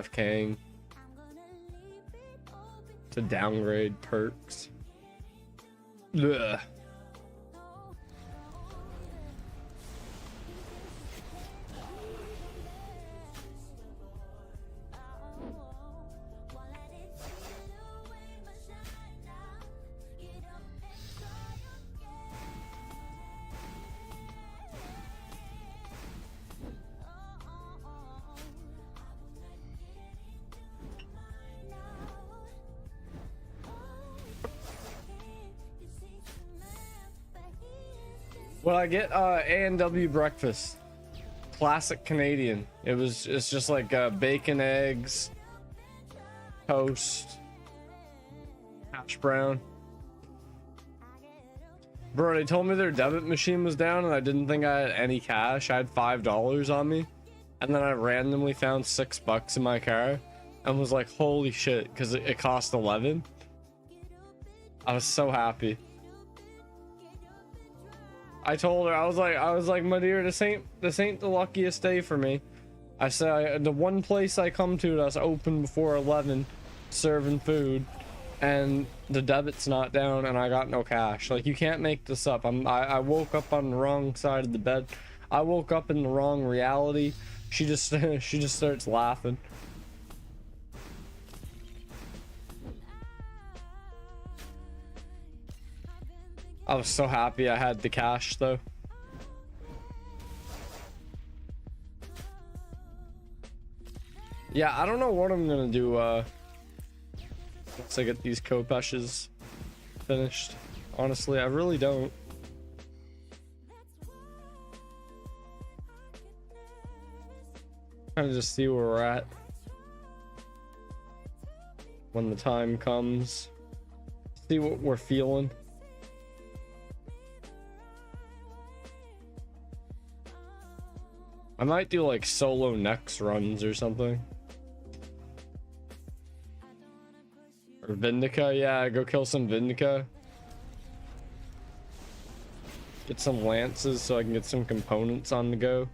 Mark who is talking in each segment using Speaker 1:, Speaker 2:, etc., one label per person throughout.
Speaker 1: AFKing to downgrade perks. Ugh. Well, I get A&W breakfast, classic Canadian. It's just like bacon, eggs, toast, hash brown. Bro, they told me their debit machine was down and I didn't think I had any cash. I had $5 on me, and then I randomly found $6 in my car and was like, holy shit, because it cost 11. I was so happy. I told her, I was like, my dear, this ain't the luckiest day for me. I said, the one place I come to that's open before 11, serving food, and the debit's not down, and I got no cash. Like, you can't make this up. I woke up on the wrong side of the bed. I woke up in the wrong reality. She just starts laughing. I was so happy I had the cash though. Yeah, I don't know what I'm gonna do once I get these Kopeshes finished. Honestly, I really don't. Trying to just see where we're at when the time comes. See what we're feeling. I might do like solo next runs or something. Or Vindica, yeah, go kill some Vindica. Get some lances so I can get some components on the go.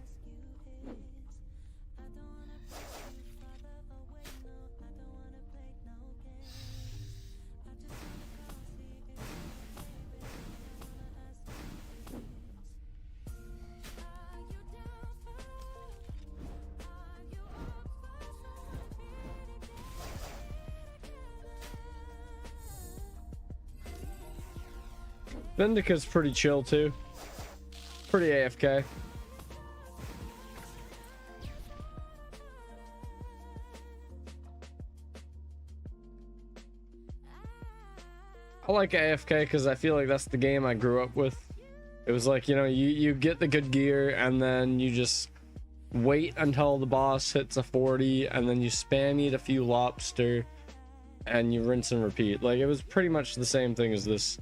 Speaker 1: Vindica's pretty chill too. Pretty AFK. I like AFK because I feel like that's the game I grew up with. It was like, you know, you get the good gear and then you just wait until the boss hits a 40 and then you spam eat a few lobster and you rinse and repeat. Like, it was pretty much the same thing as this.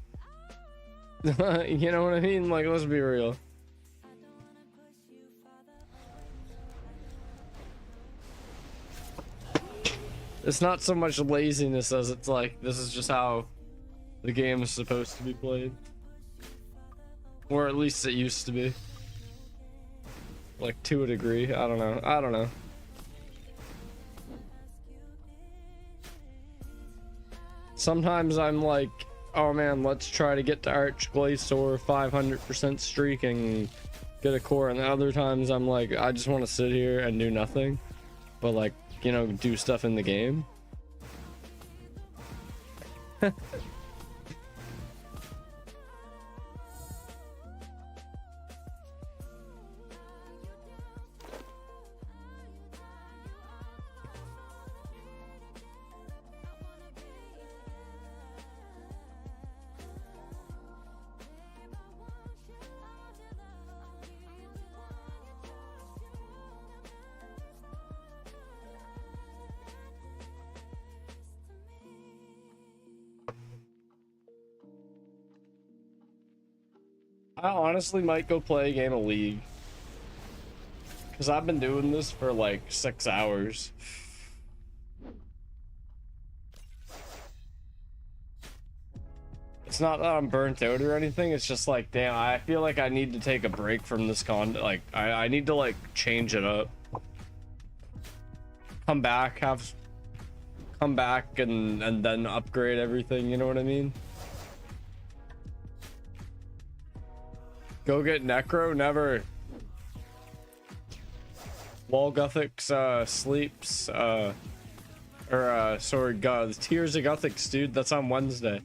Speaker 1: You know what I mean? Like, let's be real. It's not so much laziness as it's like, this is just how the game is supposed to be played. Or at least it used to be. Like, to a degree. I don't know. I don't know. Sometimes I'm like, oh man, let's try to get to Arch Glacier 500% streak and get a core. And the other times I'm like, I just want to sit here and do nothing, but like, you know, do stuff in the game. I honestly might go play a game of League, because I've been doing this for like 6 hours. It's not that I'm burnt out or anything, it's just like, damn, I feel like I need to take a break from this like, I need to like change it up. come back, come back and then upgrade everything, you know what I mean? Go get Necro? Never. Wall Gothics sleeps sorry, God, Tears of Gothics, dude, that's on Wednesday.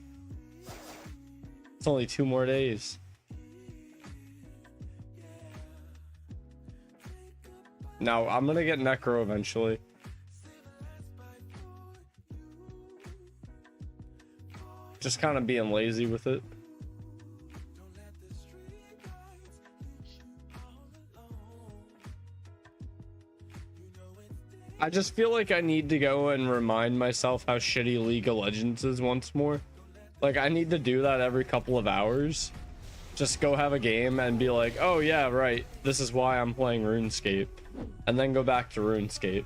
Speaker 1: It's only 2 more days. Now I'm gonna get Necro eventually. Just kind of being lazy with it. I just feel like I need to go and remind myself how shitty League of Legends is once more. Like, I need to do that every couple of hours. Just go have a game and be like, oh yeah, right, this is why I'm playing RuneScape. And then go back to RuneScape.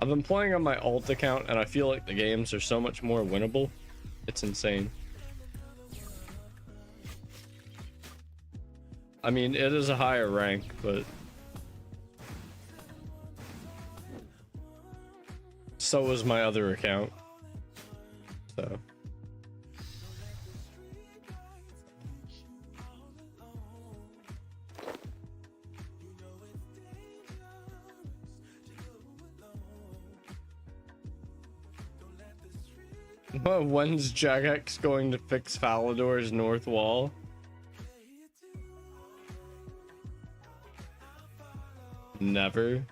Speaker 1: I've been playing on my alt account and I feel like the games are so much more winnable. It's insane. I mean, it is a higher rank, but so was my other account. So when's Jagex going to fix Falador's north wall? Never.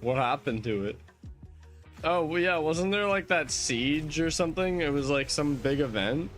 Speaker 1: What happened to it? Oh, well, yeah, wasn't there like that siege or something? It was like some big event.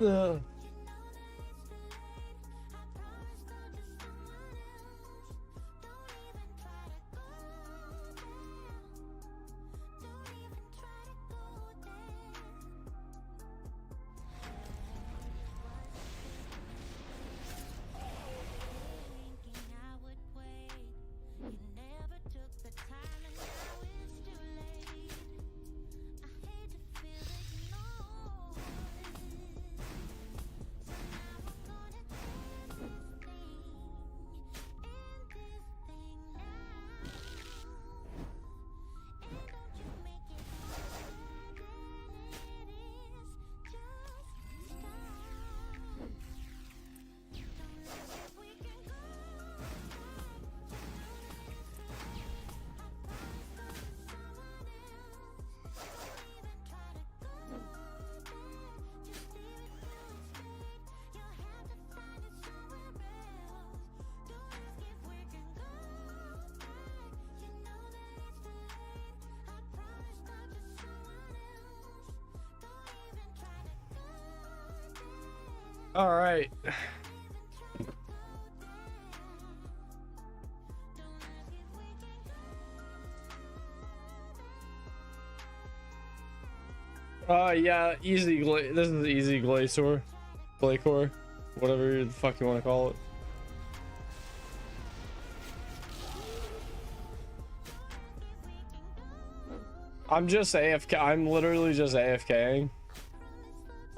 Speaker 1: Ugh. All right. Yeah, easy this is easy Glacier, Glacier, whatever the fuck you want to call it. I'm just AFK. I'm literally just AFKing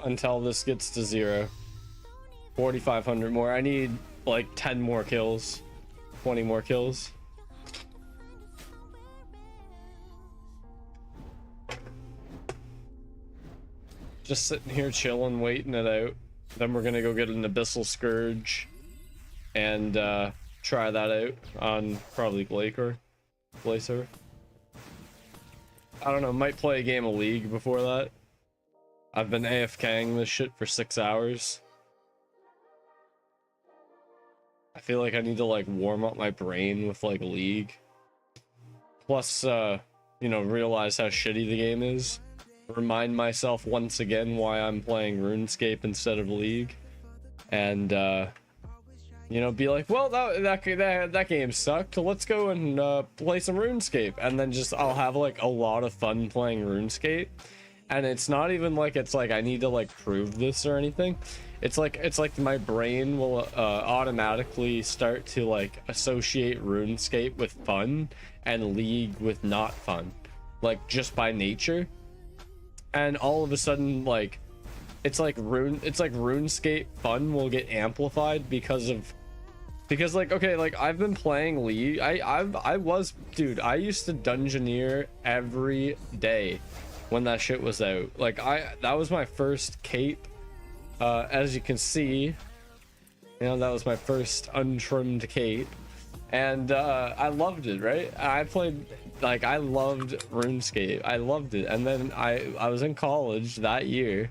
Speaker 1: until this gets to 0. 4,500 more. I need like 10 more kills, 20 more kills. Just sitting here chilling, waiting it out. Then we're gonna go get an Abyssal Scourge and try that out on probably Glacier. I don't know, might play a game of League before that. I've been AFKing this shit for 6 hours. I feel like I need to like warm up my brain with like League. Plus, you know, realize how shitty the game is. Remind myself once again why I'm playing RuneScape instead of League. And, you know, be like, well, that game sucked. Let's go and play some RuneScape. And then just, I'll have like a lot of fun playing RuneScape. And it's not even like it's like I need to like prove this or anything. It's like my brain will automatically start to like associate RuneScape with fun and League with not fun, like just by nature. And all of a sudden, like it's like RuneScape fun will get amplified because like, okay, like I've been playing League. I used to dungeoneer every day when that shit was out. Like that was my first cape. As you can see, you know, that was my first untrimmed cape, and I loved it, right? I loved RuneScape. I loved it. And then I was in college that year,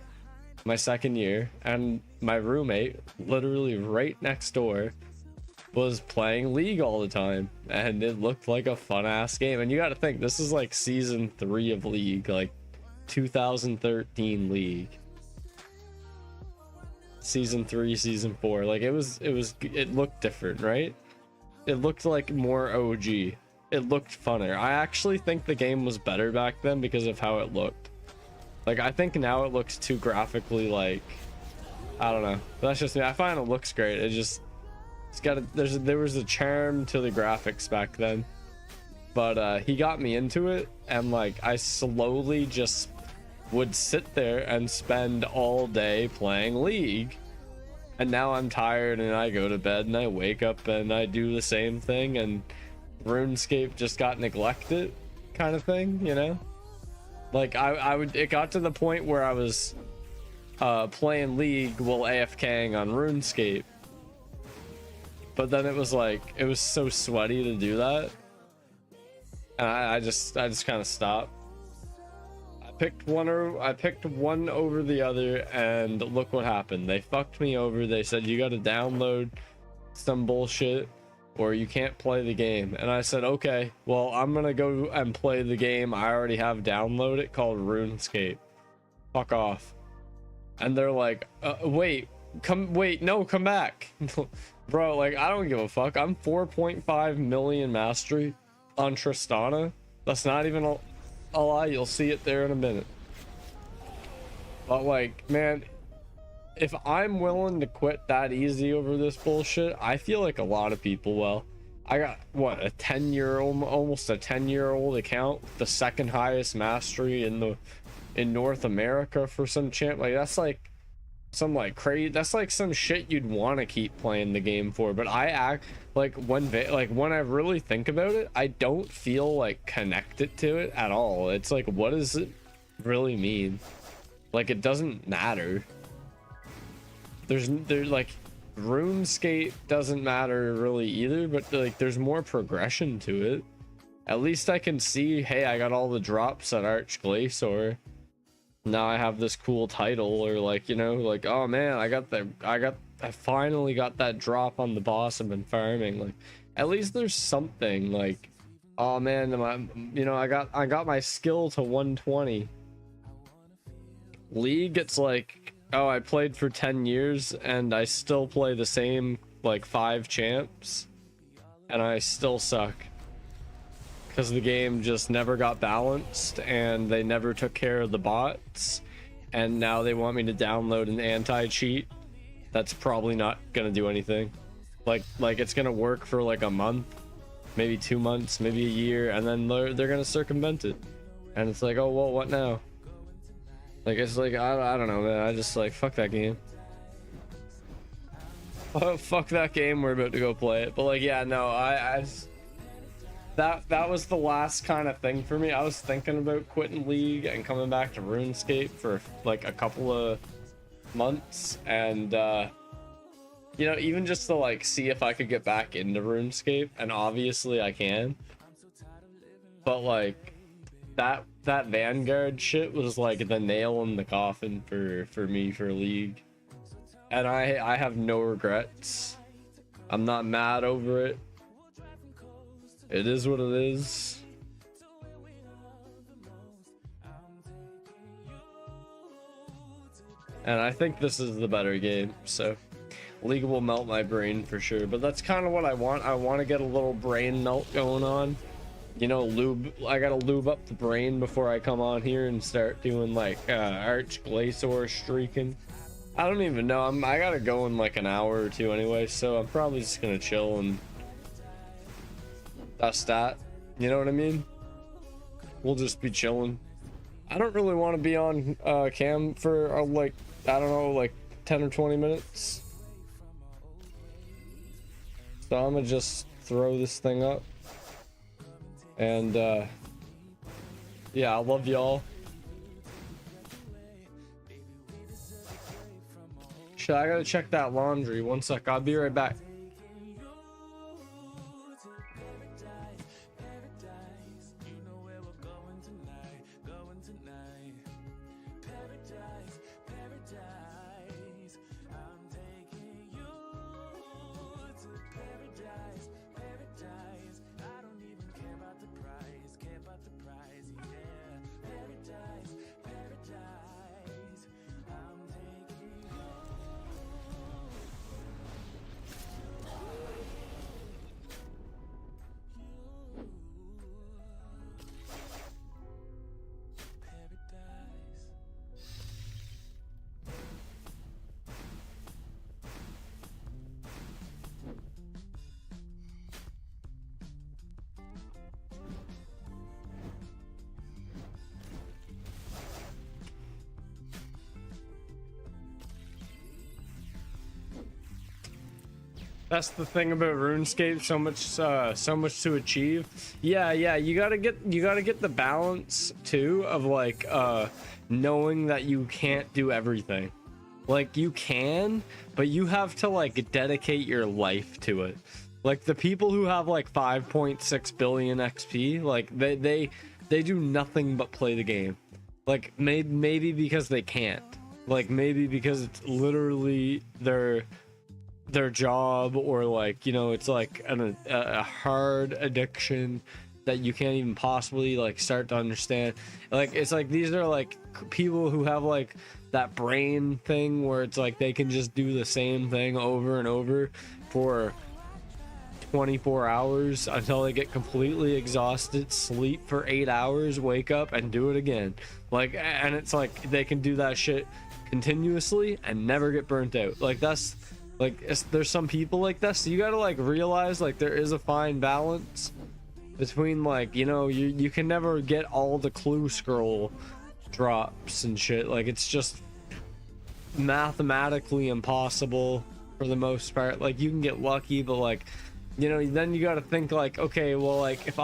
Speaker 1: my second year, and my roommate, literally right next door, was playing League all the time, and it looked like a fun ass game. And you got to think, this is like season 3 of League, like 2013 League. Season 3, season 4, like it looked different, right? It looked like more OG. It looked funner. I actually think the game was better back then because of how it looked. Like, I think now it looks too graphically, like, I don't know. That's just me. I find it looks great. It's got there was a charm to the graphics back then. But he got me into it, and like I slowly just would sit there and spend all day playing League. And now I'm tired and I go to bed and I wake up and I do the same thing, and RuneScape just got neglected, kind of thing, you know? Like it got to the point where I was playing League while AFKing on RuneScape. But then it was like, it was so sweaty to do that. And I just kind of stopped. I picked one over the other, and look what happened. They fucked me over. They said you got to download some bullshit or you can't play the game. And I said, okay, well, I'm gonna go and play the game I already have downloaded called RuneScape. Fuck off. And they're like, wait, come back. Bro, like, I don't give a fuck. I'm 4.5 million mastery on Tristana. That's not even a lie. You'll see it there in a minute. But like, man, if I'm willing to quit that easy over this bullshit, I feel like a lot of people will. I got what, a 10-year-old, almost a 10-year-old account, the second highest mastery in North America for some champ. Like, that's like some like crazy, that's like some shit you'd want to keep playing the game for. But I act like when I really think about it, I don't feel like connected to it at all. It's like, what does it really mean? Like, it doesn't matter. There's like, RuneScape doesn't matter really either, but like there's more progression to it. At least I can see, hey, I got all the drops at Arch Glacier. Now I have this cool title, or like, you know, like, oh man, I finally got that drop on the boss I've been farming. Like, at least there's something. Like, oh man, you know, I got my skill to 120. League, it's like Oh, I played for 10 years and I still play the same like 5 champs and I still suck because the game just never got balanced and they never took care of the bots, and now they want me to download an anti-cheat that's probably not gonna do anything. Like it's gonna work for like a month, maybe 2 months, maybe a year, and then they're gonna circumvent it. And it's like, oh well, what now? Like, it's like, I don't know, man. I just like, fuck that game. Oh, fuck that game. We're about to go play it. But like, yeah, no, that was the last kind of thing for me. I was thinking about quitting League and coming back to RuneScape for like a couple of months, and you know, even just to like see if I could get back into RuneScape, and obviously I can. But like that Vanguard shit was like the nail in the coffin for me for League, and I have no regrets. I'm not mad over it. It is what it is. And I think this is the better game, so League will melt my brain for sure. But that's kind of what I want. I want to get a little brain melt going on. You know, I gotta lube up the brain before I come on here and start doing like Arch Glacior streaking. I don't even know. I gotta go in like an hour or two anyway, so I'm probably just gonna chill and that's that. You know what I mean? We'll just be chilling. I don't really want to be on cam for like, I don't know, like 10 or 20 minutes. So I'm gonna just throw this thing up. And yeah, I love y'all. Shit, I gotta check that laundry. 1 sec, I'll be right back. That's the thing about RuneScape, so much to achieve. Yeah, you gotta get the balance too of like knowing that you can't do everything. Like you can, but you have to like dedicate your life to it. Like the people who have like 5.6 billion XP, like they do nothing but play the game. Like maybe because they can't. Like maybe because it's literally their job, or like, you know, it's like a hard addiction that you can't even possibly like start to understand. Like it's like these are like people who have like that brain thing where it's like they can just do the same thing over and over for 24 hours until they get completely exhausted, sleep for 8 hours, wake up and do it again. Like, and it's like they can do that shit continuously and never get burnt out. Like that's like, there's some people like that, so you gotta like realize like there is a fine balance between like, you know, you can never get all the clue scroll drops and shit. Like it's just mathematically impossible for the most part. Like you can get lucky, but like, you know, then you gotta think like, okay, well, like if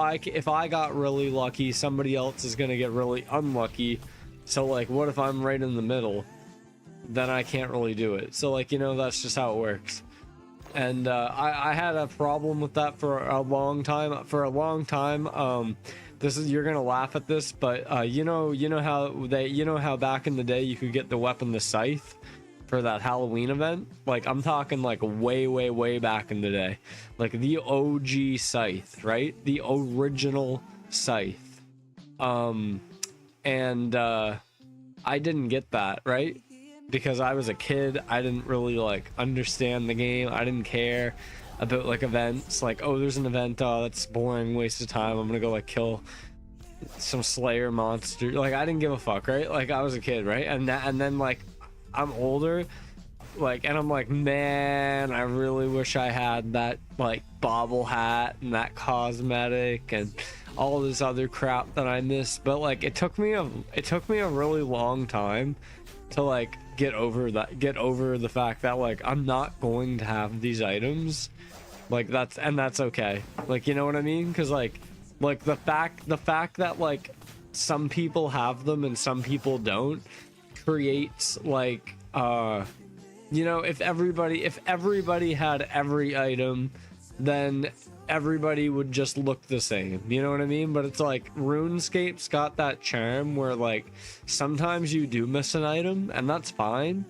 Speaker 1: I got really lucky, somebody else is gonna get really unlucky. So like, what if I'm right in the middle? Then I can't really do it. So like, you know, that's just how it works. And I had a problem with that for a long time. This is, you're gonna laugh at this, but you know how back in the day you could get the weapon, the scythe, for that Halloween event. Like I'm talking like way back in the day, like the OG scythe, right? The original scythe. And I didn't get that, right? because I was a kid. I didn't really like understand the game. I didn't care about like events, like, oh, there's an event, oh, that's boring, waste of time, I'm gonna go like kill some Slayer monster. Like, I didn't give a fuck, right? Like, I was a kid, right? And then like I'm older, like, and I'm like, man, I really wish I had that like bobble hat and that cosmetic and all this other crap that I missed. But like, it took me a really long time to like get over the fact that like I'm not going to have these items. Like, that's okay. Like, you know what I mean? Because like the fact that like some people have them and some people don't creates like you know, if everybody had every item, then everybody would just look the same, you know what I mean? But it's like RuneScape's got that charm where like sometimes you do miss an item, and that's fine,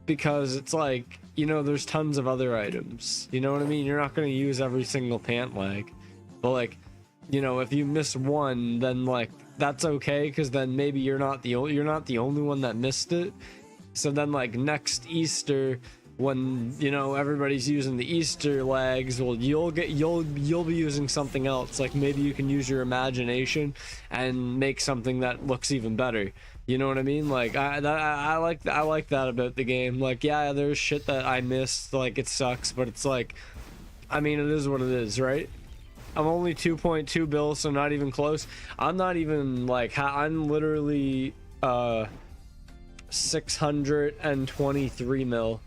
Speaker 1: because it's like, you know, there's tons of other items, you know what I mean? You're not going to use every single pant leg, but like, you know, if you miss one, then like that's okay, because then maybe you're not the only one that missed it. So then like next Easter, when, you know, everybody's using the Easter legs, well, you'll be using something else. Like, maybe you can use your imagination and make something that looks even better. You know what I mean? Like, I like that about the game. Like, yeah, there's shit that I missed, like, it sucks, but it's like, I mean, it is what it is, right? I'm only 2.2 bill, so not even close. I'm not even like, I'm literally 623 mil.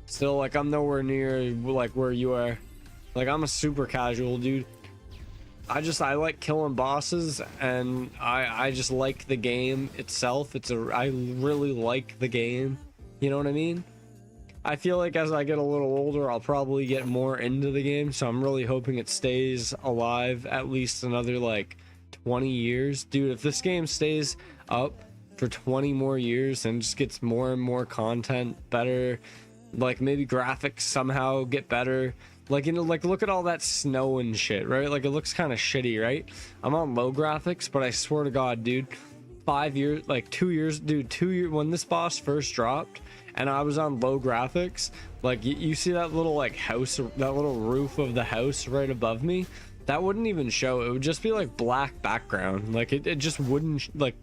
Speaker 1: Still, like, I'm nowhere near like where you are. Like, I'm a super casual dude. I like killing bosses, and I just like the game itself. I really like the game, you know what I mean? I feel like as I get a little older, I'll probably get more into the game, so I'm really hoping it stays alive at least another like 20 years. Dude, if this game stays up for 20 more years and just gets more and more content, better, like maybe graphics somehow get better, like, you know, like, look at all that snow and shit, right? Like, it looks kind of shitty, right? I'm on low graphics, but I swear to God, dude, 5 years, like 2 years, dude, 2 years when this boss first dropped and I was on low graphics, like, you see that little like house, that little roof of the house right above me, that wouldn't even show. It would just be like black background. Like, it just wouldn't, like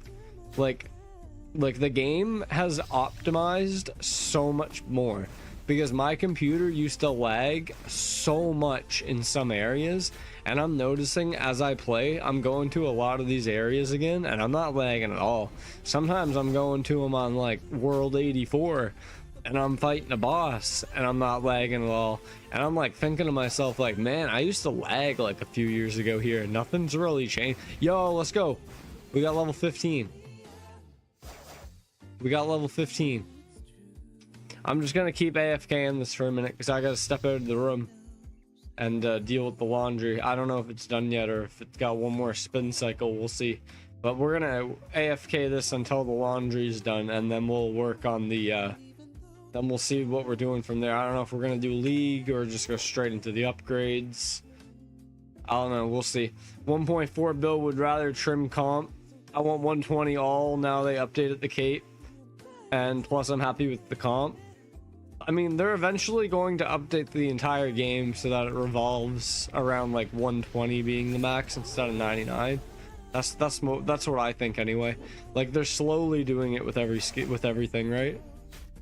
Speaker 1: the game has optimized so much more, because my computer used to lag so much in some areas, and I'm noticing as I play, I'm going to a lot of these areas again and I'm not lagging at all. Sometimes I'm going to them on like world 84 and I'm fighting a boss and I'm not lagging at all, and I'm like thinking to myself, like, man, I used to lag like a few years ago here, nothing's really changed. Yo, let's go. We got level 15. We got level 15. I'm just gonna keep AFK in this for a minute because I gotta step out of the room and deal with the laundry. I don't know if it's done yet or if it's got one more spin cycle. We'll see. But we're gonna AFK this until the laundry's done, and then we'll work on the then we'll see what we're doing from there. I don't know if we're gonna do league or just go straight into the upgrades. I don't know, we'll see. 1.4 bill would rather trim comp. I want 120 all. Now they updated the cape, and plus I'm happy with the comp. I mean, they're eventually going to update the entire game so that it revolves around like 120 being the max instead of 99. That's what I think anyway. Like, they're slowly doing it with everything, right?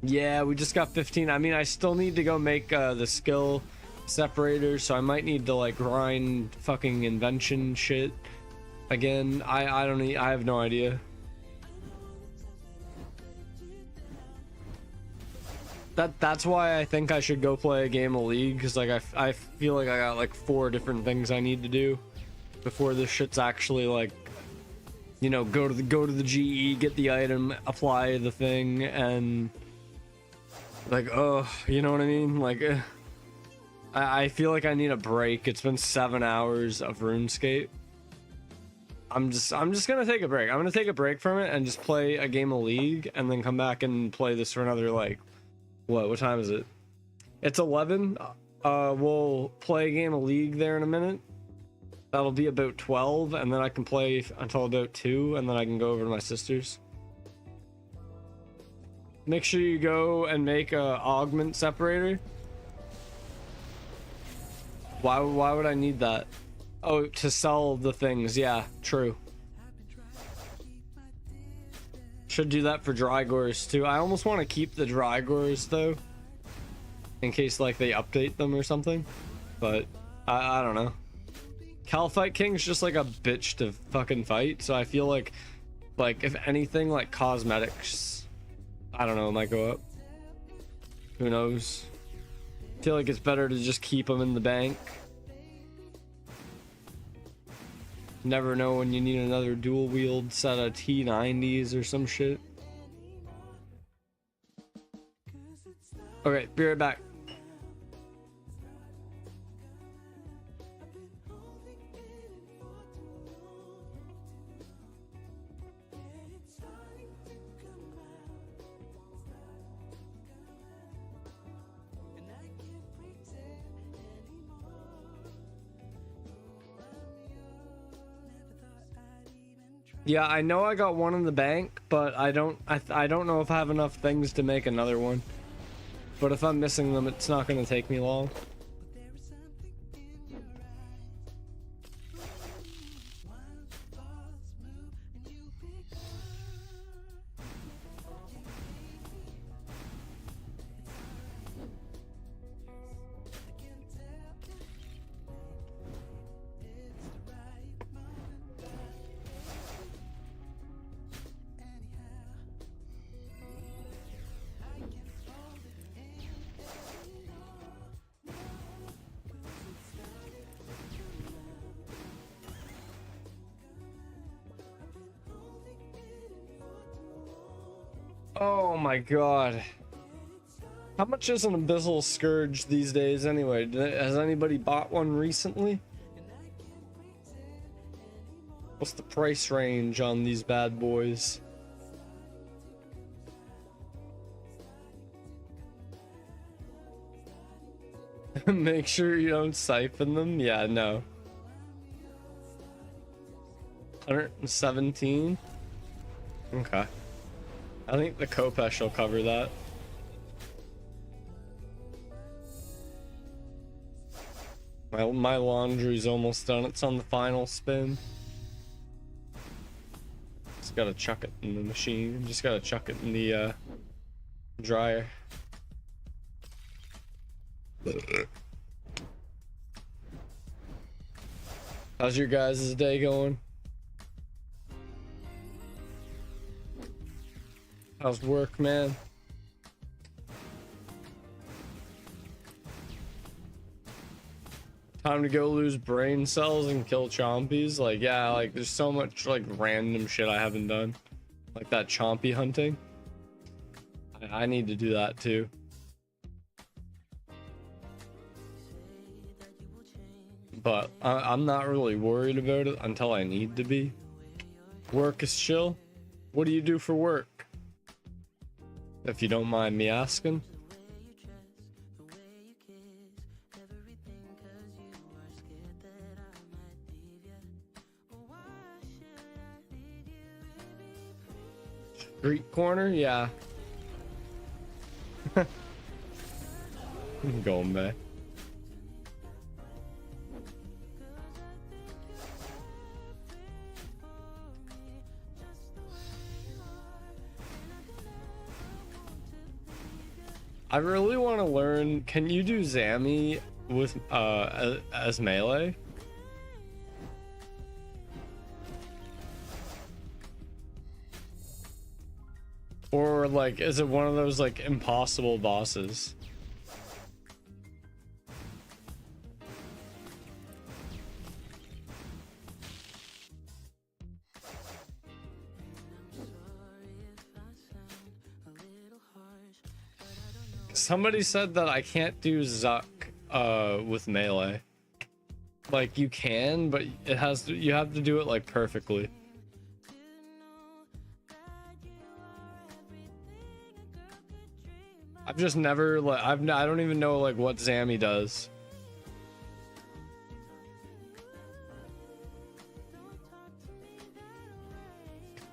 Speaker 1: Yeah, we just got 15. I mean, I still need to go make the skill separator, so I might need to like grind fucking invention shit again. I have no idea. That's why I think I should go play a game of League, because like I feel like I got like 4 different things I need to do before this shit's actually like, you know, go to the GE, get the item, apply the thing, and like, oh, you know what I mean? Like, I feel like I need a break. It's been 7 hours of RuneScape. I'm just gonna take a break. I'm gonna take a break from it and just play a game of League, and then come back and play this for another like, what time is it? It's 11. We'll play a game of League there in a minute. That'll be about 12, and then I can play until about 2, and then I can go over to my sister's. Make sure you go and make a augment separator. Why would I need that? Oh, to sell the things. Yeah, true. Should do that for Drygores too. I almost want to keep the Drygores though, in case like they update them or something. But I don't know. Calphite King's just like a bitch to fucking fight, so I feel like if anything, like cosmetics, I don't know, might go up. Who knows? I feel like it's better to just keep them in the bank. Never know when you need another dual wield set of T90s or some shit. Okay, be right back. Yeah, I know I got one in the bank, but I don't know if I have enough things to make another one. But if I'm missing them, it's not going to take me long. Oh my god. How much is an Abyssal Scourge these days anyway? Has anybody bought one recently? What's the price range on these bad boys? Make sure you don't siphon them? Yeah, no. 117? Okay. I think the Kopesh will cover that. My laundry's almost done. It's on the final spin. Just gotta chuck it in the machine. Just gotta chuck it in the dryer. How's your guys' day going? How's work, man? Time to go lose brain cells and kill chompies? Like, yeah, like there's so much like random shit I haven't done. Like that chompy hunting. I need to do that too. But I'm not really worried about it until I need to be. Work is chill. What do you do for work? If you don't mind me asking. Street corner? Yeah. I'm going back. I really want to learn. Can you do Zammy with as melee? Or like, is it one of those like impossible bosses? Somebody said that I can't do Zuck with melee. Like you can, but it has to, you have to do it like perfectly. I've just never like I don't even know like what Zammy does.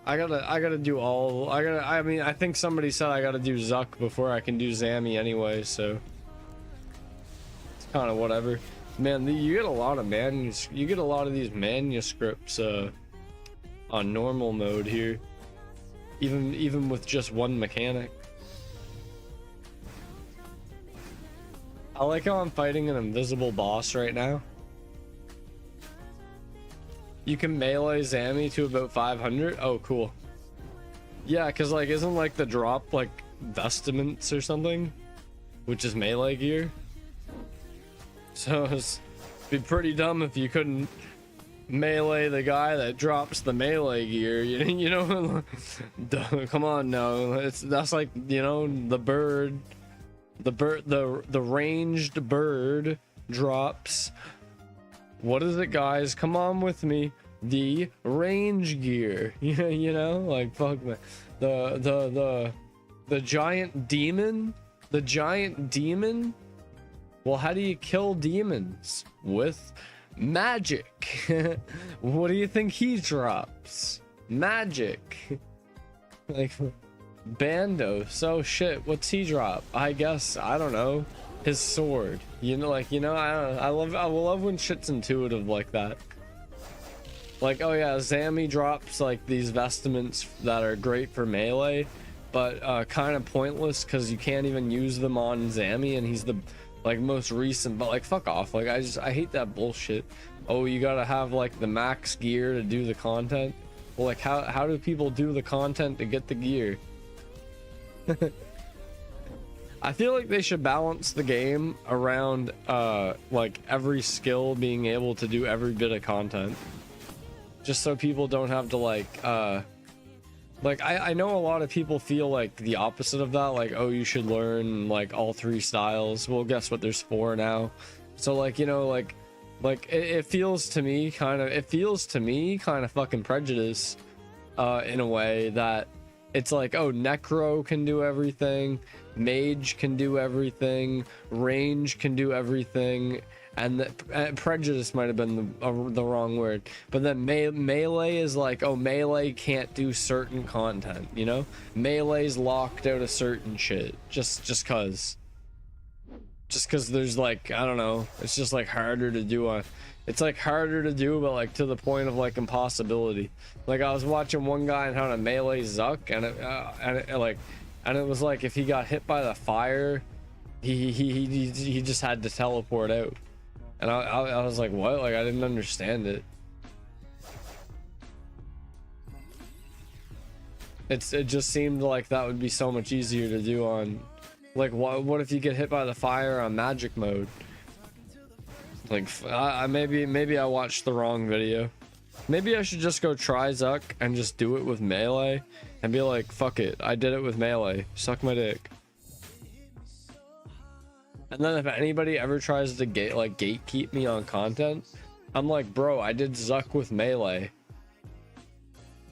Speaker 1: I gotta do all. I mean, I think somebody said I gotta do Zuck before I can do Zammy anyway, so it's kind of whatever. Man, you get a lot of you get a lot of these manuscripts on normal mode here, even with just one mechanic. I like how I'm fighting an invisible boss right now. You can melee Zammy to about 500. Oh, cool. Yeah, because like, isn't like the drop like vestments or something, which is melee gear? So it'd be pretty dumb if you couldn't melee the guy that drops the melee gear. You know, come on, no. That's like, you know, the ranged bird drops. What is it, guys? Come on with me. The range gear. You know, like fuck man. The giant demon. The giant demon. Well, how do you kill demons? With magic. What do you think he drops? Magic. Like Bando. So shit. What's he drop? I guess I don't know. His sword, you know, like, you know, I love when shit's intuitive like that. Like, oh yeah, Zammy drops like these vestments that are great for melee, but kind of pointless because you can't even use them on Zammy, and he's the like most recent. But like, fuck off. Like, I hate that bullshit. Oh, you gotta have like the max gear to do the content. Well, like, how do people do the content to get the gear? I feel like they should balance the game around like every skill being able to do every bit of content, just so people don't have to like I know a lot of people feel like the opposite of that, like, oh, you should learn like all 3 styles. Well, guess what, there's 4 now. So like, you know, like it feels to me kind of fucking prejudice in a way that it's like, oh, Necro can do everything, Mage can do everything, Range can do everything, and prejudice might have been the wrong word. But then Melee is like, oh, Melee can't do certain content, you know? Melee's locked out of certain shit, just cause there's like, I don't know, it's just like harder to do it's like harder to do, but like to the point of like impossibility. Like, I was watching one guy on how to melee Zuck, and it was like, if he got hit by the fire, he just had to teleport out. And I was like, what? Like, I didn't understand it. It just seemed like that would be so much easier to do on, like, what if you get hit by the fire on magic mode? Like, maybe I watched the wrong video. Maybe I should just go try Zuck and just do it with melee and be like, fuck it, I did it with melee, suck my dick. And then if anybody ever tries to gatekeep me on content, I'm like, bro, I did Zuck with melee.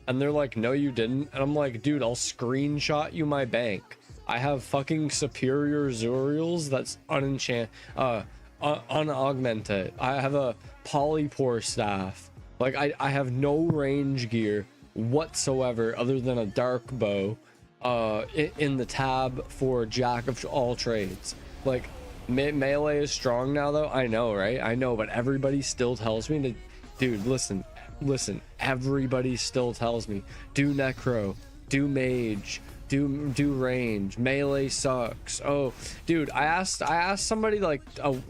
Speaker 1: And they're like, no you didn't. And I'm like, dude, I'll screenshot you my bank. I have fucking superior Zuriels that's unaugmented. I have a polypore staff. Like, I have no range gear whatsoever other than a dark bow in the tab for jack of all trades. Like, melee is strong now though. I know, right? I know, but everybody still tells me to, dude, listen, everybody still tells me, do necro, do mage, do range, melee sucks. Oh, dude, I asked somebody like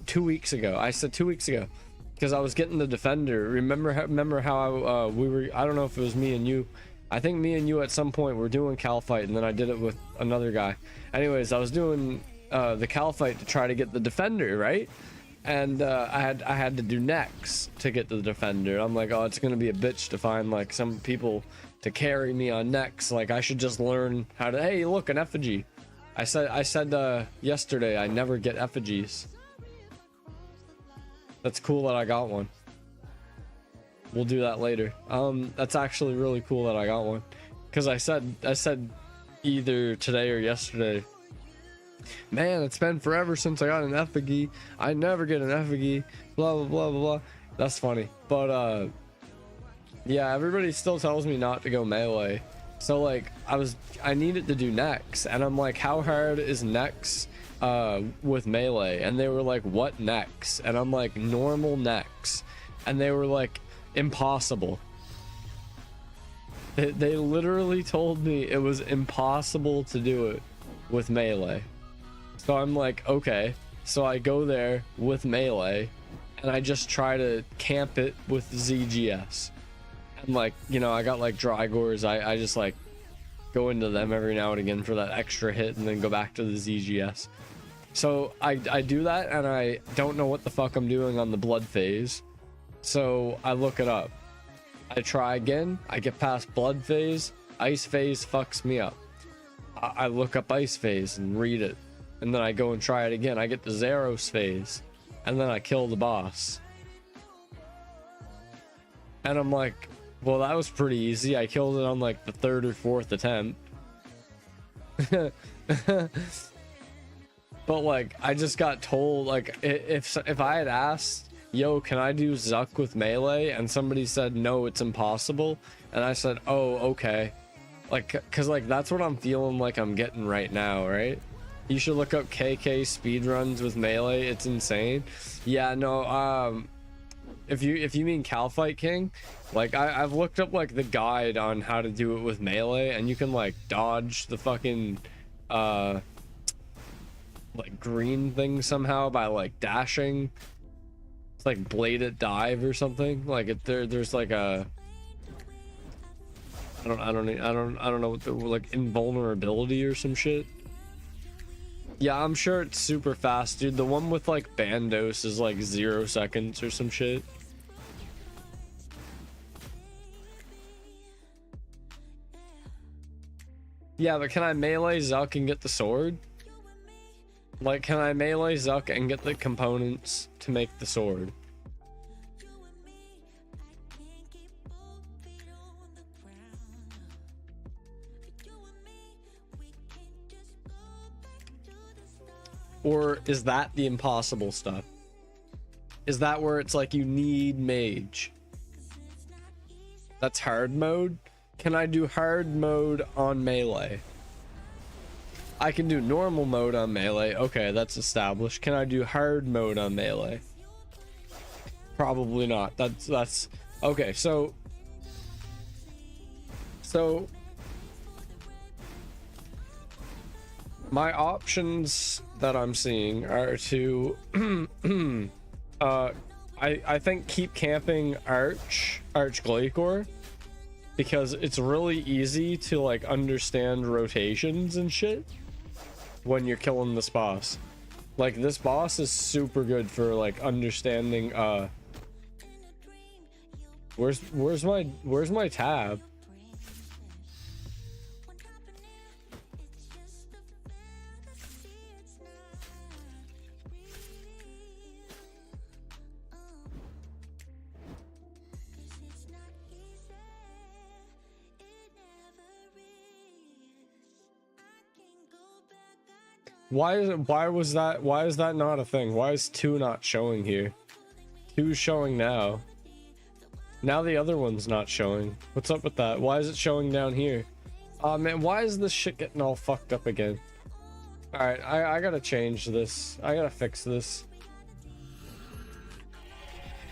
Speaker 1: 2 weeks ago. I said 2 weeks ago, because I was getting the defender. Remember how we were, I don't know if it was me and you. I think me and you at some point were doing cal fight, and then I did it with another guy. Anyways, I was doing the cal fight to try to get the defender, right? And I had to do next to get the defender. I'm like, oh, it's gonna be a bitch to find like some people to carry me on next. Like, I should just learn how to, hey, look, an effigy. I said yesterday I never get effigies. That's cool that I got one. We'll do that later. That's actually really cool that I got one, because I said either today or yesterday, man, it's been forever since I got an effigy. I never get an effigy, blah blah blah blah blah. That's funny. But Yeah, everybody still tells me not to go melee. So like I needed to do Nex, and I'm like, how hard is Nex with melee? And they were like, what Nex? And I'm like, normal Nex. And they were like, impossible. They literally told me it was impossible to do it with melee. So I'm like, okay. So I go there with melee and I just try to camp it with ZGS. And like, you know, I got like Drygores. I just like go into them every now and again for that extra hit and then go back to the ZGS. So I do that and I don't know what the fuck I'm doing on the blood phase. So I look it up. I try again. I get past blood phase. Ice phase fucks me up. I look up ice phase and read it. And then I go and try it again. I get to Zeros phase. And then I kill the boss. And I'm like, well, that was pretty easy. I killed it on like the 3rd or 4th attempt. But like, I just got told, like, if I had asked, yo, can I do Zuck with melee? And somebody said, no, it's impossible. And I said, oh, okay. Like, cause like, that's what I'm feeling like I'm getting right now, right? You should look up KK speedruns with melee. It's insane. Yeah, no, if you mean Calfight King, like I've looked up like the guide on how to do it with melee, and you can like dodge the fucking like green thing somehow by like dashing. It's like bladed dive or something. Like there's like a I don't know what the, like invulnerability or some shit. Yeah, I'm sure it's super fast, dude. The one with like Bandos is like 0 seconds or some shit. Yeah, but can I melee Zuck and get the sword? Like, can I melee Zuck and get the components to make the sword? Or is that the impossible stuff? Is that where it's like you need mage? That's hard mode? Can I do hard mode on melee? I can do normal mode on melee. Okay, that's established. Can I do hard mode on melee? Probably not. That's okay. So my options that I'm seeing are to I think keep camping Arch Glacier, because it's really easy to like understand rotations and shit when you're killing this boss. Like, this boss is super good for like understanding where's my tab? Why is that not a thing? Why is 2 not showing here? 2's showing now. Now the other one's not showing. What's up with that? Why is it showing down here? Oh man, why is this shit getting all fucked up again? Alright, I gotta change this. I gotta fix this.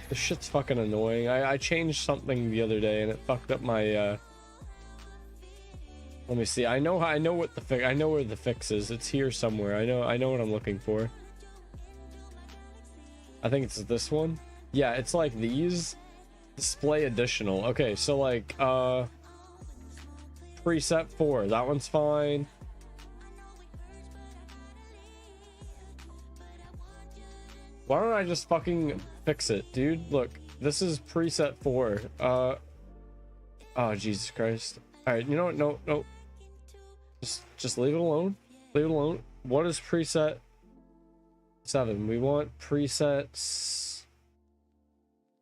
Speaker 1: This shit's fucking annoying. I changed something the other day and it fucked up my let me see. I know what the fix. I know where the fix is. It's here somewhere. I know what I'm looking for. I think it's this one. Yeah, it's like these. Display additional. Okay, so like preset 4. That one's fine. Why don't I just fucking fix it, dude? Look, this is preset 4. Oh Jesus Christ. All right, you know what? No. Just leave it alone. Leave it alone. What is preset 7? We want presets.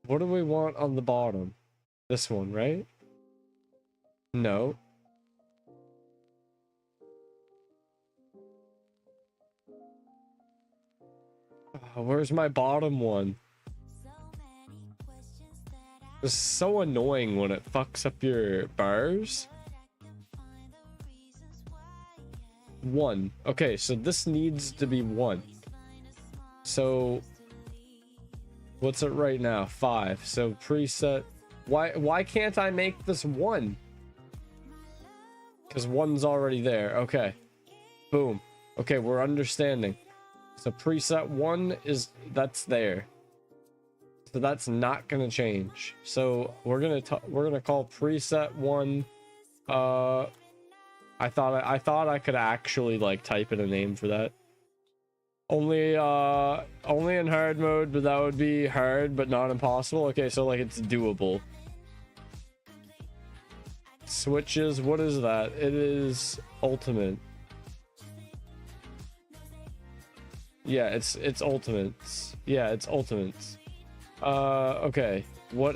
Speaker 1: What do we want on the bottom? This one, right? No. Where's my bottom one? It's so annoying when it fucks up your bars. 1. Okay, so this needs to be 1. So what's it right now? 5. So preset. Why can't I make this 1? Because 1's already there. Okay. Boom. Okay, we're understanding. So preset 1 is that's there. So that's not gonna change. So we're gonna call preset 1. I thought I could actually like type in a name for that. Only in hard mode, but that would be hard but not impossible. Okay, so like it's doable. Switches, what is that? It is ultimate. Yeah, it's ultimates. Yeah, it's ultimates. Okay. What?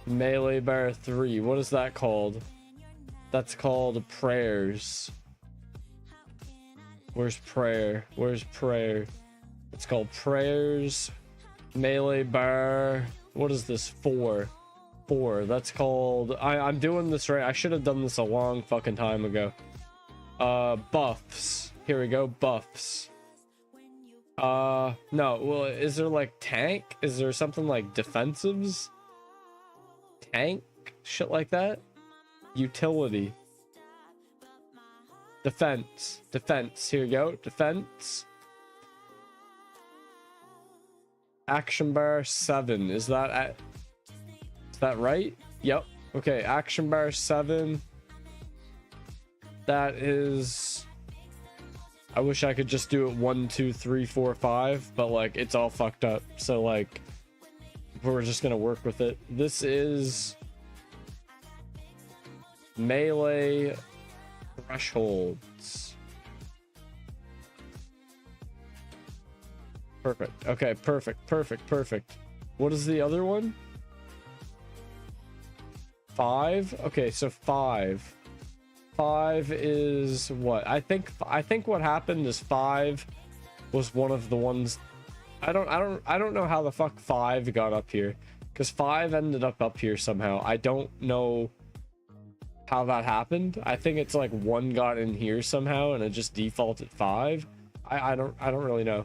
Speaker 1: Melee bar 3. What is that called? That's called prayers. Where's prayer? Where's prayer? It's called prayers. Melee bar. What is this? 4. 4. That's called. I'm doing this right. I should have done this a long fucking time ago. Buffs. Here we go. Buffs. No. Well, is there like tank? Is there something like defensives? Tank? Shit like that? Utility. Defense. Defense. Here we go. Defense. Action bar 7. Is that right? Yep. Okay. Action bar 7. That is. I wish I could just do it 1, 2, 3, 4, 5, but like it's all fucked up. So like we're just gonna work with it. This is melee thresholds. Perfect. Okay, perfect. What is the other one? 5? Okay, so 5. 5 is what? I think what happened is 5 was one of the ones. I don't know how the fuck 5 got up here, because 5 ended up here somehow. I don't know how that happened. I think it's like 1 got in here somehow and it just defaulted 5. I don't really know.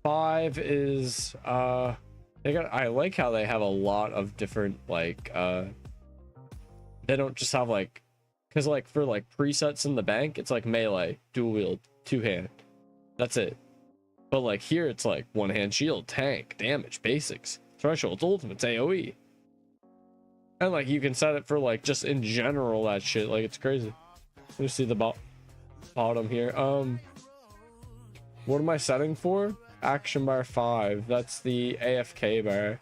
Speaker 1: 5 is I like how they have a lot of different like they don't just have like, because like for like presets in the bank it's like melee, dual wield, 2-hand, that's it. But like here it's like 1-hand shield, tank, damage, basics, thresholds, ultimates, AoE. And like you can set it for like just in general that shit, like it's crazy. Let me see the bottom here. What am I setting for? Action bar 5. That's the AFK bar.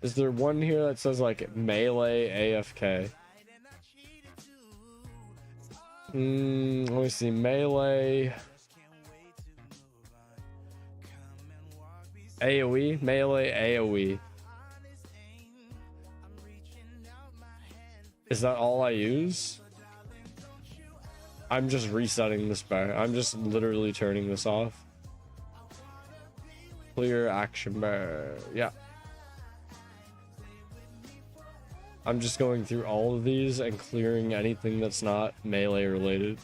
Speaker 1: Is there one here that says like melee AFK? Let me see. Melee AoE. Melee AoE. Is that all I use? I'm just resetting this bar. I'm just literally turning this off. Clear action bar. Yeah. I'm just going through all of these and clearing anything that's not melee related.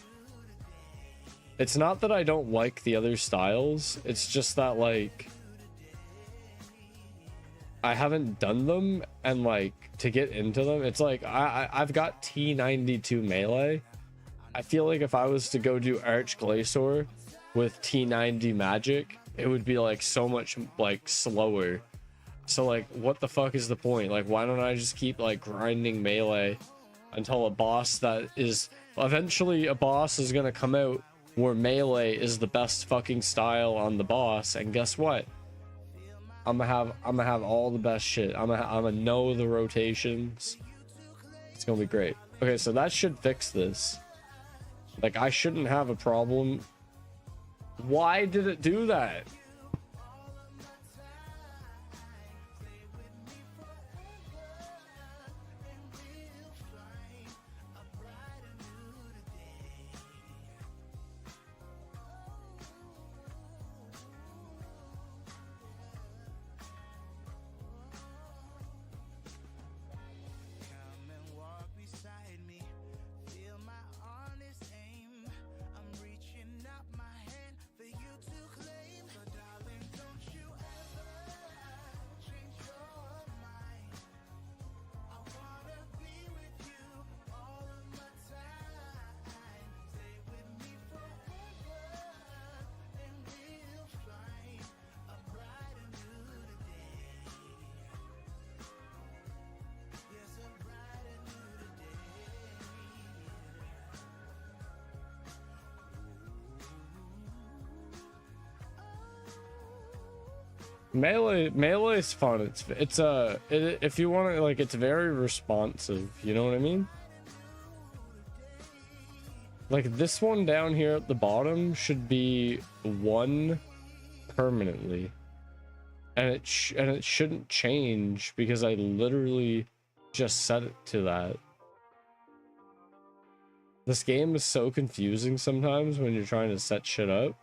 Speaker 1: It's not that I don't like the other styles. It's just that like I haven't done them, and like to get into them, it's like I've got T92 melee. I feel like if I was to go do Arch Glacier with T90 magic, it would be like so much like slower. So like what the fuck is the point? Like why don't I just keep like grinding melee until a boss that is eventually a boss is gonna come out where melee is the best fucking style on the boss, and guess what? I'm gonna have all the best shit. I'm gonna know the rotations. It's gonna be great. Okay, so that should fix this. Like I shouldn't have a problem. Why did it do that? Melee is fun. If you want to, like, it's very responsive, you know what I mean? Like, this one down here at the bottom should be 1 permanently, and it shouldn't change because I literally just set it to that. This game is so confusing sometimes when you're trying to set shit up.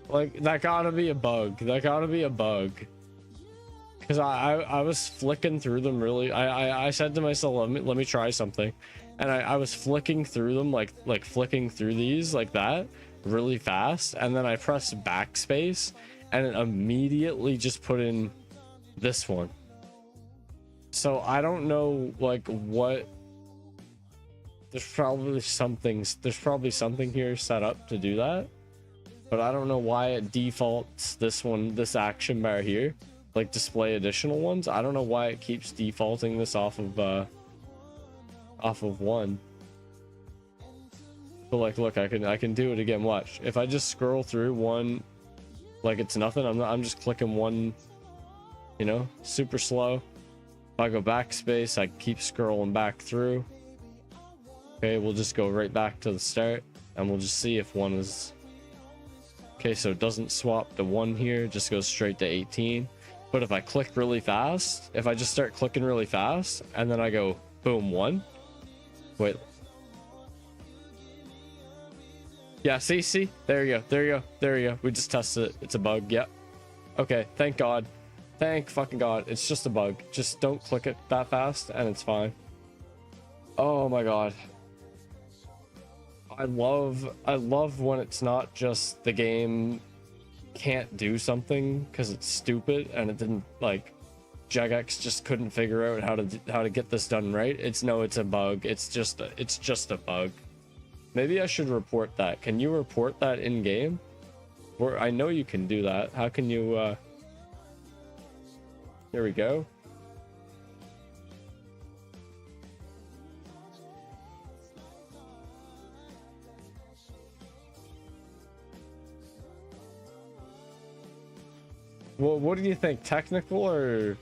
Speaker 1: Like, that gotta be a bug. That gotta be a bug. Because I was flicking through them really. I said to myself, let me try something. And I was flicking through them, like flicking through these like that really fast. And then I pressed backspace and it immediately just put in this one. So I don't know, like, what. There's probably something here set up to do that. But I don't know why it defaults this action bar here, like display additional ones. I don't know why it keeps defaulting this off of 1. But like, look, I can do it again. Watch. If I just scroll through 1, like it's nothing. I'm just clicking 1, you know, super slow. If I go backspace, I keep scrolling back through. Okay, we'll just go right back to the start, and we'll just see if 1 is. Okay, so it doesn't swap to 1 here, just goes straight to 18. But if I click really fast, if I just start clicking really fast, and then I go, boom, 1. Wait. Yeah, see? There you go. We just tested it. It's a bug, yep. Okay, thank God. Thank fucking God. It's just a bug. Just don't click it that fast, and it's fine. Oh my God. I love when it's not just the game can't do something because it's stupid and it didn't, like, Jagex just couldn't figure out how to get this done right. It's a bug. It's just a bug. Maybe I should report that. Can you report that in game? Or I know you can do that. How can you here we go. Well, what do you think? Technical or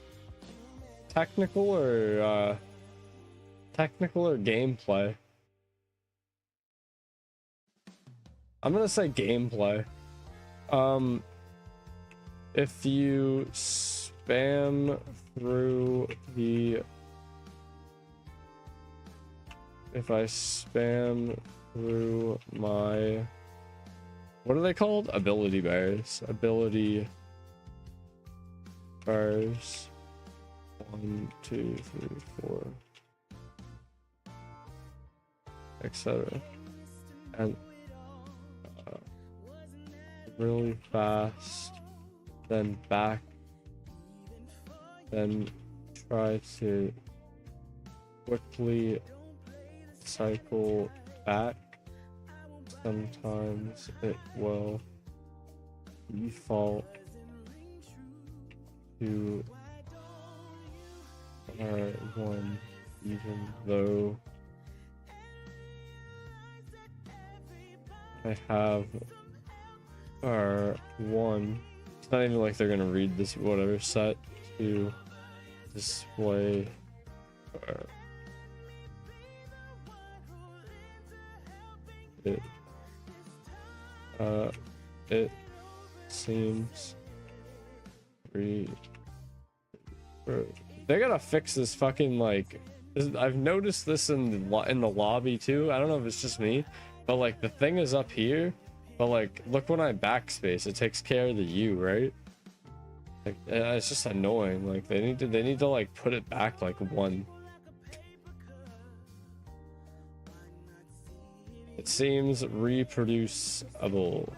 Speaker 1: gameplay? I'm gonna say gameplay. If you spam through if I spam through my, what are they called? Ability bars. Ability bars. 1, 2, 3, 4, etc. And really fast, then back, then try to quickly cycle back. Sometimes it will default to R1 even though I have R1. It's not even like they're gonna read this, whatever, set to display it seems they gotta fix this fucking, like, I've noticed this in the lobby too. I don't know if it's just me, But like the thing is up here, but like look when I backspace, it takes care of the U, right? Like it's just annoying. Like they need to like put it back like one. It seems reproducible.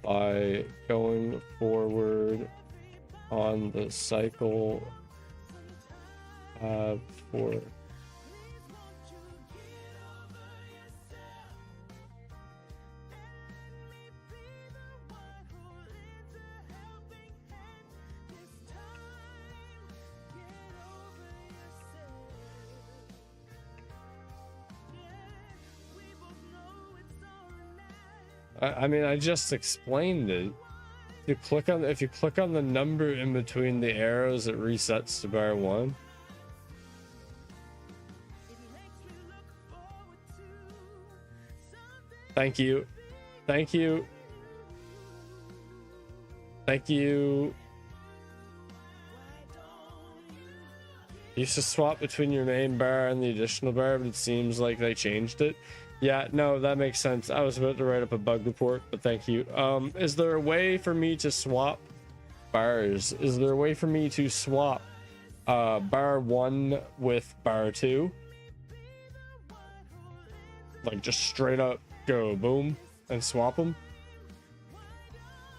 Speaker 1: By going forward on the cycle for I mean, I just explained it. If you click on the number in between the arrows, it resets to bar 1. Thank you. Thank you. Thank you. You used to swap between your main bar and the additional bar, but it seems like they changed it. Yeah, no, that makes sense. I was about to write up a bug report, but thank you. Is there a way for me to swap bars? Is there a way for me to swap bar 1 with bar 2? Like just straight up go boom and swap them?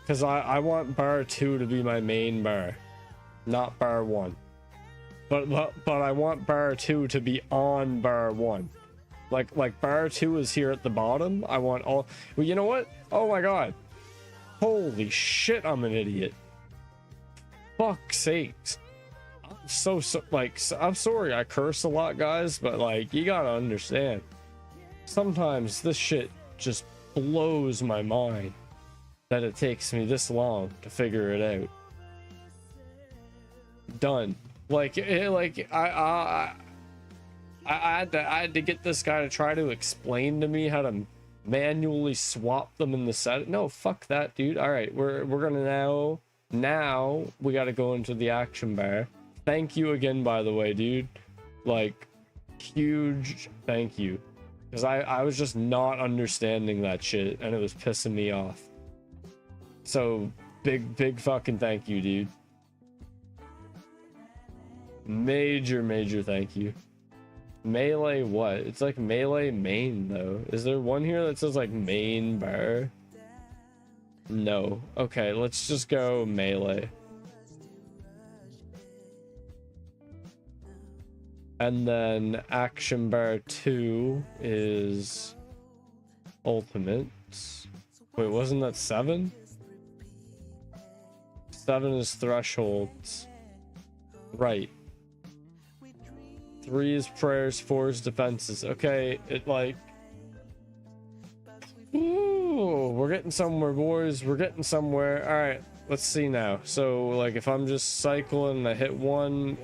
Speaker 1: Because I want bar 2 to be my main bar, not bar 1. But I want bar 2 to be on bar 1. Like bar 2 is here at the bottom. I want all. Well, you know what? Oh my god! Holy shit! I'm an idiot. Fuck sakes! I'm so like I'm sorry. I curse a lot, guys, but like you gotta understand. Sometimes this shit just blows my mind that it takes me this long to figure it out. Done. I had to get this guy to try to explain to me how to manually swap them in the set. No, fuck that, dude. All right, we're gonna now we got to go into the action bar. Thank you again, by the way, dude. Like, huge thank you, because I was just not understanding that shit and it was pissing me off. So big fucking thank you, dude. Major thank you. Melee what? It's like melee main though. Is there one here that says like main bar? No. Okay, let's just go melee. And then action bar 2 is ultimates. Wait, wasn't that 7? 7 is thresholds. Right. 3 is prayers, 4 is defenses. Okay, it like... Ooh, we're getting somewhere, boys. We're getting somewhere. Alright, let's see now. So, like, if I'm just cycling and I hit 1,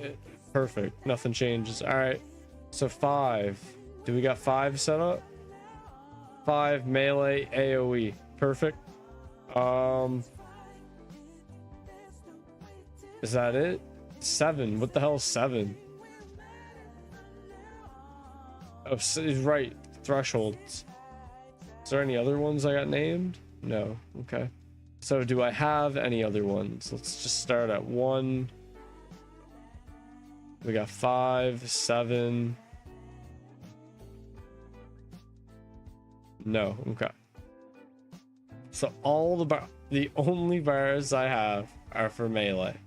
Speaker 1: perfect. Nothing changes. Alright, so 5. Do we got 5 set up? 5, melee, AoE. Perfect. Is that it? 7. What the hell is 7? Oh, he's right. Thresholds. Is there any other ones I got named? No. Okay. So do I have any other ones? Let's just start at 1. We got 5, 7. No. Okay. So all the only bars I have are for melee.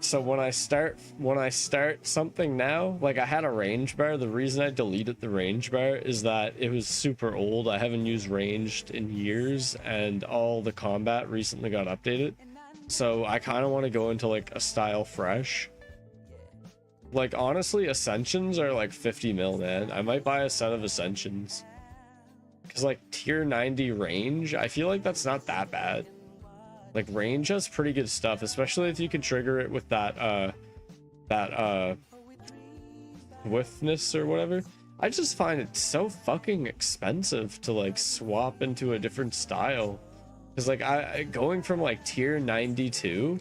Speaker 1: So when I start something now, like I had a range bar. The reason I deleted the range bar is that it was super old. I haven't used ranged in years, and all the combat recently got updated. So I kind of want to go into like a style fresh. Like honestly, Ascensions are like 50 mil, man. I might buy a set of Ascensions. Cause like tier 90 range, I feel like that's not that bad. Like range has pretty good stuff, especially if you can trigger it with that swiftness or whatever. I just find it so fucking expensive to like swap into a different style. Cause like I going from like tier 92,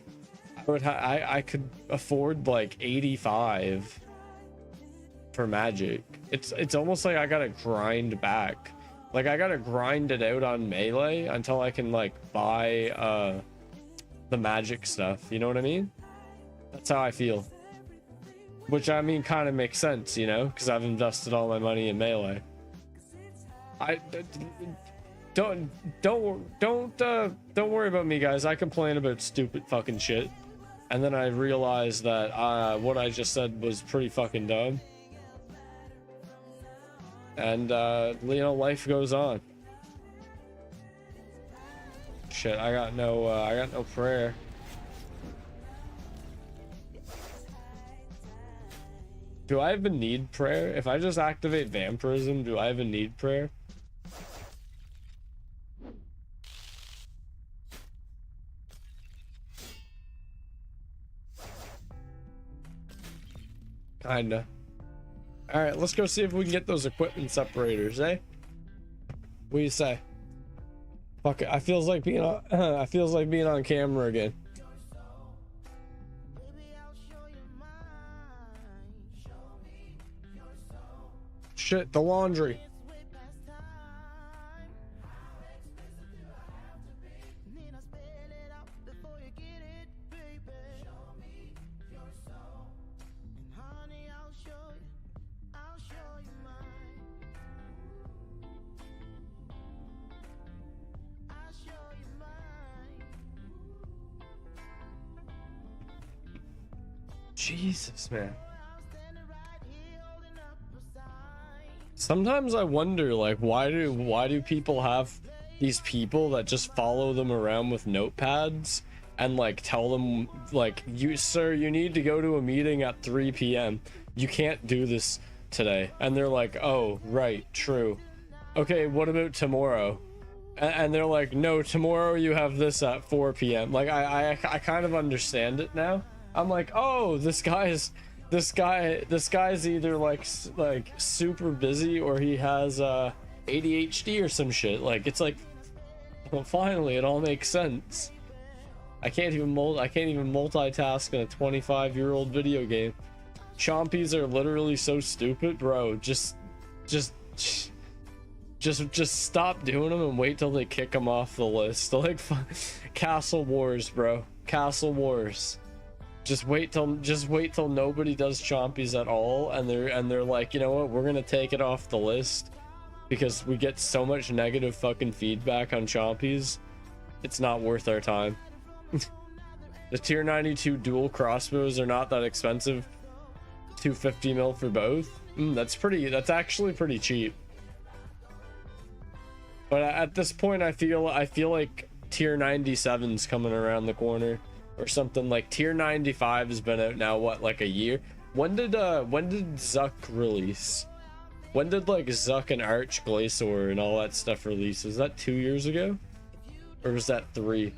Speaker 1: I could afford like 85. for magic. It's almost like I gotta grind back. Like I gotta grind it out on melee until I can like buy the magic stuff. You know what I mean? That's how I feel. Which I mean kind of makes sense, you know, because I've invested all my money in melee. Don't worry about me, guys. I complain about stupid fucking shit, and then I realized that what I just said was pretty fucking dumb. And you know, life goes on. Shit, I got no prayer. Do I even need prayer? If I just activate vampirism, do I even need prayer? Kinda. All right, let's go see if we can get those equipment separators, eh? What do you say? Fuck it, I feels like being on. I feels like being on camera again. Shit, the laundry. Jesus, man. Sometimes I wonder, like, why do people have these people that just follow them around with notepads and like tell them like, sir, you need to go to a meeting at 3 p.m. You can't do this today. And they're like, oh, right, true. Okay, what about tomorrow? And they're like, no, tomorrow you have this at 4 p.m. Like, I kind of understand it now. I'm like, oh, this guy's either like super busy or he has ADHD or some shit. Like, it's like, well, finally it all makes sense. I can't even multitask in a 25-year-old video game. Chompies are literally so stupid, bro. Just stop doing them and wait till they kick them off the list. Like, Castle Wars, bro. Castle Wars. Just wait till nobody does chompies at all, and they're like, you know what, we're gonna take it off the list because we get so much negative fucking feedback on chompies. It's not worth our time. The tier 92 dual crossbows are not that expensive. 250 mil for both. That's actually pretty cheap. But at this point, I feel like tier 97's coming around the corner. Or something. Like tier 95 has been out now, what, like a year? When did Zuck release? When did like Zuck and Arch Glacier and all that stuff release? Was that 2 years ago? Or was that 3?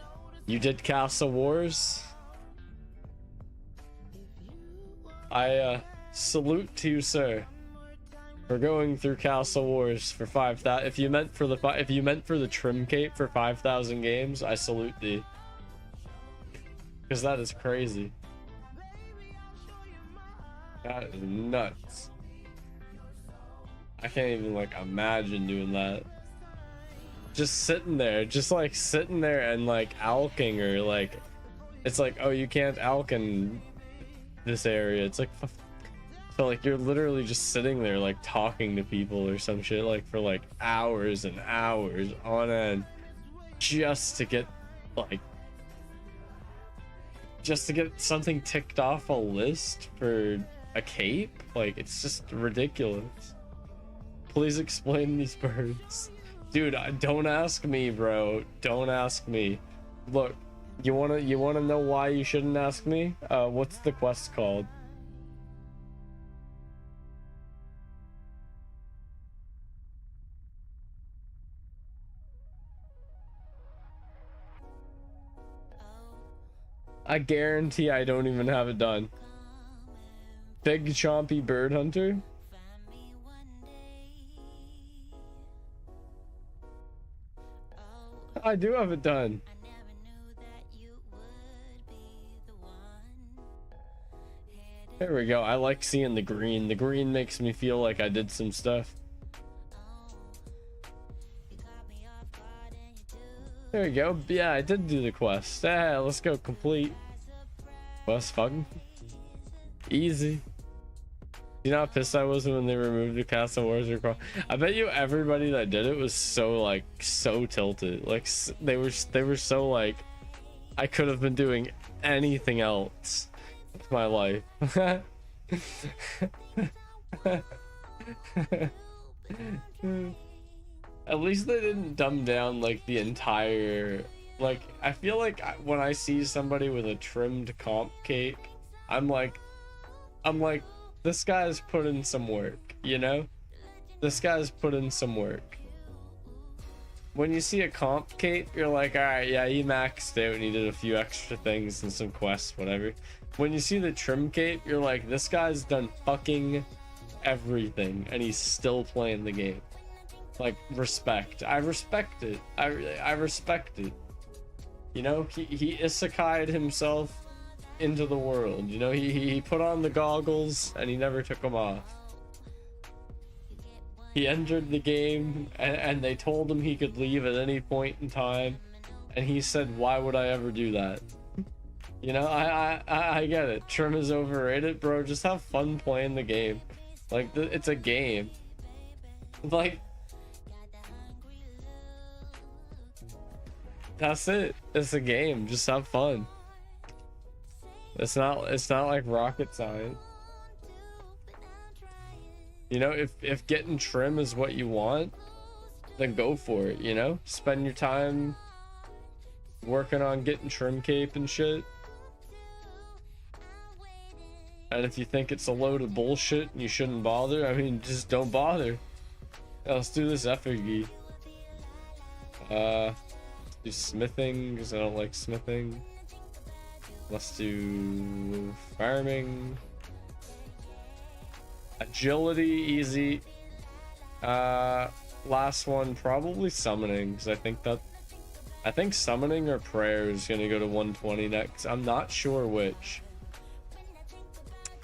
Speaker 1: You did Castle Wars? I salute to you, sir, for going through Castle Wars for 5,000. If you meant for the trim cape for 5,000 games, I salute thee. Because that is crazy. That is nuts. I can't even like imagine doing that. Just sitting there and like alking, or like, it's like, oh, you can't alk in this area. It's like, so like you're literally just sitting there like talking to people or some shit like for like hours and hours on end just to get something ticked off a list for a cape. Like, it's just ridiculous. Please explain these birds. Dude, don't ask me, bro. Don't ask me. Look, you wanna know why you shouldn't ask me? What's the quest called? I guarantee I don't even have it done. Big Chompy Bird Hunter? I do have it done. There we go. I like seeing the green. The green makes me feel like I did some stuff. There we go. Yeah, I did do the quest. Yeah, let's go complete. Quest fucking easy. You know how pissed I was when they removed the Castle Wars requirement? I bet you everybody that did it was so like so tilted. Like they were so like, I could have been doing anything else with my life. At least they didn't dumb down like the entire, like I feel like when I see somebody with a trimmed comp cape, I'm like this guy's put in some work, you know? This guy's put in some work. When you see a comp cape, you're like, all right, yeah, he maxed out and he did a few extra things and some quests, whatever. When you see the trim cape, you're like, this guy's done fucking everything and he's still playing the game. Like, respect. I respect it. I respect it. You know, he isekai'd himself into the world. You know, he put on the goggles and he never took them off. He entered the game and they told him he could leave at any point in time, and he said, why would I ever do that? You know, I get it. Trim is overrated, bro. Just have fun playing the game. Like, it's a game. Like, that's it. It's a game. Just have fun. It's not like rocket science. You know, if getting trim is what you want, then go for it, you know? Spend your time working on getting trim cape and shit. And if you think it's a load of bullshit and you shouldn't bother, I mean, just don't bother. Yeah, let's do this effigy. Let's do smithing, because I don't like smithing. Let's do farming. Agility, easy. Last one, probably summoning, because I think summoning or prayer is gonna go to 120 next. I'm not sure which,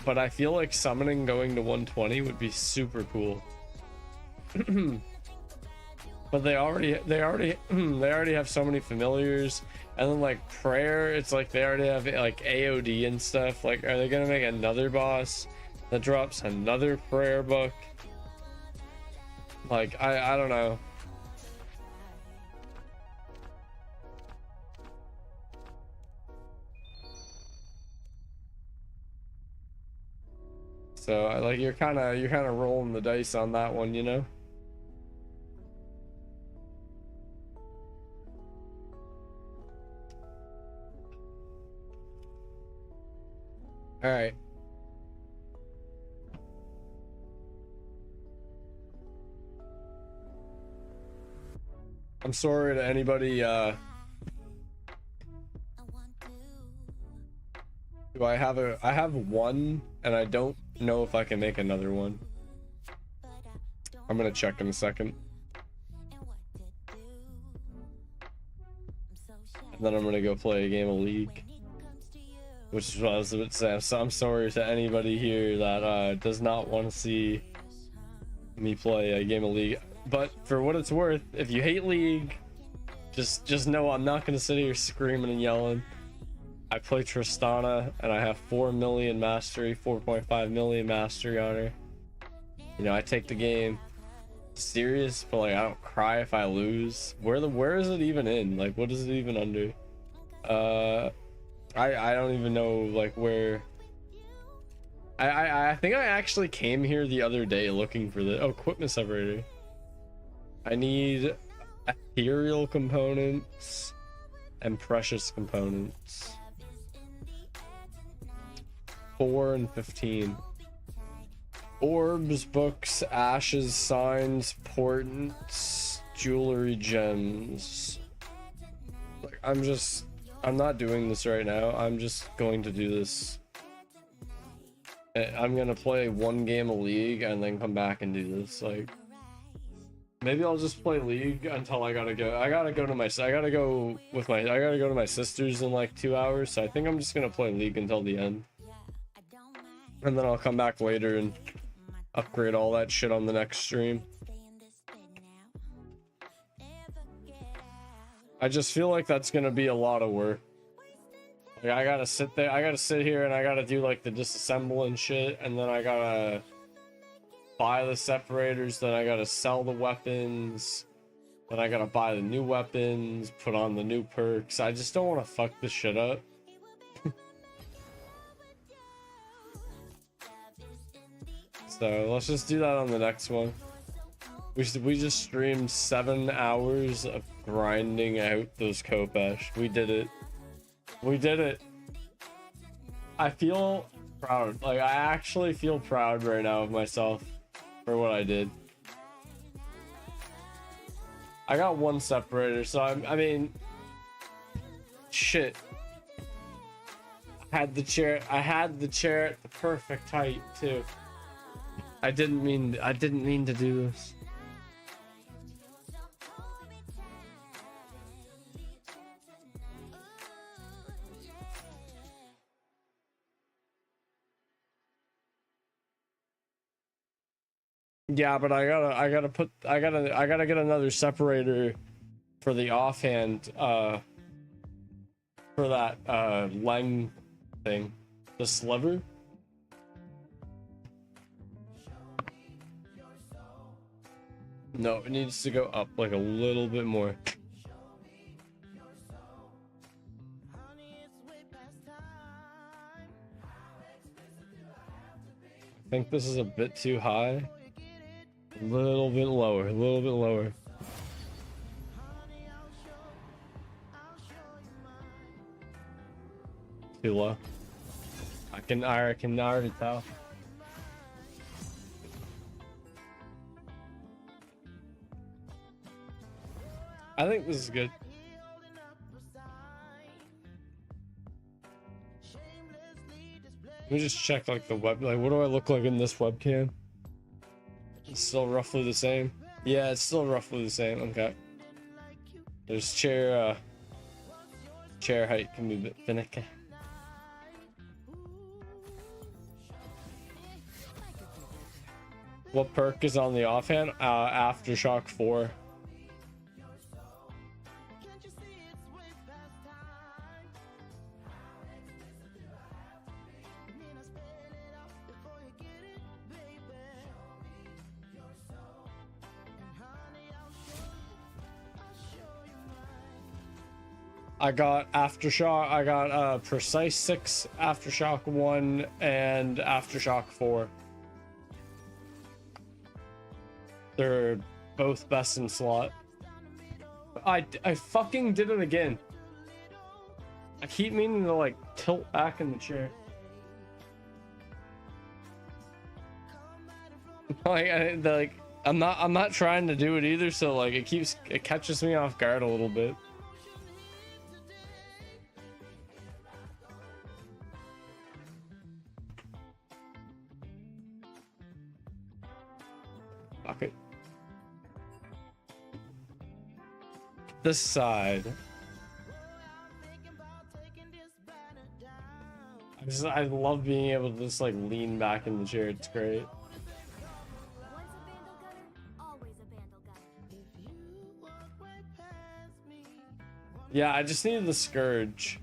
Speaker 1: but I feel like summoning going to 120 would be super cool. But they already have so many familiars, and then like prayer, it's like they already have like AOD and stuff. Like, are they gonna make another boss that drops another prayer book? Like, I don't know. So like you're kind of rolling the dice on that one, you know? All right. I'm sorry to anybody do I have one and I don't know if I can make another one. I'm gonna check in a second. And then I'm gonna go play a game of League. Which is what I was about to say. So I'm sorry to anybody here that does not want to see me play a game of League. But for what it's worth, if you hate League, just know I'm not gonna sit here screaming and yelling. I play Tristana and I have 4 million mastery, 4.5 million mastery on her. You know, I take the game serious, but like I don't cry if I lose. Where is it even in? Like, what is it even under? I don't even know like where. I think I actually came here the other day looking for the equipment separator. I need ethereal components and precious components. 4 and 15. Orbs, books, ashes, signs, portents, jewelry, gems. Like, I'm not doing this right now. I'm just going to do this. I'm gonna play one game of League and then come back and do this. Like, maybe I'll just play League until I gotta go. I gotta go to my sister's in like 2 hours. So I think I'm just gonna play League until the end. And then I'll come back later and upgrade all that shit on the next stream. I just feel like that's gonna be a lot of work. Like I gotta sit there, I gotta sit here and I gotta do like the disassemble and shit, and then I gotta buy the separators, then I gotta sell the weapons, then I gotta buy the new weapons, put on the new perks. I just don't want to fuck this shit up. So let's just do that on the next one. We just streamed 7 hours of grinding out those Kopesh. We did it. We did it. I feel proud. Like, I actually feel proud right now of myself for what I did. I got 1 separator, so I mean, shit. I had the chair at the perfect height too. I didn't mean to do this. Yeah, but I gotta get another separator for the offhand, for that Leng thing, the sliver. No, it needs to go up like a little bit more. I think this is a bit too high. A little bit lower, a little bit lower. Too low. I can already tell. I think this is good. Let me just check like the web, like what do I look like in this webcam? It's still roughly the same. Yeah, it's still roughly the same. Okay. There's chair height can be a bit finicky. What perk is on the offhand? Aftershock 4. I got Aftershock, I got Precise 6, Aftershock 1, and Aftershock 4. They're both best in slot. I fucking did it again. I keep meaning to like tilt back in the chair. Like I'm not trying to do it either, so like it catches me off guard a little bit. Fuck it. This side. I love being able to just like lean back in the chair. It's great. Yeah, I just needed the Scourge.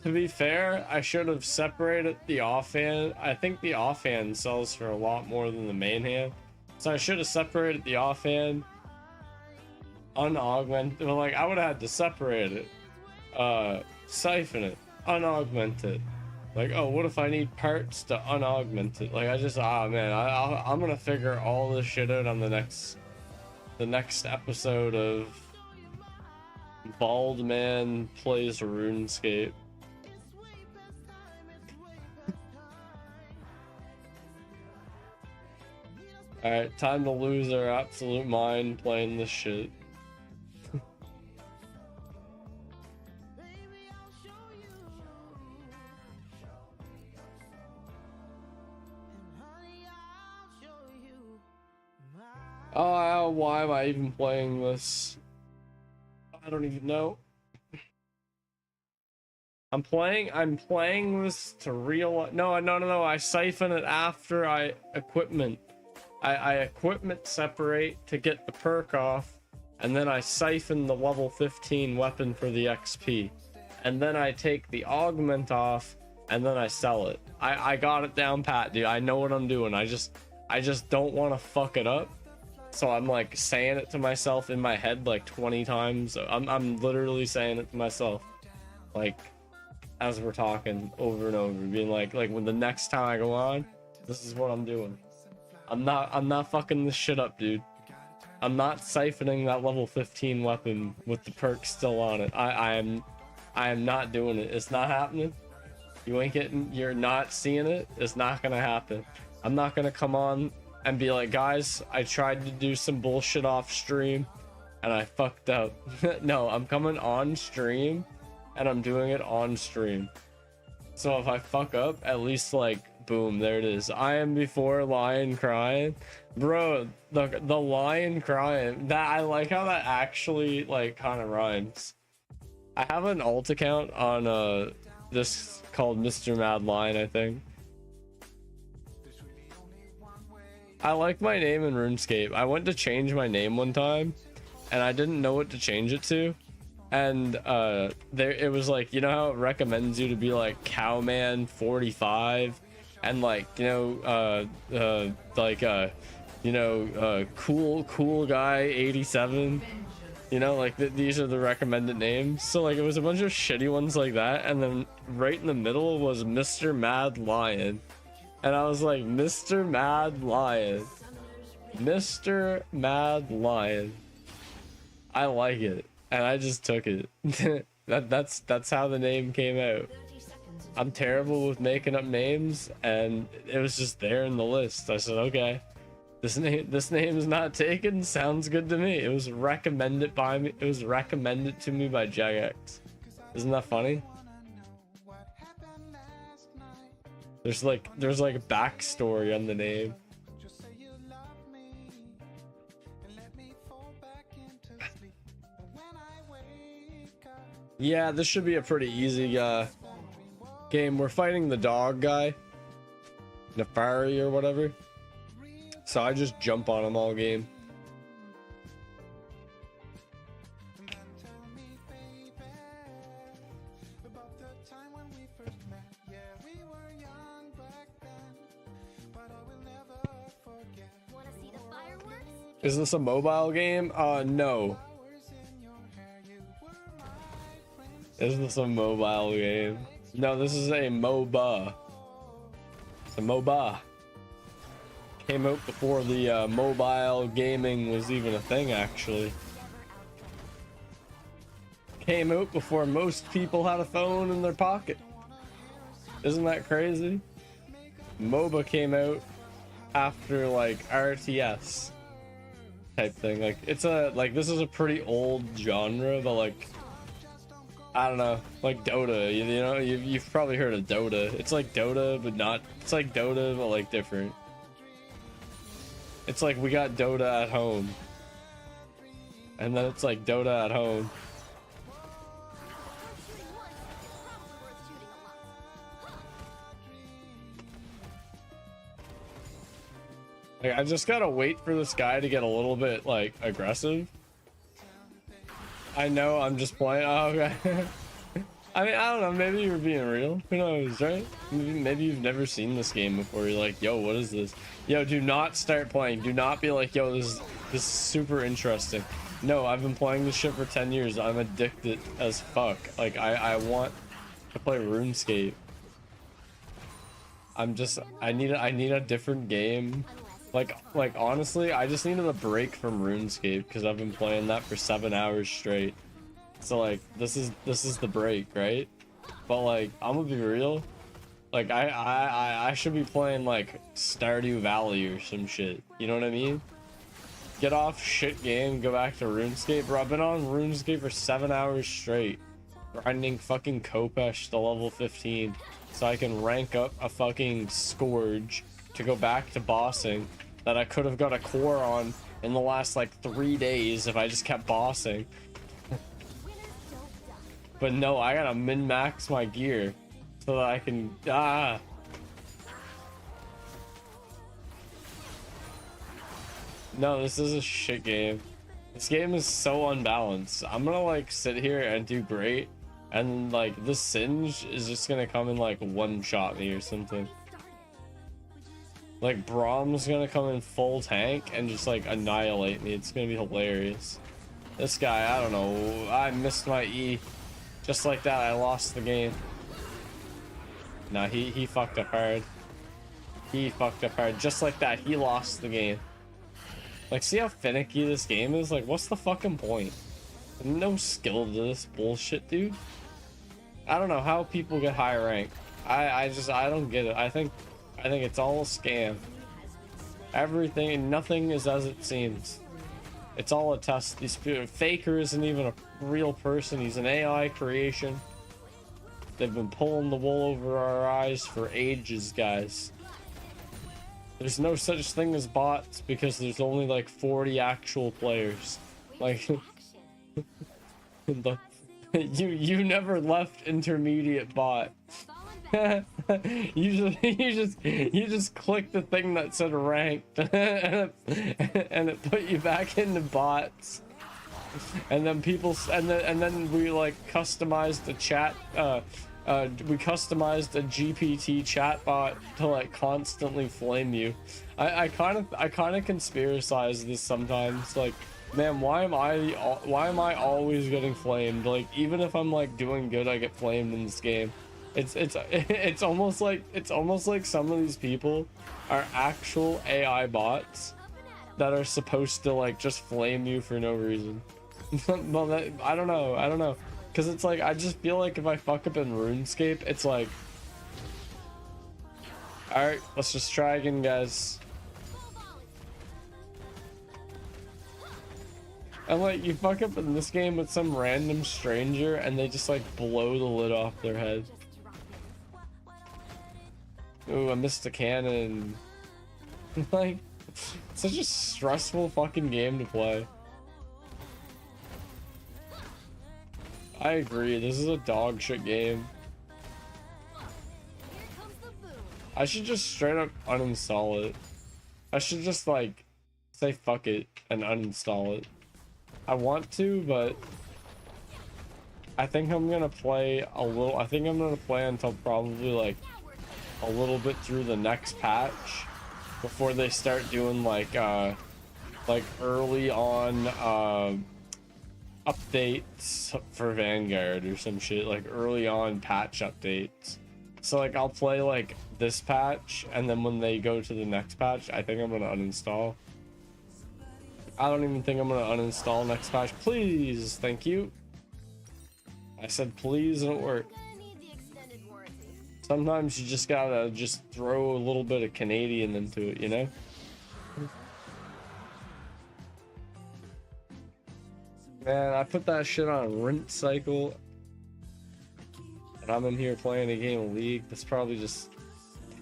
Speaker 1: To be fair, I should have separated the offhand. I think the offhand sells for a lot more than the main hand. So I should have separated the offhand, unaugmented. Well, like, I would have had to separate it, siphon it, unaugment it. Like, oh, what if I need parts to unaugment it? Like, I just, man, I'm gonna figure all this shit out on the next episode of Bald Man Plays RuneScape. Alright, time to lose our absolute mind playing this shit. Oh, why am I even playing this? I don't even know. I'm playing this to real. No. I siphon it after I equipment. I equipment separate to get the perk off, and then I siphon the level 15 weapon for the XP. And then I take the augment off, and then I sell it. I got it down pat, dude. I know what I'm doing. I just don't want to fuck it up. So I'm like saying it to myself in my head like 20 times. I'm literally saying it to myself, like, as we're talking over and over, being like when the next time I go on, this is what I'm doing. I'm not fucking this shit up, dude. I'm not siphoning that level 15 weapon with the perk still on it. I am not doing it. It's not happening. You're not seeing it. It's not gonna happen. I'm not gonna come on and be like, guys, I tried to do some bullshit off stream and I fucked up. No, I'm coming on stream and I'm doing it on stream. So if I fuck up, at least like, boom, there it is. I am before lion crying. Bro, the lion crying, that I like how that actually like kind of rhymes. I have an alt account on this called Mr. Mad Lion, I think. I like my name in RuneScape. I went to change my name one time and I didn't know what to change it to. And it was like, you know how it recommends you to be like Cowman 45 and like, you know, cool guy 87. You know, like these are the recommended names. So like it was a bunch of shitty ones like that, and then right in the middle was Mr. Mad Lion. And I was like, Mr. Mad Lion. Mr. Mad Lion. I like it. And I just took it. That's how the name came out. I'm terrible with making up names, and it was just there in the list. I said, okay, this name is not taken. Sounds good to me. It was recommended by me. It was recommended to me by Jagex. Isn't that funny? There's like a backstory on the name. Yeah, this should be a pretty easy game. We're fighting the dog guy, Nefari or whatever. So I just jump on him all game. Is this a mobile game? No. Is this a mobile game? No, this is a MOBA. It's a MOBA. Came out before the mobile gaming was even a thing, actually. Came out before most people had a phone in their pocket. Isn't that crazy? MOBA came out after like RTS type thing. Like it's a this is a pretty old genre, but like I don't know, like Dota. You know, you've probably heard of Dota. It's like Dota, but not. It's like Dota, but like different. It's like we got Dota at home, and then it's like Dota at home. Like I just gotta wait for this guy to get a little bit like aggressive. I know, I'm just playing. Oh, okay. I mean, I don't know. Maybe you're being real. Who knows, right? Maybe you've never seen this game before. You're like, yo, what is this? Yo, do not start playing. Do not be like, yo, this is super interesting. No, I've been playing this shit for 10 years. I'm addicted as fuck. Like, I want to play RuneScape. I need a different game. Like honestly, I just needed a break from RuneScape because I've been playing that for 7 hours straight. So like this is the break, right? But like I'm gonna be real, like I should be playing like Stardew Valley or some shit. You know what I mean? Get off shit game, go back to RuneScape. Bro, I've been on RuneScape for 7 hours straight, grinding fucking Kopesh to level 15 so I can rank up a fucking Scourge to go back to bossing that I could have got a core on in the last like 3 days if I just kept bossing. But no, I gotta min-max my gear so that I can No, this is a shit game. This game is so unbalanced. I'm gonna like sit here and do great, and like this Singe is just gonna come and like one-shot me or something. Like Brahm's gonna come in full tank and just like annihilate me. It's gonna be hilarious. This guy, I don't know. I missed my E. Just like that, I lost the game. Nah, he fucked up hard. He fucked up hard. Just like that, he lost the game. Like, see how finicky this game is? Like, what's the fucking point? No skill to this bullshit, dude. I don't know how people get high rank. I don't get it. I think it's all a scam. Everything and nothing is as it seems. It's all a test. These Faker isn't even a real person. He's an AI creation. They've been pulling the wool over our eyes for ages, guys. There's no such thing as bots because there's only like 40 actual players. Like you never left intermediate bot. you just click the thing that said ranked and it put you back into bots. And then then we like customized the chat we customized a GPT chatbot to like constantly flame you. I kind of conspiracize this sometimes. Like, man, why am I always getting flamed? Like, even if I'm like doing good, I get flamed in this game. It's almost like some of these people are actual AI bots that are supposed to like just flame you for no reason. Well, I don't know. Because it's like, I just feel like if I fuck up in RuneScape, it's like... Alright, let's just try again, guys. And like, you fuck up in this game with some random stranger, and they just like blow the lid off their head. Ooh, I missed a cannon. Like, such a stressful fucking game to play. I agree, this is a dog shit game. I should just straight up uninstall it. I should just like say fuck it and uninstall it. I want to, but I think I'm gonna play a little. I think I'm gonna play until probably like a little bit through the next patch before they start doing like early on updates for Vanguard or some shit, like early on patch updates. So like I'll play like this patch, and then when they go to the next patch, I think I'm gonna uninstall. I don't even think I'm gonna uninstall next patch. Please, thank you. I said please and it worked. Sometimes you just gotta just throw a little bit of Canadian into it, you know? Man, I put that shit on rent cycle, and I'm in here playing a game of League. That's probably just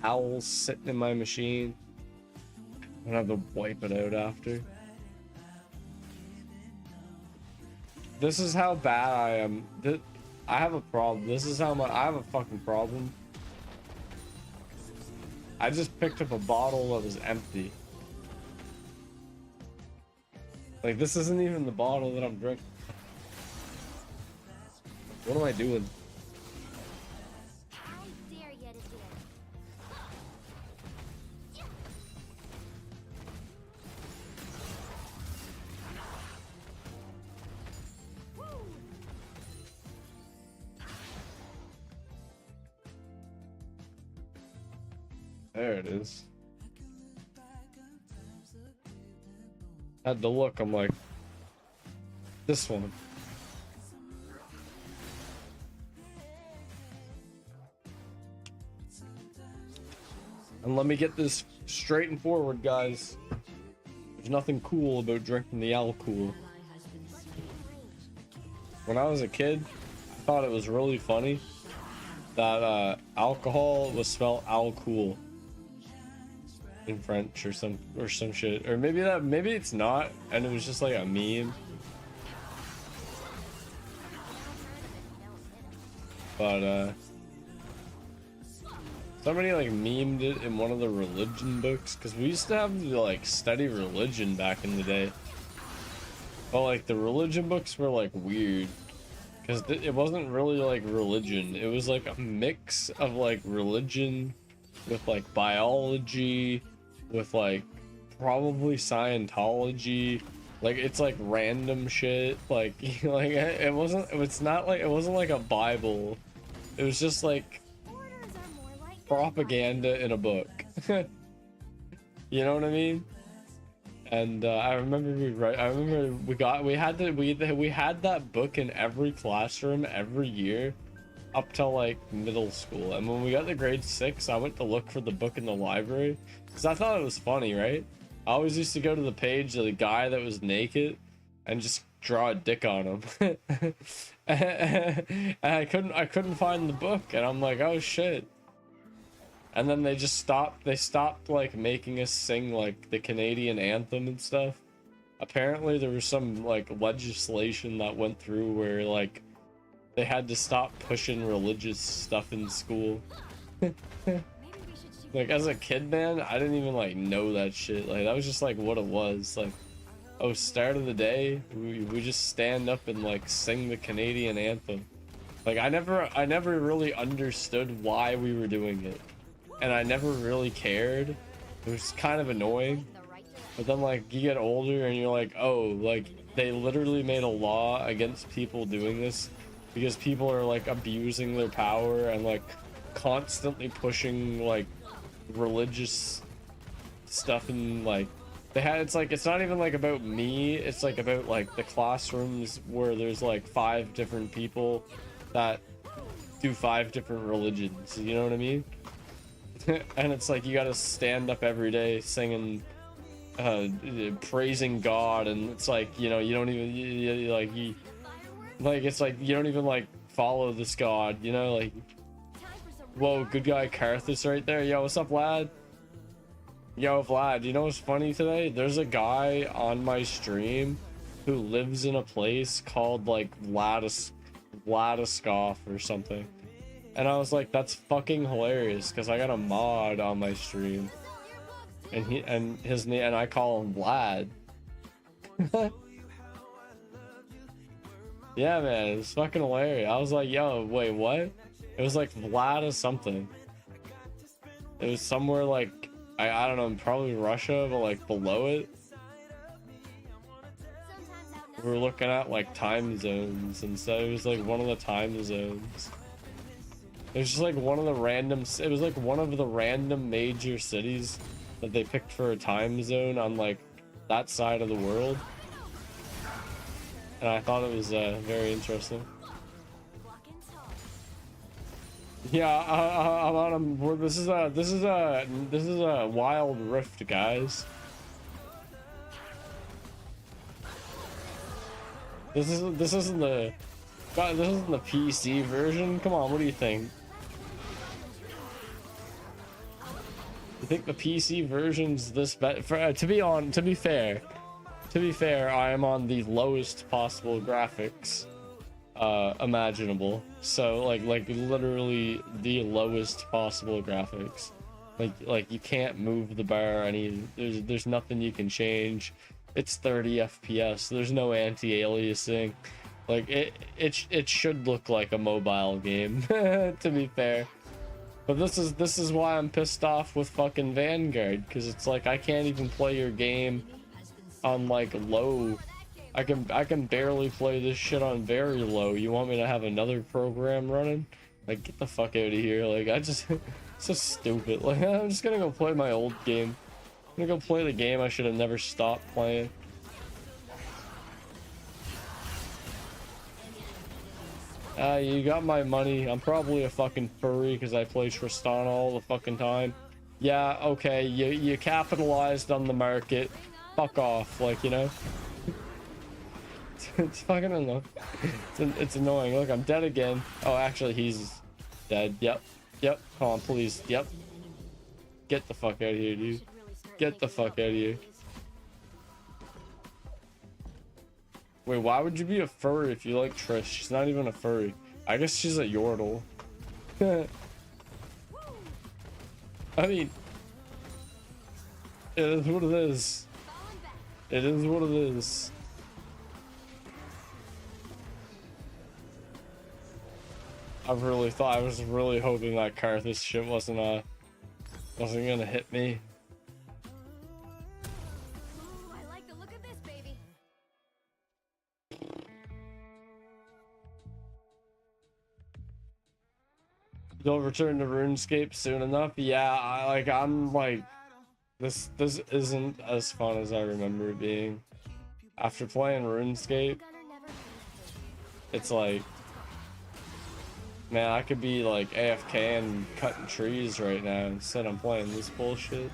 Speaker 1: towels sitting in my machine. I'm gonna have to wipe it out after. This is how bad I am. I have a problem. This is how much I have a fucking problem. I just picked up a bottle that was empty. Like, this isn't even the bottle that I'm drinking. What am I doing? There it is. Had to look, I'm like, this one. And let me get this straight and forward, guys. There's nothing cool about drinking the alcohol. When I was a kid, I thought it was really funny that alcohol was spelled alcool in French or some shit, or maybe it's not, and it was just like a meme. But somebody like memed it in one of the religion books, because we used to have to like study religion back in the day. But like the religion books were like weird, because it wasn't really like religion. It was like a mix of like religion with like biology, with like probably Scientology. Like it's like random shit. Like like it wasn't. It's not like it wasn't like a Bible. It was just like propaganda in a book. You know what I mean? And I remember we had that book in every classroom every year up till like middle school. And when we got to grade 6, I went to look for the book in the library because I thought it was funny, right? I always used to go to the page of the guy that was naked and just draw a dick on him. And I couldn't find the book, and I'm like, oh shit. And then they stopped like making us sing like the Canadian anthem and stuff. Apparently there was some like legislation that went through where like they had to stop pushing religious stuff in school. Like as a kid, man, I didn't even like know that shit. Like that was just like what it was. Like, oh, start of the day, we just stand up and like sing the Canadian anthem. Like I never really understood why we were doing it, and I never really cared. It was kind of annoying. But then like you get older and you're like, oh, like they literally made a law against people doing this because people are like abusing their power and like constantly pushing like religious stuff. And like it's not even like about me, it's like about like the classrooms where there's like 5 different people that do 5 different religions, you know what I mean? And it's like you gotta stand up every day singing praising God, and it's like, you know, you don't even it's like you don't even like follow this God, you know? Like, whoa, good guy Karthus right there. Yo, what's up, Vlad? Yo, Vlad, you know what's funny today? There's a guy on my stream who lives in a place called like Vladiskov or something. And I was like, that's fucking hilarious, because I got a mod on my stream. And his name, and I call him Vlad. Yeah, man, it's fucking hilarious. I was like, yo, wait, what? It was like Vlad or something. It was somewhere like, I don't know, probably Russia, but like below it. We were looking at like time zones, and so it was like one of the time zones. It was just like one of the random, it was like one of the random major cities that they picked for a time zone on like that side of the world. And I thought it was very interesting. Yeah, I'm on this is a wild rift, guys. This isn't the PC version. Come on, what do you think? You think the PC version's this bad? To be fair, I am on the lowest possible graphics imaginable. So like literally the lowest possible graphics. Like you can't move the bar any. There's nothing you can change. It's 30 FPS. There's no anti-aliasing. Like it should look like a mobile game. To be fair. But this is why I'm pissed off with fucking Vanguard, because it's like I can't even play your game on like low. I can barely play this shit on very low. You want me to have another program running? Like, get the fuck out of here. Like, it's so stupid. Like, I'm just gonna go play my old game. I'm gonna go play the game I should have never stopped playing. You got my money. I'm probably a fucking furry because I play Tristana all the fucking time. Yeah, okay, you capitalized on the market. Fuck off, like, you know? It's fucking annoying. It's annoying. Look, I'm dead again. Oh, actually, he's dead. Yep. Come on, please. Yep. Get the fuck out of here, dude. Get the fuck out of here. Wait, why would you be a furry if you like Trish? She's not even a furry. I guess she's a Yordle. I mean, it is what it is. It is what it is. I was really hoping that Karthus shit wasn't gonna hit me.
Speaker 2: Ooh, I like the look of this, baby.
Speaker 1: You'll return to RuneScape soon enough. Yeah, I'm like, this isn't as fun as I remember it being. After playing RuneScape, it's like, man, I could be like AFK and cutting trees right now. Instead, I'm playing this bullshit.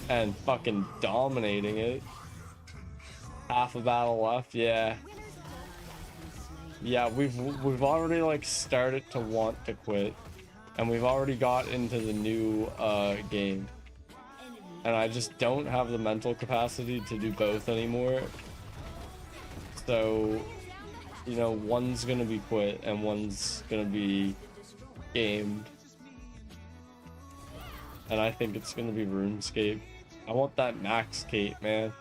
Speaker 1: And fucking dominating it. Half a battle left, yeah. Yeah, we've already like started to want to quit, and we've already got into the new game, and I just don't have the mental capacity to do both anymore. So, you know, one's gonna be quit and one's gonna be gamed, and I think it's gonna be RuneScape. I want that max cape, man.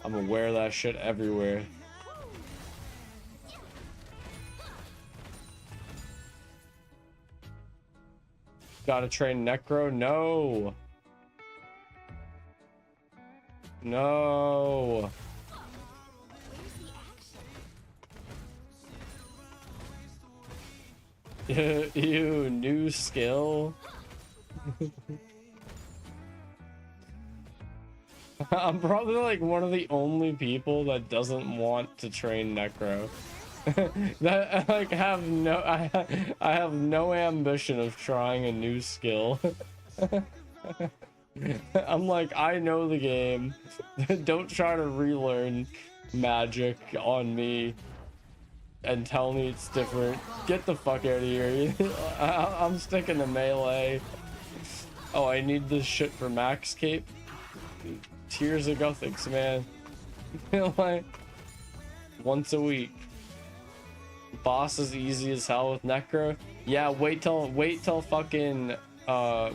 Speaker 1: I'm gonna wear that shit everywhere. Gotta train Necro? No! No! Ew, new skill? I'm probably like one of the only people that doesn't want to train Necro. That like I have no ambition of trying a new skill. I'm like, I know the game. Don't try to relearn magic on me and tell me it's different. Get the fuck out of here. I'm sticking to melee. Oh, I need this shit for max cape. Tears of Gothics, man. Like, once a week. Boss is easy as hell with Necro. Yeah, wait till fucking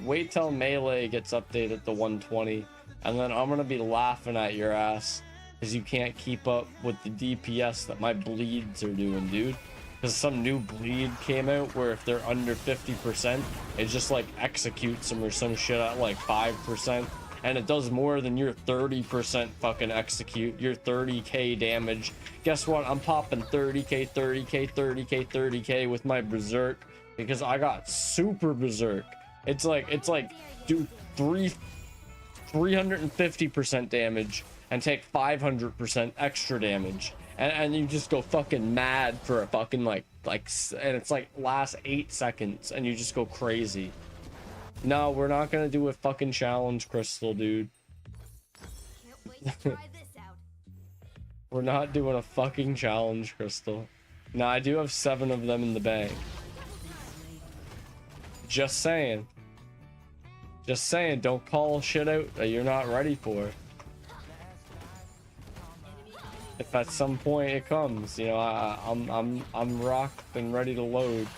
Speaker 1: wait till melee gets updated to 120, and then I'm gonna be laughing at your ass because you can't keep up with the DPS that my bleeds are doing, dude. Because some new bleed came out where if they're under 50%, it just like executes them or some shit at like 5%. And it does more than your 30% fucking execute, your 30k damage. Guess what? I'm popping 30k, 30k, 30k, 30k with my Berserk because I got super Berserk. It's like do 350% damage and take 500% extra damage. And you just go fucking mad for a fucking like and it's like last 8 seconds and you just go crazy. No, we're not gonna do a fucking challenge, Crystal, dude.
Speaker 2: Can't wait to try this out.
Speaker 1: We're not doing a fucking challenge, Crystal. Now, I do have 7 of them in the bank. Just saying. Just saying, don't call shit out that you're not ready for. If at some point it comes, you know, I'm rocked and ready to load.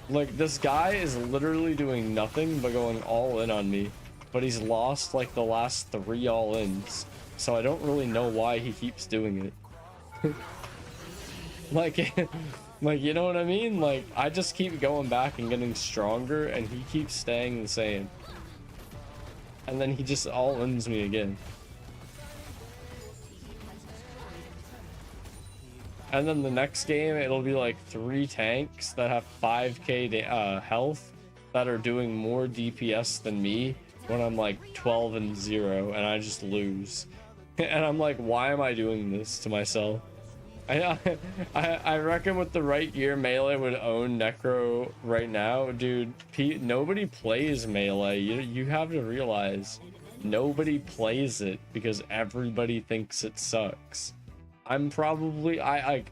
Speaker 1: Like, this guy is literally doing nothing but going all in on me, but he's lost like the last 3 all-ins, so I don't really know why he keeps doing it. like you know what I mean? Like, I just keep going back and getting stronger and he keeps staying the same, and then he just all-ins me again. And then the next game, it'll be like 3 tanks that have 5k health that are doing more DPS than me when I'm like 12-0 and I just lose. And I'm like, why am I doing this to myself? I reckon with the right gear, melee would own Necro right now. Dude, nobody plays melee. You have to realize, nobody plays it because everybody thinks it sucks. I'm probably like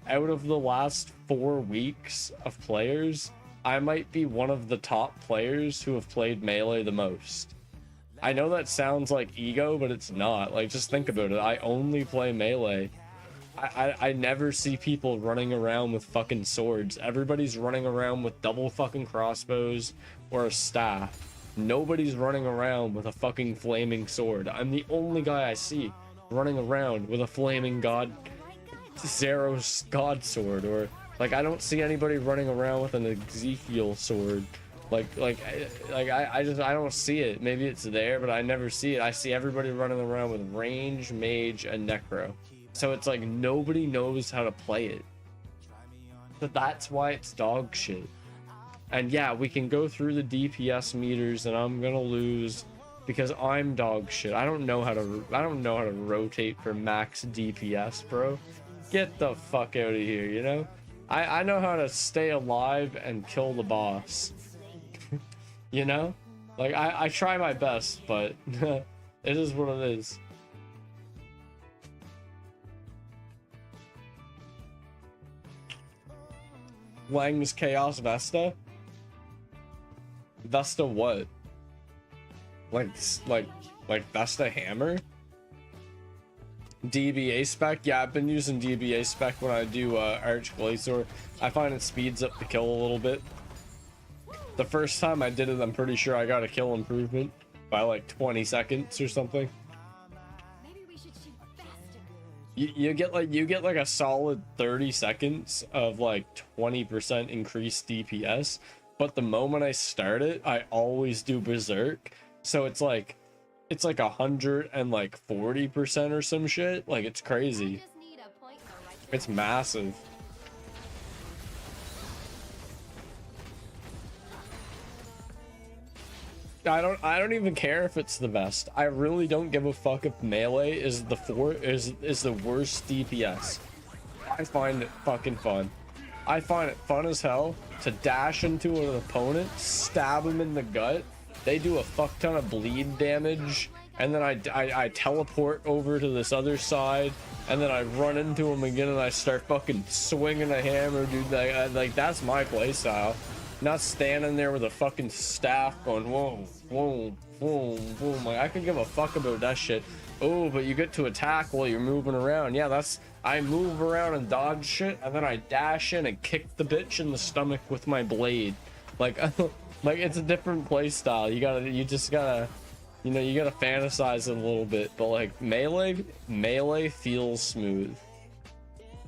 Speaker 1: out of the last 4 weeks of players, I might be one of the top players who have played melee the most. I know that sounds like ego, but it's not. Like, just think about it. I only play melee. I never see people running around with fucking swords. Everybody's running around with double fucking crossbows or a staff. Nobody's running around with a fucking flaming sword. I'm the only guy I see running around with a flaming god Zeros god sword, or like I don't see anybody running around with an Ezekiel sword. I don't see it. Maybe it's there, but I never see it. I see everybody running around with range, mage, and necro. So it's like nobody knows how to play it. But that's why it's dog shit. And yeah, we can go through the DPS meters and I'm gonna lose because I'm dog shit. I don't know how to rotate for max DPS, bro. Get the fuck out of here, you know? I know how to stay alive and kill the boss. You know? Like I try my best, but it is what it is. Wang's Chaos Vesta? Vesta what? Like Vesta Hammer? DBA spec? Yeah, I've been using DBA spec when I do Arch Glacier. I find it speeds up the kill a little bit. The first time I did it, I'm pretty sure I got a kill improvement by like 20 seconds or something.
Speaker 2: Maybe we should shoot faster.
Speaker 1: You get like a solid 30 seconds of like 20% increased DPS, but the moment I start it, I always do Berserk, so it's like 140% or some shit. Like it's crazy.
Speaker 2: Just need a point in the right
Speaker 1: It's massive. I don't even care if it's the best. I really don't give a fuck if melee is the worst DPS. I find it fucking fun. I find it fun as hell to dash into an opponent, stab him in the gut. They do a fuck ton of bleed damage, and then I teleport over to this other side, and then I run into him again, and I start fucking swinging a hammer, dude. Like that's my playstyle. Not standing there with a fucking staff going whoa, whoa, whoa, whoa. Like I can give a fuck about that shit. Oh, but you get to attack while you're moving around. Yeah, that's I move around and dodge shit, and then I dash in and kick the bitch in the stomach with my blade. Like, like it's a different play style. You just gotta, you know, you gotta fantasize it a little bit. But like melee feels smooth.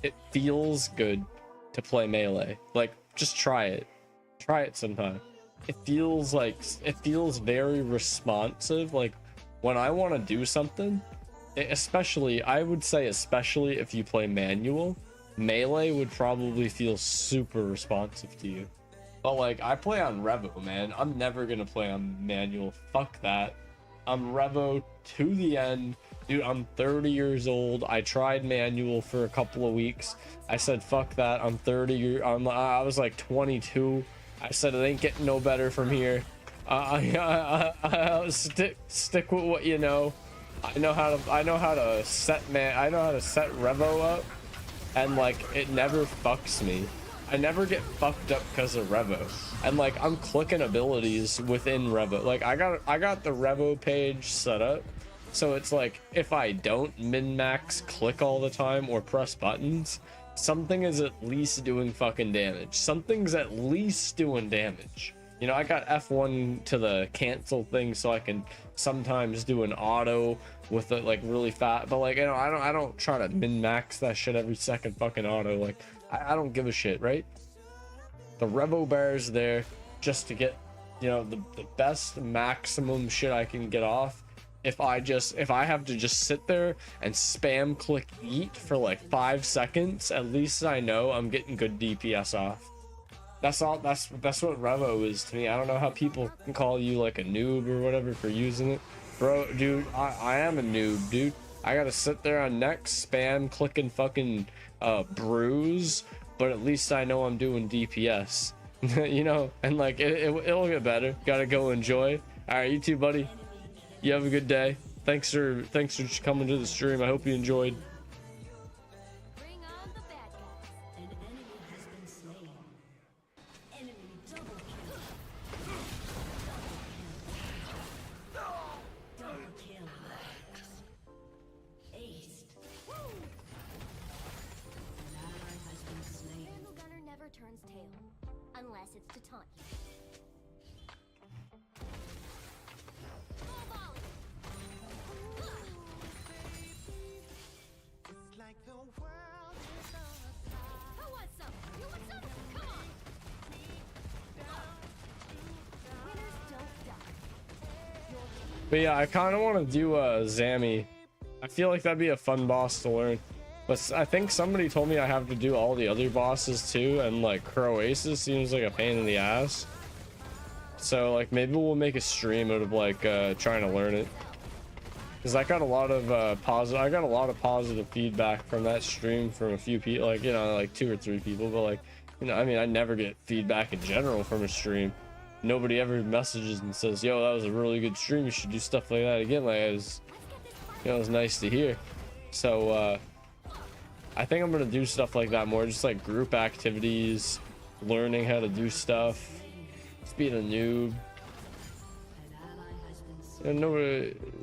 Speaker 1: It feels good to play melee. Like, just try it. Try it sometime. It feels very responsive. Like when I want to do something, especially I would say especially if you play manual, melee would probably feel super responsive to you. But like I play on Revo, man. I'm never gonna play on manual. Fuck that. I'm Revo to the end. Dude, I'm 30 years old. I tried manual for a couple of weeks. I said fuck that. I'm 30 years. I was like 22. I said it ain't getting no better from here. Stick with what you know. I know how to set Revo up, and like it never fucks me. I never get fucked up because of Revo. And like I'm clicking abilities within Revo. Like I got the Revo page set up, so it's like if I don't min-max click all the time or press buttons, something is at least doing fucking damage. Something's at least doing damage. You know, I got F1 to the cancel thing so I can sometimes do an auto with it like really fast. But like, you know, I don't try to min-max that shit every second fucking auto. Like, I don't give a shit, right? The Revo bar is there just to get, you know, the best maximum shit I can get off. If I have to just sit there and spam click eat for like 5 seconds, at least I know I'm getting good DPS off. That's all. That's what Revo is to me. I don't know how people can call you like a noob or whatever for using it, bro. Dude, I am a noob, dude. I gotta sit there on next spam clicking fucking bruise, but at least I know I'm doing DPS. You know, and like it'll get better. Gotta go enjoy. All right, you too, buddy. You have a good day. Thanks for coming to the stream. I hope you enjoyed.
Speaker 2: Bring on the bad guys.
Speaker 3: An enemy has been slain. Enemy double kill.
Speaker 2: Dragon's tail. Unless it's to taunt you. Full volley. Who wants some? You want some? Come on. Winners don't die.
Speaker 1: But yeah, I kind of want to do Zammy. I feel like that'd be a fun boss to learn. But I think somebody told me I have to do all the other bosses too, and like Croasis seems like a pain in the ass. So like maybe we'll make a stream out of like trying to learn it. Because I got a lot of positive feedback from that stream from a few people, like, you know, like 2 or 3 people. But like, you know, I mean, I never get feedback in general from a stream. Nobody ever messages and says, yo, that was a really good stream, you should do stuff like that again. Like, it was, you know, it was nice to hear. So I think I'm gonna do stuff like that more, just like group activities, learning how to do stuff, just being a noob. And no,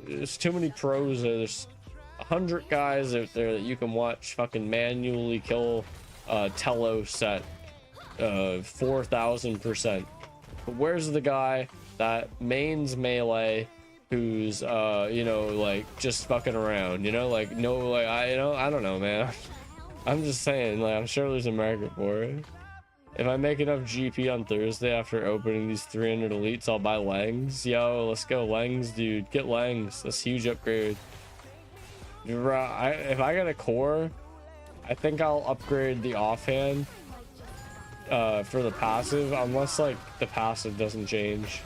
Speaker 1: there's too many pros. There's 100 guys out there that you can watch fucking manually kill Telos at 4,000%. But where's the guy that mains melee, who's you know, like just fucking around, you know, like no, like I don't know, man. I'm just saying, like, I'm sure there's a market for it. If I make enough GP on Thursday after opening these 300 elites, I'll buy Langs. Yo, let's go Langs, dude. Get Langs. That's a huge upgrade. If I get a core, I think I'll upgrade the offhand for the passive, unless like the passive doesn't change.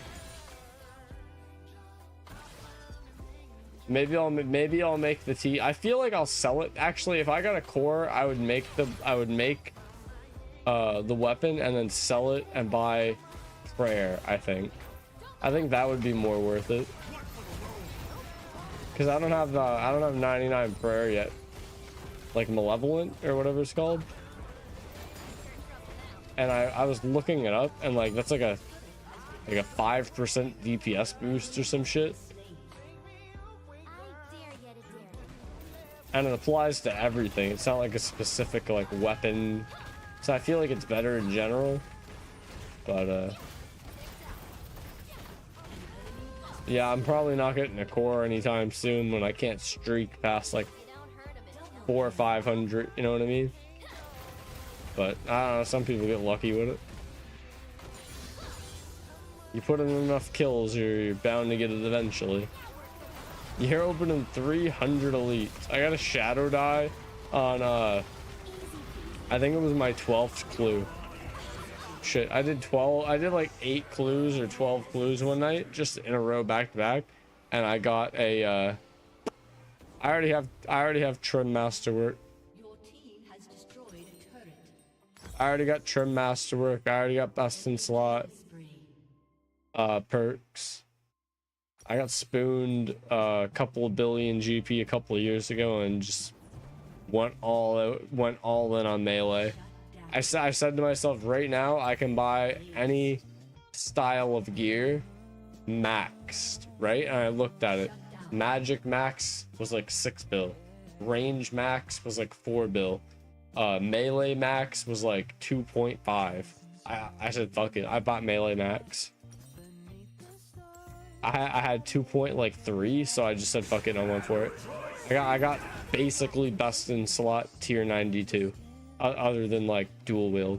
Speaker 1: Maybe I'll make the T. I feel like I'll sell it. Actually, if I got a core, I would make the weapon and then sell it and buy prayer. I think that would be more worth it, because I don't have 99 prayer yet, like malevolent or whatever it's called. And I was looking it up, and like that's like a 5% DPS boost or some shit. And it applies to everything. It's not like a specific like weapon. So I feel like it's better in general. But yeah, I'm probably not getting a core anytime soon when I can't streak past like 400 or 500, you know what I mean? But I don't know, some people get lucky with it. You put in enough kills, you're bound to get it eventually. You're opening 300 elites. I got a shadow die on I think it was my 12th clue. Shit, I did like 8 clues or 12 clues one night, just in a row back to back, and I got a I already have trim masterwork.
Speaker 3: Your team has destroyed a turret.
Speaker 1: I already got trim masterwork. I already got best in slot perks. I got spooned a couple of billion GP a couple of years ago and just went all in on melee. I said to myself, right now I can buy any style of gear maxed, right? And I looked at it. Magic max was like 6 bill. Range max was like 4 bill. Melee max was like 2.5. I said fuck it. I bought melee max. I had 2.3, so I just said fuck it, I went for it. I got basically best in slot tier 92, other than like dual wield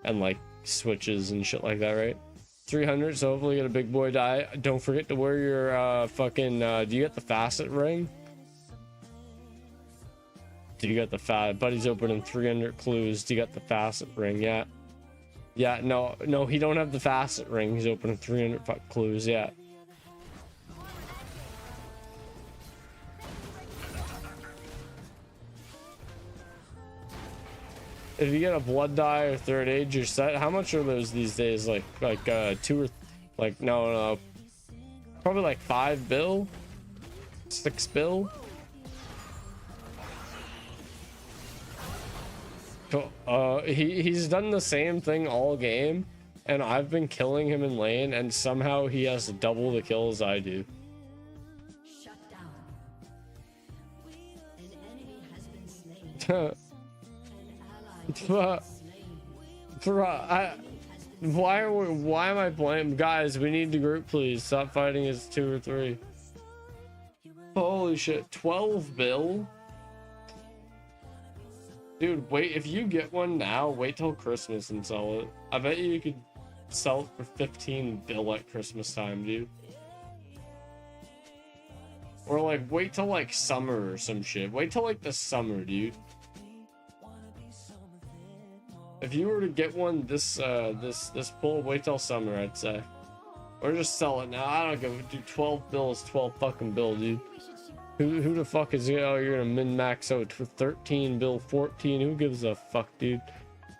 Speaker 1: and like switches and shit like that, right? 300, so hopefully get a big boy die. Don't forget to wear your fucking do you get the facet ring? Do you get the buddy's opening 300 clues? Do you get the facet ring? Yeah, no, he don't have the facet ring. He's opening 300 clues. Yeah. If you get a blood dye or third age, you're set. How much are those these days? Like 2 or like no, probably like 5 bill, 6 bill. He's done the same thing all game, and I've been killing him in lane, and somehow he has double the kills I do.
Speaker 3: Shut down. An enemy has been slain. An ally has been slain.
Speaker 1: Why am I playing? Guys, we need to group, please. Stop fighting as 2 or 3. Holy shit, 12 bill? Dude, wait, if you get one now, wait till Christmas and sell it. I bet you could sell it for 15 bill at Christmas time, dude. Or like, wait till like summer or some shit. Wait till like the summer, dude. If you were to get one this pull, wait till summer, I'd say. Or just sell it now. I don't give. Dude, 12 bill is 12 fucking bill, dude. Who the fuck is, oh, you're gonna min max out to 13 bill, 14? Who gives a fuck, dude?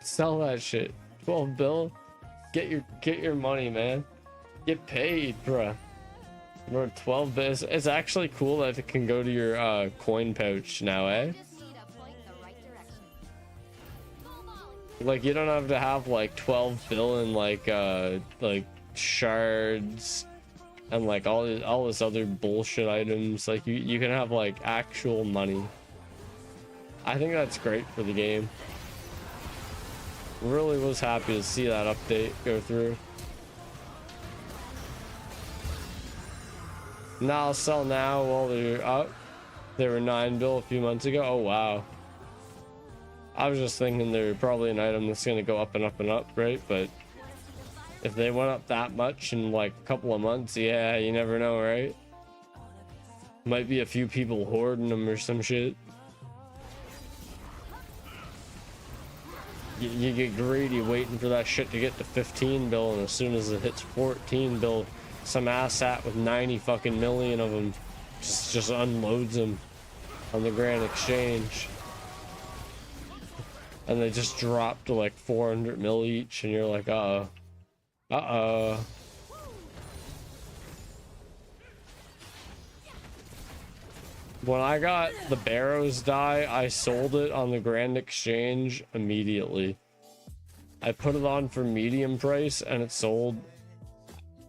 Speaker 1: Sell that shit. 12 bill. Get your money, man. Get paid, bruh. Bro, 12 bill. It's actually cool that it can go to your coin pouch now, eh?
Speaker 2: Just need to point the right direction. Full volley.
Speaker 1: Like, you don't have to have like 12 bill and like shards and like all this other bullshit items. Like you can have like actual money. I think that's great for the game. Really was happy to see that update go through. Now I'll sell now while they're up. They were 9 bill a few months ago. Oh wow. I was just thinking they're probably an item that's gonna go up and up and up, right? But if they went up that much in like a couple of months, yeah, you never know, right? Might be a few people hoarding them or some shit. You get greedy waiting for that shit to get to 15 bill, and as soon as it hits 14 bill, some asshat with 90 fucking million of them just unloads them on the Grand Exchange. And they just drop to like 400 mil each, and you're like, uh-oh. Uh-oh. When I got the Barrows die, I sold it on the Grand Exchange immediately. I put it on for medium price, and it sold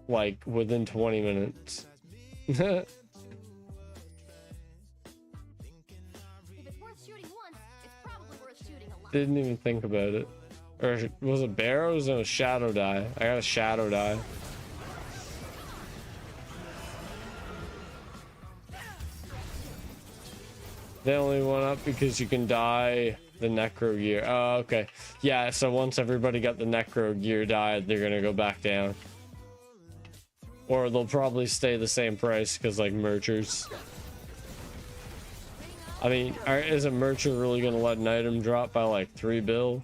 Speaker 1: like within 20 minutes.
Speaker 2: If it's worth shooting once, it's probably worth shooting a lot.
Speaker 1: Didn't even think about it. Or was it Barrows? No, Shadow die. I got a Shadow die. They only went up because you can dye the Necro gear. Oh, okay. Yeah, so once everybody got the Necro gear dyed, they're gonna go back down. Or they'll probably stay the same price because like merchers. I mean, is a mercher really gonna let an item drop by like 3 bill?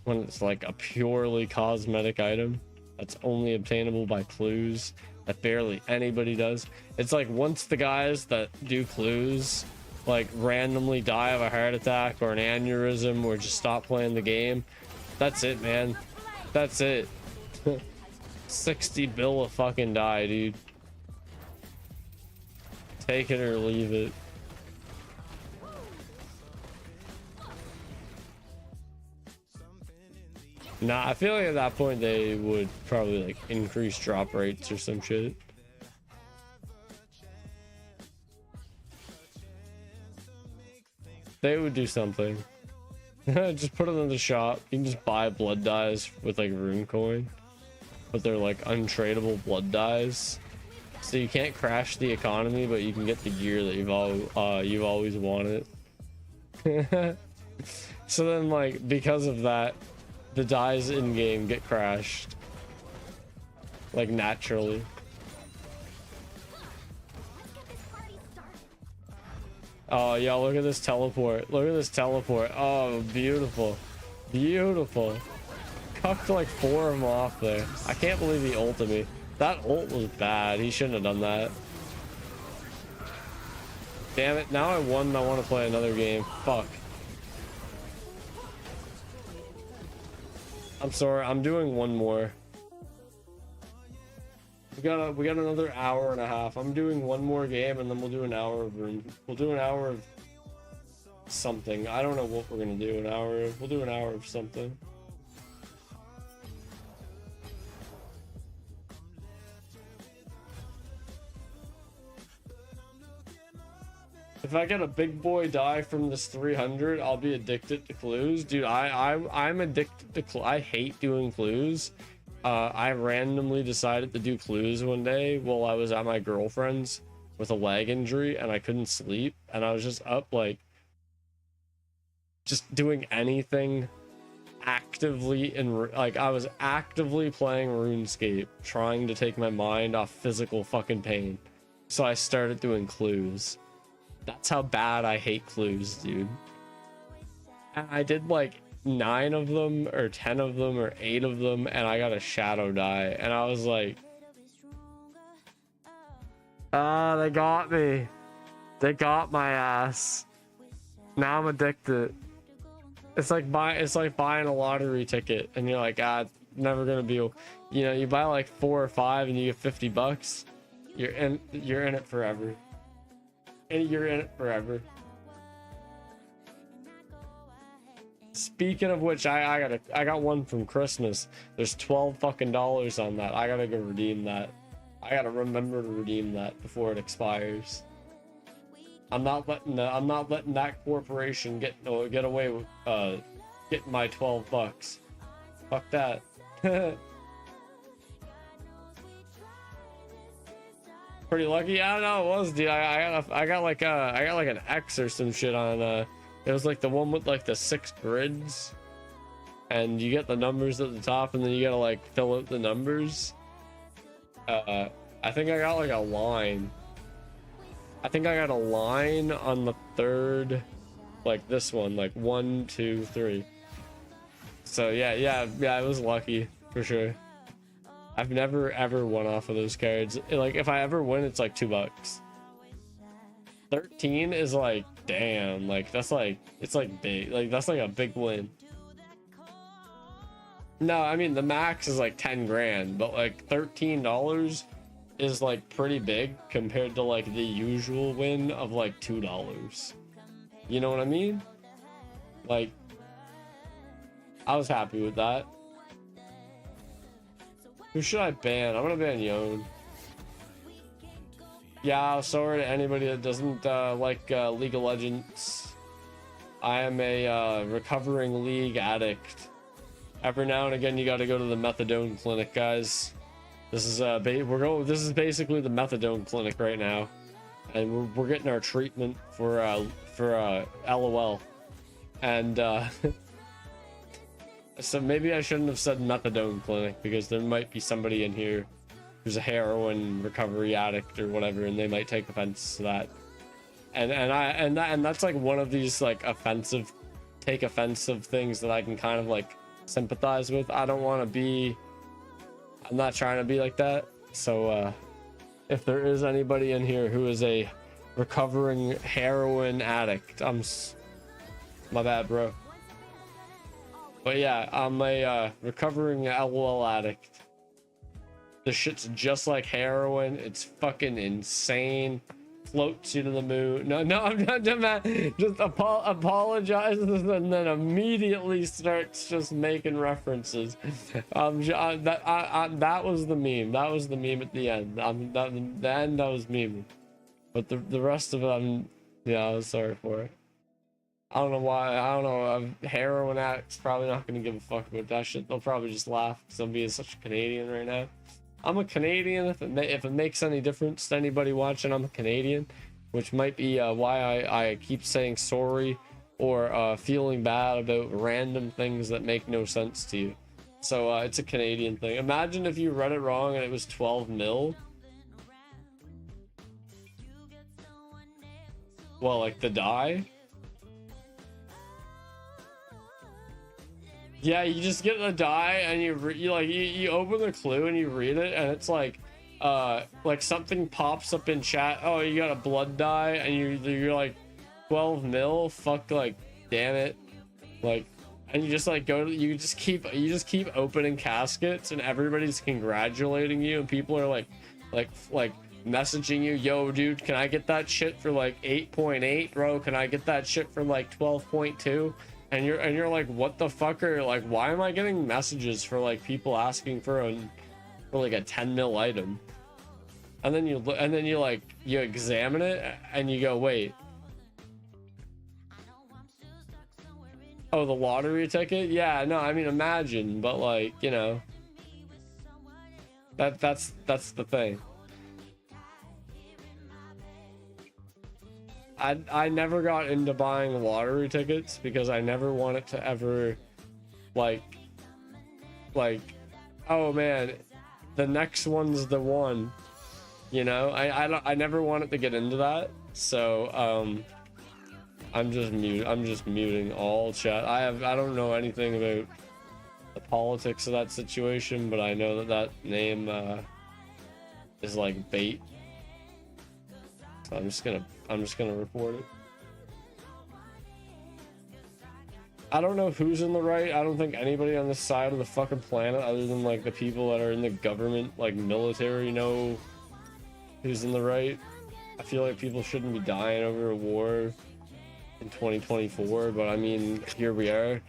Speaker 1: When it's like a purely cosmetic item that's only obtainable by clues that barely anybody does. It's like once the guys that do clues like randomly die of a heart attack or an aneurysm or just stop playing the game, that's it, man. That's it. 60 bill a fucking die, dude. Take it or leave it. Nah, I feel like at that point they would probably like increase drop rates or some shit. They would do something. Just put it in the shop. You can just buy blood dyes with like rune coin, but they're like untradeable blood dyes. So you can't crash the economy, but you can get the gear that you've always wanted. So then, like, because of that, the dyes in game get crashed, like naturally. Oh yeah, look at this teleport. Look at this teleport. Oh, beautiful. Beautiful. Cucked like 4 of them off there. I can't believe he ulted me. That ult was bad. He shouldn't have done that. Damn it. Now I won and I want to play another game. Fuck. I'm sorry. I'm doing one more. We got another hour and a half. I'm doing one more game and then we'll do an hour of room. We'll do an hour of something. I don't know what we're gonna do. We'll do an hour of something. If if I get a big boy die from this 300, I'll be addicted to clues, dude. I'm addicted to clues. I hate doing clues. I randomly decided to do clues one day while I was at my girlfriend's with a leg injury, and I couldn't sleep, and I was just up like just doing anything actively like I was actively playing RuneScape, trying to take my mind off physical fucking pain. So I started doing clues. That's how bad I hate clues, dude. And I did like 9 of them or 10 of them or 8 of them, and I got a shadow die, and I was like, ah, they got me. They got my ass. Now I'm addicted. It's like buying a lottery ticket, and you're like, ah, it's never gonna be, you know, you buy like 4 or 5 and you get $50. You're in it forever. And you're in it forever. Speaking of which, I got one from Christmas. There's $12 fucking on that. I gotta go redeem that. I gotta remember to redeem that before it expires. I'm not letting that corporation get away with getting my $12. Fuck that. Pretty lucky. I don't know. It was, dude. I got like an X or some shit on. It was like the one with like the 6 grids, and you get the numbers at the top, and then you gotta like fill out the numbers. I think I got like a line. I think I got a line on the 3rd, like this one, like 1, 2, 3. So yeah, I was lucky for sure. I've never ever won off of those cards. Like if I ever win, it's like $2. 13 is like, damn, like that's like, it's like big, like that's like a big win. No, I mean the max is like 10 grand, but like $13 is like pretty big compared to like the usual win of like $2. You know what I mean? Like, I was happy with that. Who should I ban? I'm gonna ban Yon. Yeah, sorry to anybody that doesn't like League of Legends. I am a recovering League addict. Every now and again, you got to go to the methadone clinic, guys. This is this is basically the methadone clinic right now, and we're getting our treatment for LOL, and so maybe I shouldn't have said methadone clinic, because there might be somebody in here who's a heroin recovery addict or whatever, and they might take offense to that. And that's like one of these like offensive things that I can kind of like sympathize with. I'm not trying to be like that. So if there is anybody in here who is a recovering heroin addict, my bad, bro. But yeah, I'm a recovering LOL addict. The shit's just like heroin. It's fucking insane. Floats you to the moon. No, I'm not just apologizes and then immediately starts just making references. That was the meme. That was the meme at the end. The end I was memeing, but the rest of it, I was sorry for it. I don't know why. I don't know. Heroin addicts probably not gonna give a fuck about that shit. They'll probably just laugh because I'm being such a Canadian right now. I'm a Canadian. If it makes any difference to anybody watching, I'm a Canadian, which might be why I keep saying sorry or feeling bad about random things that make no sense to you. So it's a Canadian thing. Imagine if you read it wrong and it was 12 mil. Well, like the die. Yeah, you just get the die and you open the clue and you read it, and it's like something pops up in chat. Oh, you got a blood die, and you're like 12 mil. Fuck, like, damn it. Like, and you just like you just keep opening caskets, and everybody's congratulating you, and people are like messaging you, yo dude, can I get that shit for like 8.8, bro? Can I get that shit for like 12.2? And you're like, what the fuck? Or like, why am I getting messages for like people asking for like a 10 mil item? And then you examine it and you go, wait, Oh, the lottery ticket? Yeah, no, I mean, imagine, but like, you know, that's the thing. I never got into buying lottery tickets because I never wanted to ever like oh man, the next one's the one, you know. I never wanted to get into that, so I'm just muting all chat. I don't know anything about the politics of that situation, but I know that that name is like bait. So I'm just gonna report it. I don't know who's in the right. I don't think anybody on this side of the fucking planet, other than like the people that are in the government, like military, know who's in the right. I feel like people shouldn't be dying over a war in 2024, but I mean, here we are.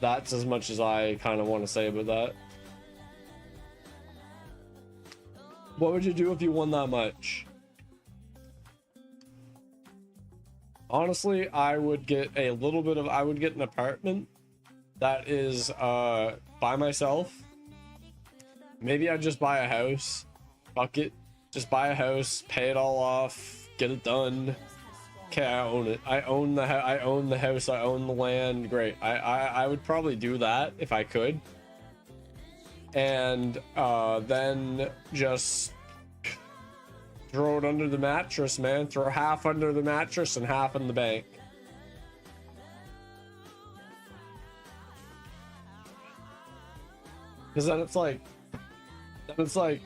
Speaker 1: That's as much as I kind of want to say about that. What would you do if you won that much? Honestly, I would get a little bit of, I would get an apartment that is by myself. Maybe I'd just buy a house. Fuck it. Just buy a house, pay it all off, get it done. Okay, I own it. I own the house, I own the land. Great. I would probably do that if I could. And then just throw it under the mattress, man. Throw half under the mattress and half in the bank. Because then it's like,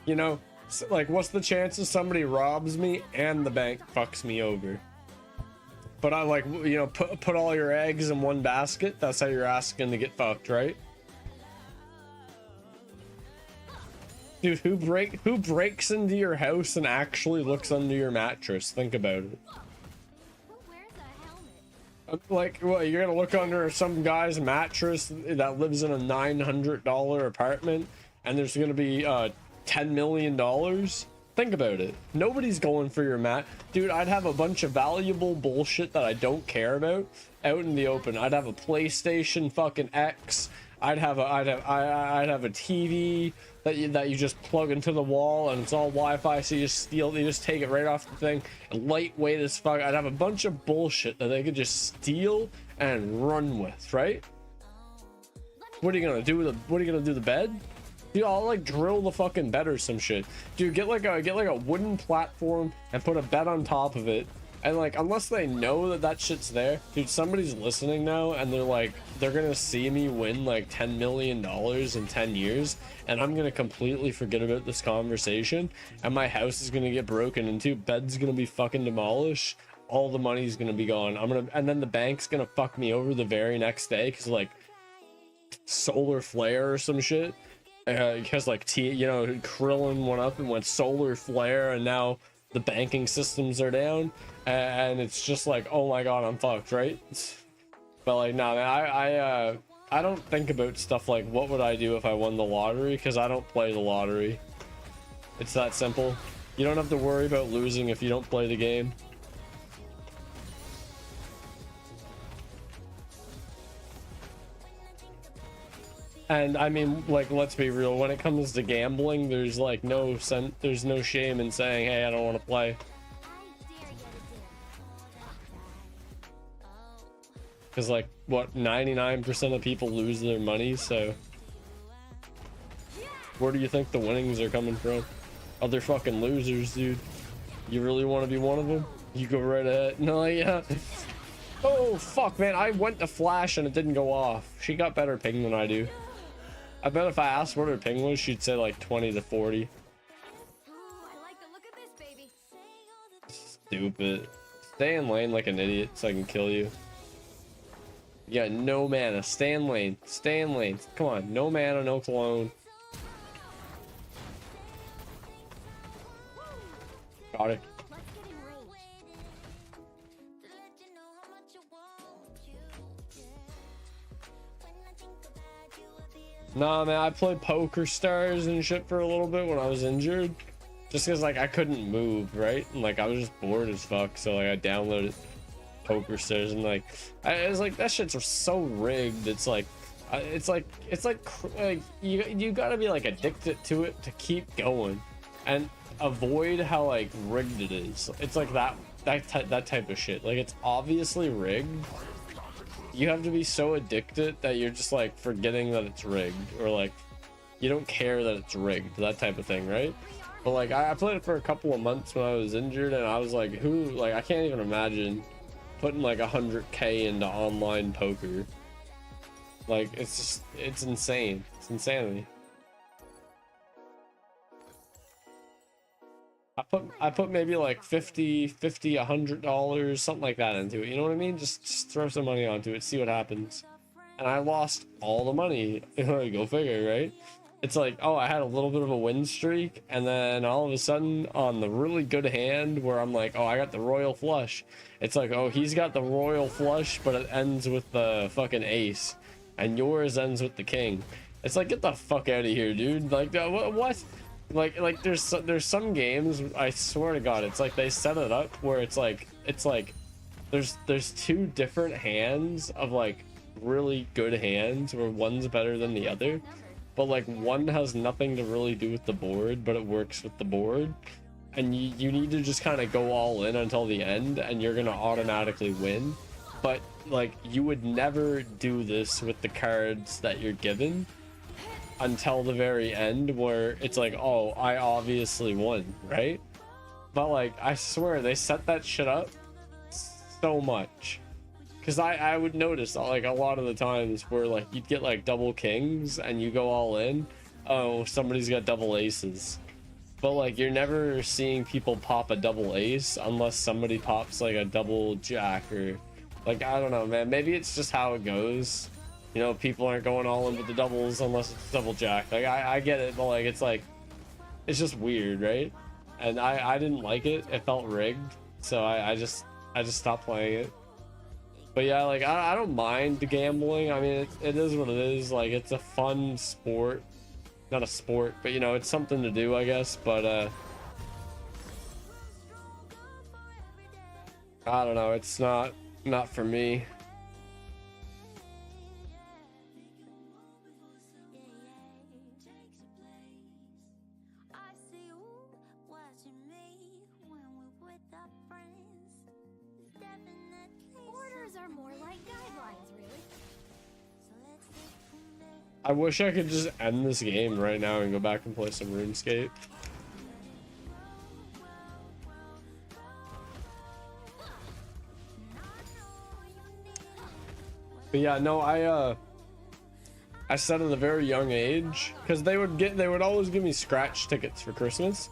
Speaker 1: you know, like, what's the chances somebody robs me and the bank fucks me over? But I, like, you know, put all your eggs in one basket. That's how you're asking to get fucked, right? Dude, who breaks into your house and actually looks under your mattress? Think about it.
Speaker 2: Who wears a helmet?
Speaker 1: Like, what, you're gonna look under some guy's mattress that lives in a $900 apartment and there's gonna be $10 million? Think about it. Nobody's going for your mat. Dude, I'd have a bunch of valuable bullshit that I don't care about out in the open. I'd have a PlayStation fucking X. I'd have a TV that you just plug into the wall and it's all Wi-Fi, so you just take it right off the thing, and lightweight as fuck. I'd have a bunch of bullshit that they could just steal and run with, right? What are you gonna do the bed? Dude, I'll like drill the fucking bed or some shit. Dude, get like a wooden platform and put a bed on top of it. And like, unless they know that that shit's there, dude, somebody's listening now and they're gonna see me win like $10 million in 10 years, and I'm gonna completely forget about this conversation, and my house is gonna get broken into, bed's gonna be fucking demolished, all the money's gonna be gone. And then the bank's gonna fuck me over the very next day because like solar flare or some shit. Because like you know, Krillin went up and went solar flare, and now the banking systems are down, and it's just like, oh my god, I'm fucked, right? But like, nah, man, I don't think about stuff like what would I do if I won the lottery, because I don't play the lottery. It's that simple. You don't have to worry about losing if you don't play the game. And I mean, like, let's be real, when it comes to gambling, there's like there's no shame in saying, hey, I don't want to play.
Speaker 2: I dare you to do.
Speaker 1: Because like, what, 99% of people lose their money, so where do you think the winnings are coming from? Other fucking losers, dude. You really want to be one of them? You go right ahead. No, yeah. Oh fuck, man, I went to flash and it didn't go off. She got better ping than I do. I bet if I asked what her ping was, she'd say like 20 to 40.
Speaker 2: Ooh, I like the look of this, baby.
Speaker 1: Stupid. Stay in lane like an idiot so I can kill you. You got no mana. Stay in lane. Stay in lane. Come on. No mana, no clone. Got it.
Speaker 2: Let's get in range.
Speaker 1: Nah, man, I played Poker Stars and shit for a little bit when I was injured. Just because, like, I couldn't move, right? And, like, I was just bored as fuck, so, like, I downloaded poker stairs, and like I was like, that shit's so rigged. It's like like you gotta be like addicted to it to keep going and avoid how like rigged it is. It's like that type of shit. Like, it's obviously rigged. You have to be so addicted that you're just like forgetting that it's rigged, or like you don't care that it's rigged, that type of thing, right? But like I played it for a couple of months when I was injured, and I was like, I can't even imagine putting like 100K into online poker. Like, it's insane. It's insanity. I put maybe like $50, $100, something like that into it. You know what I mean? Just throw some money onto it, see what happens. And I lost all the money. Go figure, right? It's like, oh, I had a little bit of a win streak, and then all of a sudden on the really good hand where I'm like, oh, I got the royal flush. It's like, oh, he's got the royal flush, but it ends with the fucking ace, and yours ends with the king. It's like, get the fuck out of here, dude. Like, what? Like there's some games, I swear to God, it's like they set it up where it's like there's two different hands of like really good hands where one's better than the other, but like one has nothing to really do with the board, but it works with the board, and you need to just kind of go all in until the end, and you're gonna automatically win. But like, you would never do this with the cards that you're given until the very end, where it's like, oh, I obviously won, right? But like, I swear they set that shit up so much, because I would notice like a lot of the times where like you'd get like double kings and you go all in, oh, somebody's got double aces, but like you're never seeing people pop a double ace unless somebody pops like a double jack, or like, I don't know, man, maybe it's just how it goes. You know, people aren't going all in with the doubles unless it's double jack. Like, I get it, but like, it's just weird, right? And I didn't like it. It felt rigged, so I just stopped playing it. But yeah, like, I don't mind the gambling. I mean, it is what it is. Like, it's a fun sport. Not a sport, but you know, it's something to do, I guess. But I don't know. It's not for me.
Speaker 2: Are more like guidelines, really.
Speaker 1: I wish I could just end this game right now and go back and play some RuneScape. But yeah, no, I said at a very young age, because they would always give me scratch tickets for Christmas.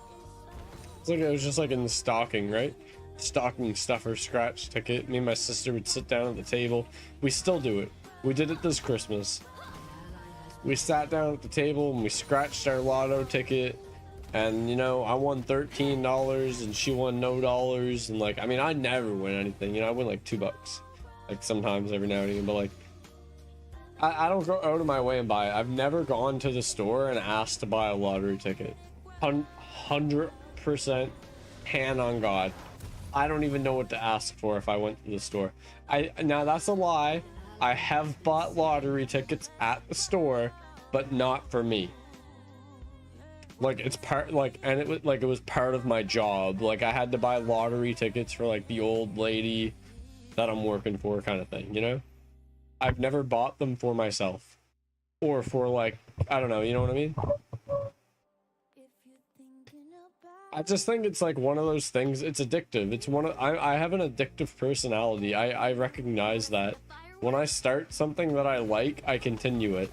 Speaker 1: It's like it was just like in the stocking, right? Stocking stuffer scratch ticket. Me and my sister would sit down at the table. We still do it. We did it this Christmas. We sat down at the table and we scratched our lotto ticket, and you know, I won $13 and she won no dollars, and like, I mean, I never win anything, you know, I win like $2 like sometimes every now and again, but like I don't go out of my way and buy it. I've never gone to the store and asked to buy a lottery ticket. 100% hand on God. I don't even know what to ask for if I went to the store. Now that's a lie. I have bought lottery tickets at the store, but not for me. Like, it's part, like, and it was part of my job. Like, I had to buy lottery tickets for like the old lady that I'm working for, kind of thing, you know? I've never bought them for myself, or for like, I don't know, you know what I mean? I just think it's like one of those things. It's addictive. It's one of, I have an addictive personality. I recognize that when I start something that I like, I continue it.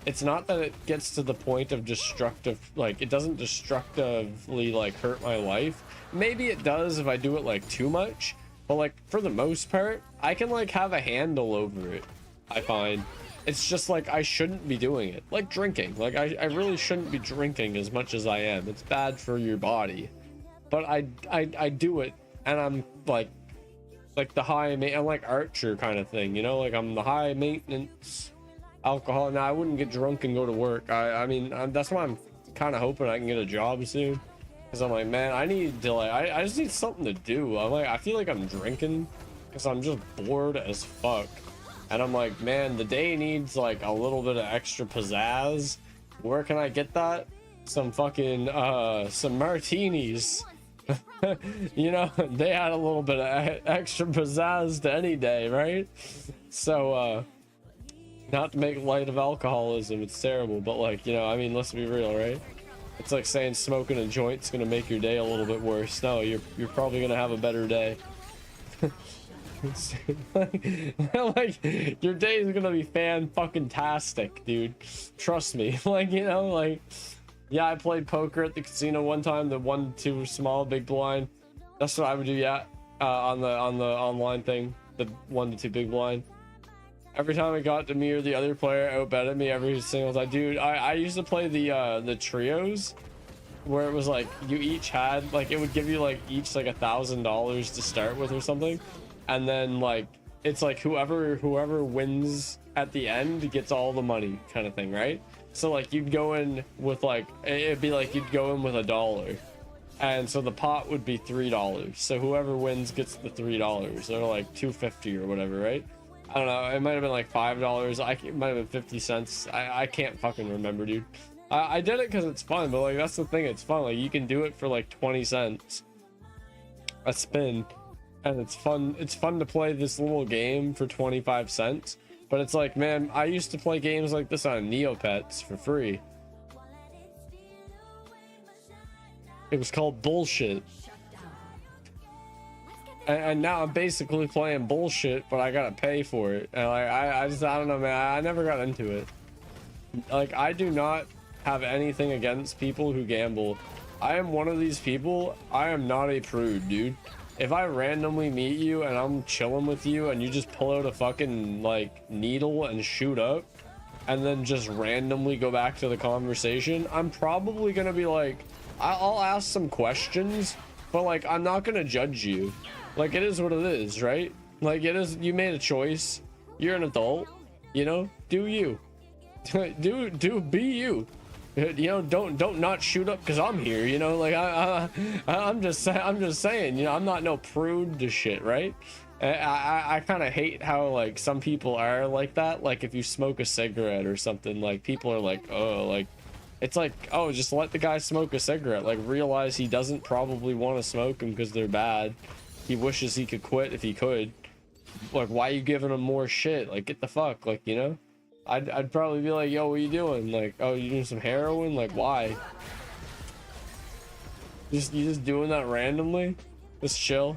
Speaker 1: It's not that it gets to the point of destructive, like, it doesn't destructively like hurt my life. Maybe it does if I do it like too much, but like for the most part, I can like have a handle over it. I find it's just like, I shouldn't be doing it. Like drinking, like I really shouldn't be drinking as much as I am. It's bad for your body, but I do it, and I'm like the I'm like Archer kind of thing, you know, like I'm the high maintenance alcohol. Now I wouldn't get drunk and go to work. I mean, that's why I'm kind of hoping I can get a job soon, because I'm like, man, I need to like, I just need something to do. I'm like, I feel like I'm drinking because I'm just bored as fuck. And I'm like, man, the day needs like a little bit of extra pizzazz. Where can I get that? Some fucking some martinis. You know, they add a little bit of extra pizzazz to any day, right? So not to make light of alcoholism, it's terrible, but like, you know, I mean, let's be real, right? It's like saying smoking a joint's gonna make your day a little bit worse. No, you're probably gonna have a better day. Like your day is gonna be fan-fucking-tastic, dude. Trust me. Like, you know, like, yeah, I played poker at the casino one time, the 1-2 small big blind. That's what I would do, yeah. On the online thing, the 1-2 big blind. Every time I got to me or the other player outbetted me every single time. Dude, I used to play the trios, where it was like you each had like, it would give you like each like $1,000 to start with or something, and then like it's like whoever wins at the end gets all the money kind of thing, right? So like you'd go in with like, it'd be like you'd go in with $1, and so the pot would be $3. So whoever wins gets the $3, or like $2.50 or whatever, right? I don't know, it might have been like $5. It might have been 50 cents. I can't fucking remember, dude. I did it because it's fun, but like that's the thing, it's fun. Like you can do it for like 20 cents a spin, and it's fun to play this little game for 25 cents. But it's like, man, I used to play games like this on Neopets for free. It was called bullshit. And now I'm basically playing bullshit, but I gotta pay for it. And like, I don't know, man. I never got into it. Like, I do not have anything against people who gamble. I am one of these people. I am not a prude, dude. If I randomly meet you and I'm chilling with you and you just pull out a fucking like needle and shoot up, and then just randomly go back to the conversation, I'm probably gonna be like, I'll ask some questions, but like, I'm not gonna judge you. Like, it is what it is, right? Like, it is, you made a choice. You're an adult, you know? Do you. Be you. You know, don't not shoot up because I'm here, you know? Like, I'm just saying, you know, I'm not no prude to shit, right? I kind of hate how, like, some people are like that. Like, if you smoke a cigarette or something, like, people are like, oh, like, it's like, oh, just let the guy smoke a cigarette. Like, realize he doesn't probably want to smoke them because they're bad. He wishes he could quit if he could. Like, why are you giving him more shit? Like, get the fuck, like, you know? I'd probably be like, yo, what are you doing? Like, oh, you doing some heroin? Like, why? You just doing that randomly? Just chill,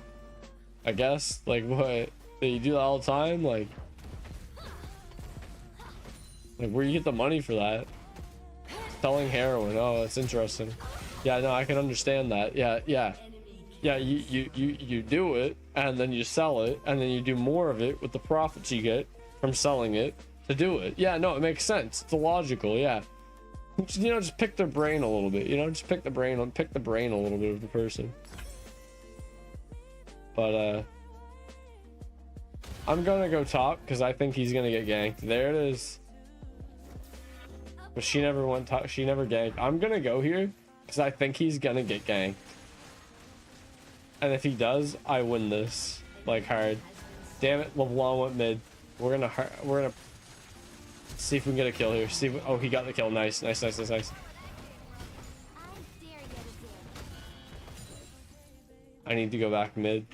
Speaker 1: I guess. Like, what? Do you do that all the time? Like, where you get the money for that? Selling heroin. Oh, that's interesting. Yeah, no, I can understand that. Yeah, you do it, and then you sell it, and then you do more of it with the profits you get from selling it to do it. Yeah, no, it makes sense. It's illogical. Yeah, you know, just pick their brain a little bit. You know, just pick the brain a little bit of the person. But I'm gonna go top because I think he's gonna get ganked. There it is. But she never went top. She never ganked. I'm gonna go here because I think he's gonna get ganked. And if he does, I win this like hard. Damn it, LeBlanc went mid. We're gonna see if we can get a kill here. See if, oh, he got the kill. Nice. I need to go back mid.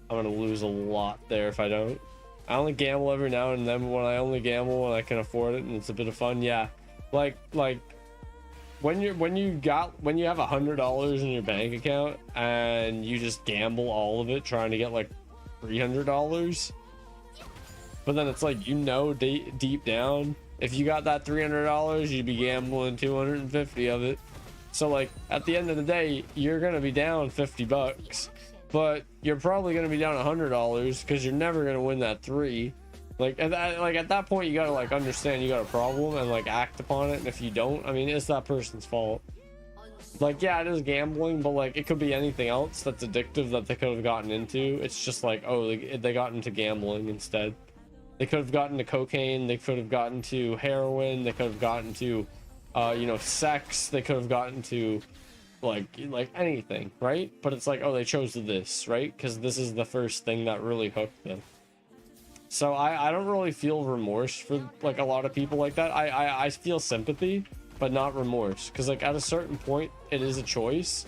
Speaker 1: I'm gonna lose a lot there if I don't. I only gamble every now and then, but when I only gamble when I can afford it and it's a bit of fun, yeah. Like when you have $100 in your bank account and you just gamble all of it trying to get like $300, but then it's like, you know, deep down, if you got that $300, you'd be gambling 250 of it. So like at the end of the day, you're gonna be down $50, but you're probably gonna be down $100 because you're never gonna win that three. Like at that point, you gotta like understand you got a problem and like act upon it. And if you don't, I mean, it's that person's fault. Like, yeah, it is gambling, but like it could be anything else that's addictive that they could have gotten into. It's just like, oh, they got into gambling instead. They could have gotten to cocaine. They could have gotten to heroin. They could have gotten to, you know, sex. They could have gotten to like anything, right? But it's like, oh, they chose this, right? Because this is the first thing that really hooked them. So I don't really feel remorse for like a lot of people like that. I feel sympathy, but not remorse, because like at a certain point it is a choice,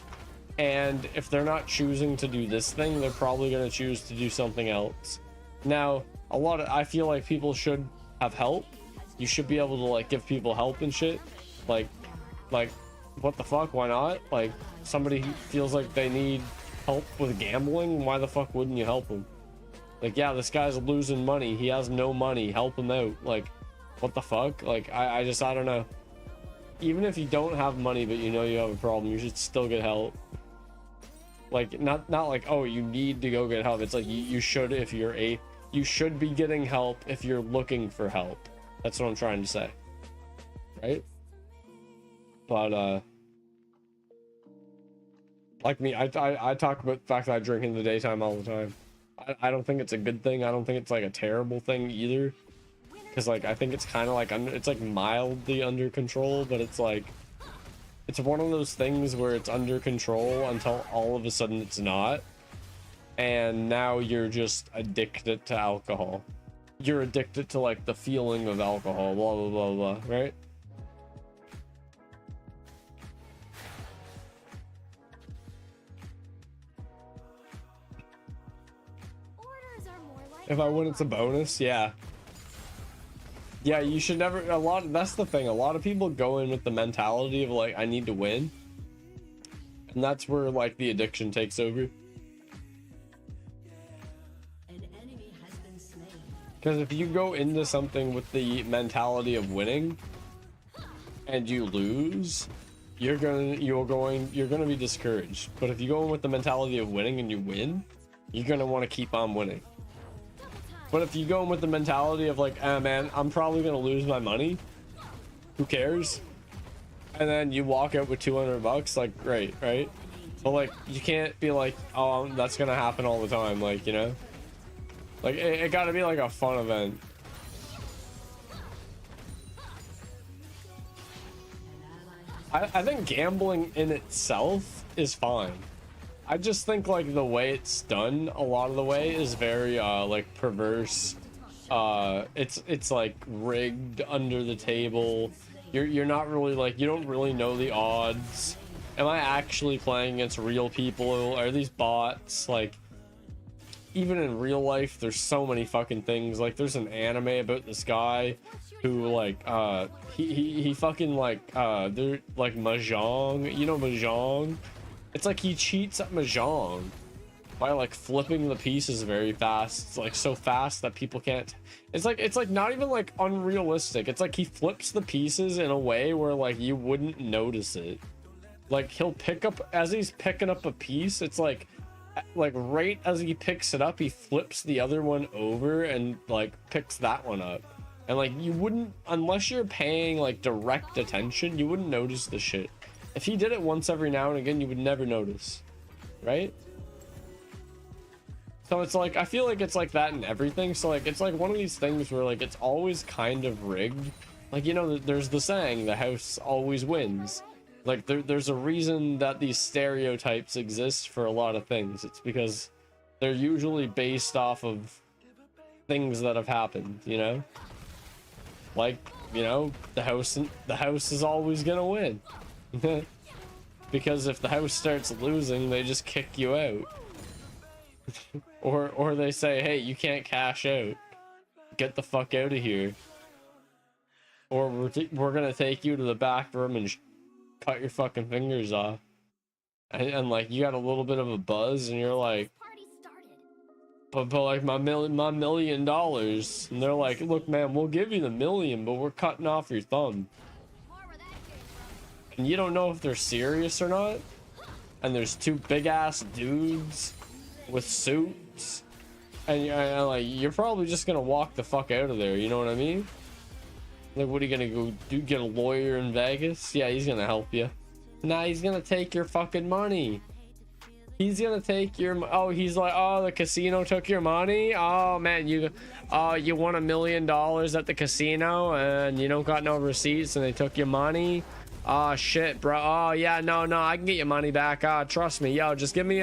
Speaker 1: and if they're not choosing to do this thing, they're probably going to choose to do something else. Now I feel like people should have help. You should be able to like give people help and shit. Like what the fuck, why not? Like somebody who feels like they need help with gambling, why the fuck wouldn't you help them? Like, yeah, this guy's losing money, he has no money, help him out. Like, what the fuck? Like, I don't know. Even if you don't have money but you know you have a problem, you should still get help. Like, not like, oh, you need to go get help. It's like you should, if you should be getting help if you're looking for help. That's what I'm trying to say, right? But like me, I talk about the fact that I drink in the daytime all the time. I don't think it's a good thing. I don't think it's like a terrible thing either, because like I think it's kind of like it's like mildly under control, but it's like it's one of those things where it's under control until all of a sudden it's not, and now you're just addicted to alcohol. You're addicted to like the feeling of alcohol, blah blah blah blah, right?
Speaker 2: Orders are more like
Speaker 1: If I win, it's a bonus. Yeah, you should never, that's the thing, a lot of people go in with the mentality of like, I need to win, and that's where like the addiction takes over.
Speaker 3: An enemy has been slain.
Speaker 1: Because if you go into something with the mentality of winning and you lose, you're gonna be discouraged. But if you go in with the mentality of winning and you win, you're gonna want to keep on winning. But if you go in with the mentality of like, ah, man, I'm probably gonna lose my money, who cares? And then you walk out with 200 bucks, like, great, right? But like, you can't be like, oh, that's gonna happen all the time, like, you know? Like, it gotta be like a fun event. I think gambling in itself is fine. I just think like the way it's done a lot of the way is very like perverse. It's like rigged under the table. You're not really like, you don't really know the odds. Am I actually playing against real people? Are these bots? Like, even in real life there's so many fucking things. Like there's an anime about this guy who like he fucking like they're like mahjong, you know, mahjong. It's like he cheats at mahjong by like flipping the pieces very fast. It's like so fast that people can't, it's like not even like unrealistic. It's like he flips the pieces in a way where like you wouldn't notice it. Like he'll pick up, as he's picking up a piece, it's like right as he picks it up, he flips the other one over and like picks that one up. And like you wouldn't, unless you're paying like direct attention, you wouldn't notice the shit. If he did it once every now and again, you would never notice, right? So it's like, I feel like it's like that in everything. So like, it's like one of these things where like, it's always kind of rigged. Like, you know, there's the saying, the house always wins. Like there's a reason that these stereotypes exist for a lot of things. It's because they're usually based off of things that have happened, you know? Like, you know, the house is always gonna win. Because if the house starts losing, they just kick you out. or they say, hey, you can't cash out, get the fuck out of here, or we're gonna take you to the back room and cut your fucking fingers off. And like you got a little bit of a buzz and you're like,
Speaker 2: party started.
Speaker 1: but like my $1 million, and they're like, look man, we'll give you the million, but we're cutting off your thumb.
Speaker 2: More where that came from.
Speaker 1: And you don't know if they're serious or not. And there's two big ass dudes with suits, and you're probably just gonna walk the fuck out of there, you know what I mean? Like, what are you gonna go do, get a lawyer in Vegas? Yeah, he's gonna help you. Nah, he's gonna take your fucking money. He's gonna take your, oh, he's like, oh, the casino took your money? Oh man, you won $1 million at the casino and you don't got no receipts and they took your money? Oh shit, bro. Oh yeah, no, I can get your money back. Trust me, yo, just give me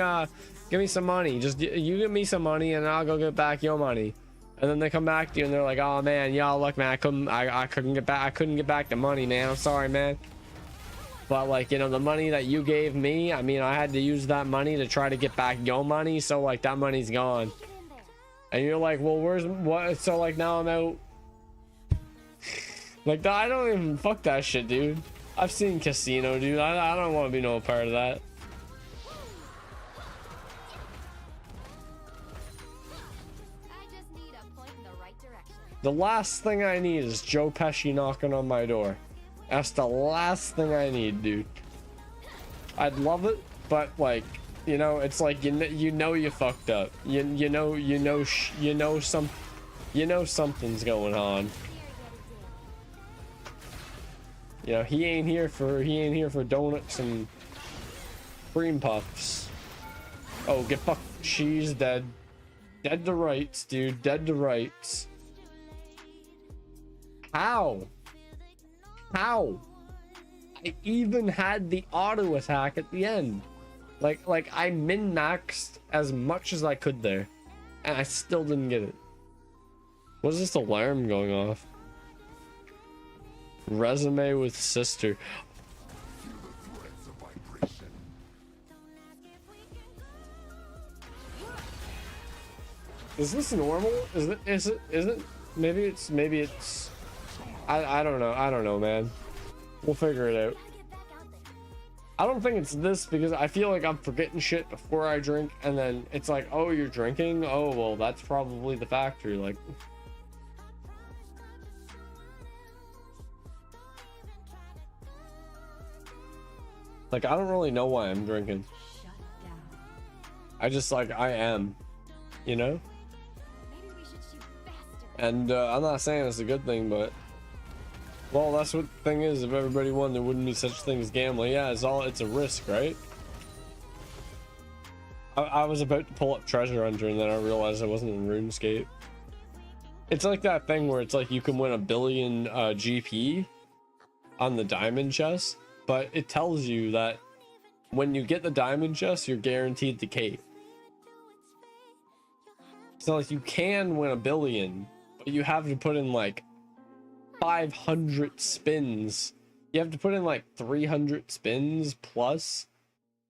Speaker 1: some money. Just you give me some money and I'll go get back your money. And then they come back to you and they're like, oh man, yo, look man, I couldn't get back the money, man. I'm sorry, man. But like, you know, the money that you gave me, I mean, I had to use that money to try to get back your money, so like that money's gone. And you're like, well, where's what? So like now I'm out. Like, I don't even fuck that shit, dude. I've seen Casino, dude. I don't want to be no part of that.
Speaker 2: I just need a point in the right direction.
Speaker 1: The last thing I need is Joe Pesci knocking on my door. That's the last thing I need, dude. I'd love it, but like, you know, it's like you know you fucked up. You know something's going on. You know, he ain't here for donuts and cream puffs. Oh, get fucked. She's dead. Dead to rights, dude. Dead to rights. How? How? I even had the auto attack at the end. Like I min-maxed as much as I could there. And I still didn't get it. What is this alarm going off? Resume with sister. Is this normal? Is it? Maybe it's I don't know, man. We'll figure it out. I don't think it's this because I feel like I'm forgetting shit before I drink, and then it's like, oh, you're drinking? Oh, well, that's probably the factory. Like, I don't really know why I'm drinking.
Speaker 3: Shut down.
Speaker 1: I just like I am, you know.
Speaker 2: Maybe we should shoot faster.
Speaker 1: And I'm not saying it's a good thing, but well, that's what the thing is. If everybody won, there wouldn't be such thing as gambling. Yeah, it's a risk, right? I was about to pull up Treasure Hunter, and then I realized I wasn't in RuneScape. It's like that thing where it's like you can win 1 billion GP on the diamond chest, but it tells you that when you get the diamond chest, you're guaranteed the cape. So like you can win 1 billion, but you have to put in like 500 spins. You have to put in like 300 spins plus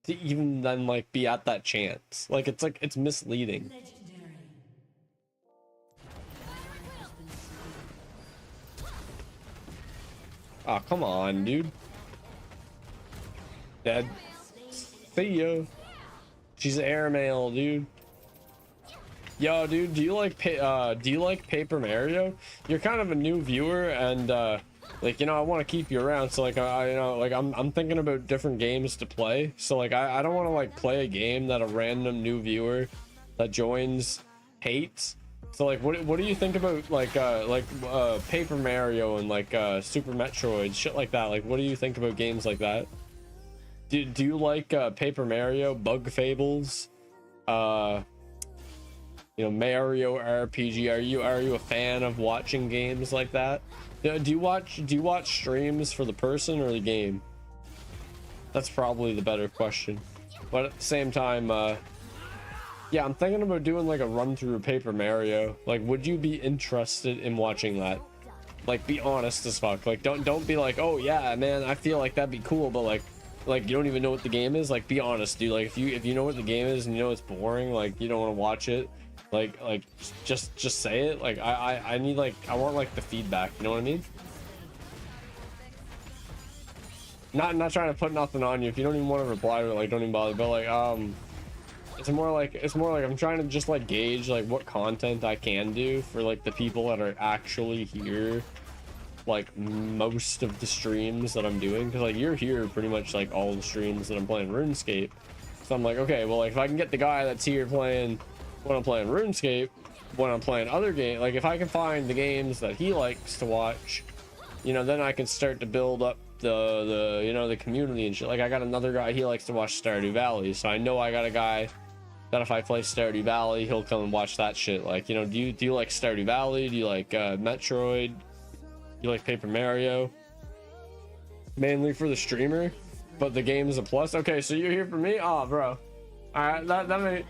Speaker 1: to even then like be at that chance. Like it's misleading.
Speaker 3: Legendary.
Speaker 1: Oh, come on, dude. Dead. See ya. She's airmail, dude. Yo, dude, do you like Paper Mario? You're kind of a new viewer, and like, you know, I want to keep you around, so like you know, like I'm thinking about different games to play. So like I don't want to like play a game that a random new viewer that joins hates. So like what do you think about like Paper Mario and like Super Metroid, shit like that? Like what do you think about games like that? Do you like Paper Mario, Bug Fables, you know, Mario RPG? Are you a fan of watching games like that? Do you watch streams for the person or the game? That's probably the better question. But at the same time, yeah, I'm thinking about doing like a run through of Paper Mario. Like, would you be interested in watching that? Like, be honest as fuck. Like, don't be like, oh yeah, man, I feel like that'd be cool, but like you don't even know what the game is. Like, be honest, dude. Like, if you know what the game is and you know it's boring, like you don't want to watch it. Like just say it. Like I need like I want like the feedback. You know what I mean? Not trying to put nothing on you. If you don't even want to reply to it, like don't even bother. But like it's more like I'm trying to just like gauge like what content I can do for like the people that are actually here, like most of the streams that I'm doing, because like you're here pretty much like all the streams that I'm playing RuneScape. So I'm like, okay, well, like if I can get the guy that's here playing when I'm playing RuneScape, when I'm playing other games, like if I can find the games that he likes to watch, you know, then I can start to build up the you know, the community and shit. Like I got another guy, he likes to watch Stardew Valley, so I know I got a guy that if I play Stardew Valley, he'll come and watch that shit. Like, you know, do you like Stardew Valley? Do you like Metroid? You like Paper Mario? mainly for the streamer, but the game is a plus. Okay, so you're here for me? Oh, bro. All right, that may.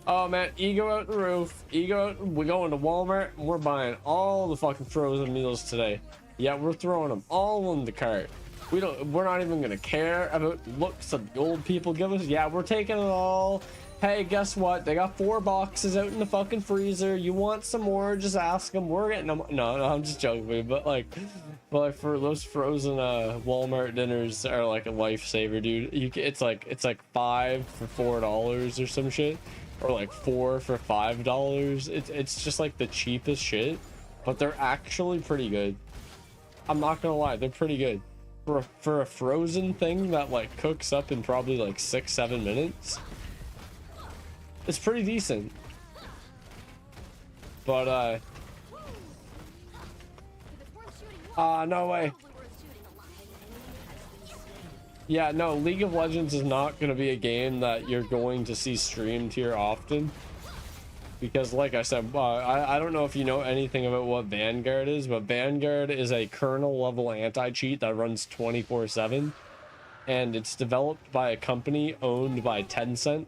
Speaker 1: Oh man, ego out the roof. Ego, we're going to Walmart and we're buying all the fucking frozen meals today. Yeah, we're throwing them all in the cart. We're not even gonna care about looks that the old people give us. Yeah, we're taking it all. Hey, guess what? They got 4 boxes out in the fucking freezer. You want some more? Just ask them. We're getting them. No, I'm just joking. But like for those frozen Walmart dinners are like a lifesaver, dude. It's like 5 for $4 or some shit, or like 4 for $5. It's just like the cheapest shit, but they're actually pretty good. I'm not gonna lie, they're pretty good for a frozen thing that like cooks up in probably like 6-7 minutes. It's pretty decent. But no way. Yeah, no, League of Legends is not going to be a game that you're going to see streamed here often, because like I said, I don't know if you know anything about what Vanguard is, but Vanguard is a kernel level anti-cheat that runs 24/7, and it's developed by a company owned by Tencent,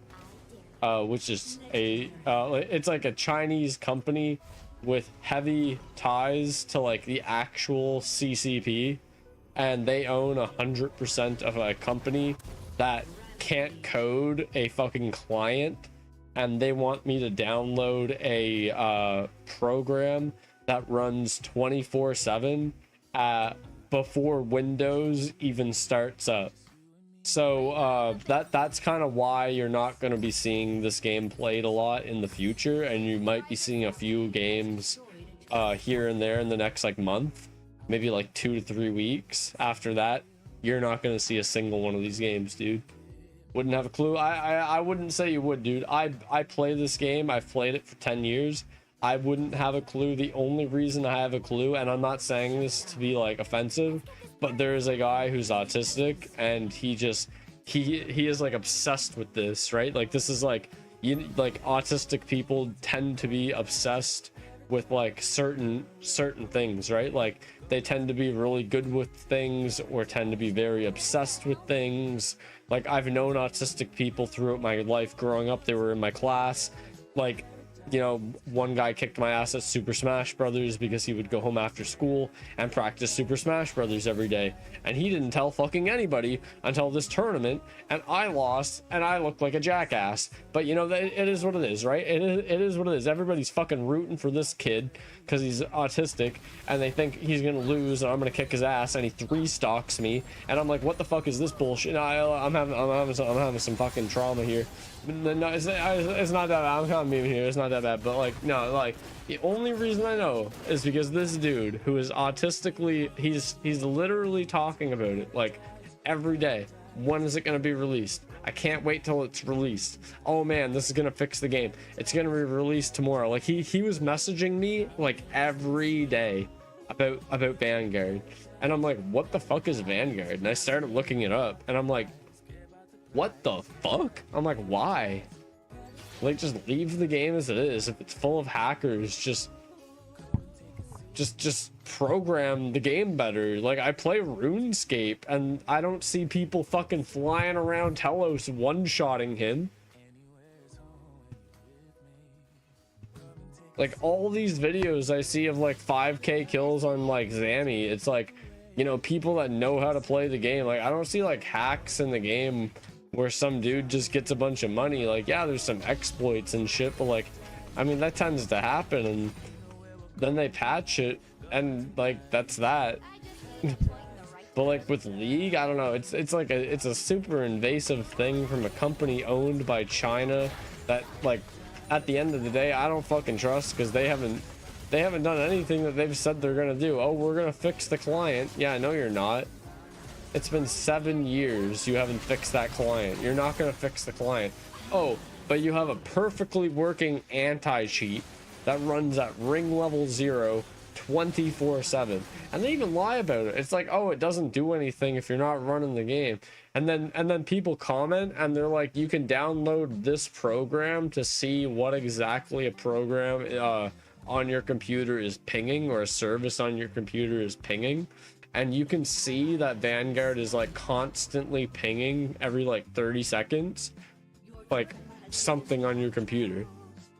Speaker 1: which is it's like a Chinese company with heavy ties to like the actual CCP, and they own 100% of a company that can't code a fucking client, and they want me to download a program that runs 24/7 before Windows even starts up. So that's kind of why you're not going to be seeing this game played a lot in the future, and you might be seeing a few games here and there in the next like month, maybe like 2 to 3 weeks. After that, you're not going to see a single one of these games, dude. Wouldn't have a clue. I wouldn't say you would, dude. I play this game. I've played it for 10 years. I wouldn't have a clue. The only reason I have a clue, and I'm not saying this to be like offensive, but there is a guy who's autistic, and he is like obsessed with this, right? Like this is like, like autistic people tend to be obsessed with like certain things, right? Like they tend to be really good with things or tend to be very obsessed with things. Like I've known autistic people throughout my life growing up. They were in my class. Like, you know, one guy kicked my ass at Super Smash Brothers because he would go home after school and practice Super Smash Brothers every day, and he didn't tell fucking anybody until this tournament, and I lost and I looked like a jackass. But you know, it is what it is, right? It is what it is. Everybody's fucking rooting for this kid because he's autistic, and they think he's gonna lose and I'm gonna kick his ass, and he 3-stocks me, and I'm like, what the fuck is this bullshit? I'm having some fucking trauma here. No, it's not that bad. I'm kind of moving here. It's not that bad, but like, no, like the only reason I know is because this dude who is autistically, he's literally talking about it like every day. When is it going to be released? I can't wait till it's released. Oh man, this is going to fix the game. It's going to be released tomorrow. Like he was messaging me like every day about Vanguard, and I'm like, what the fuck is Vanguard? And I started looking it up, and I'm like, what the fuck? I'm like, why? Like, just leave the game as it is. If it's full of hackers, just program the game better. Like, I play RuneScape and I don't see people fucking flying around Telos one-shotting him. Like, all these videos I see of like 5k kills on like Zammy, it's like, you know, people that know how to play the game. Like, I don't see like hacks in the game where some dude just gets a bunch of money. Like, yeah, there's some exploits and shit, but like, I mean, that tends to happen, and then they patch it, and like, that's that. But like with League, I don't know, it's like it's a super invasive thing from a company owned by China that, like, at the end of the day, I don't fucking trust, because they haven't done anything that they've said they're gonna do. Oh, we're gonna fix the client. Yeah, I know you're not. It's been 7 years. You haven't fixed that client. You're not going to fix the client. Oh, but you have a perfectly working anti-cheat that runs at ring level 0 24/7. And they even lie about it. It's like, oh, it doesn't do anything if you're not running the game. And then people comment and they're like, you can download this program to see what exactly a program on your computer is pinging, or a service on your computer is pinging. and you can see that Vanguard is like constantly pinging every like 30 seconds, like something on your computer,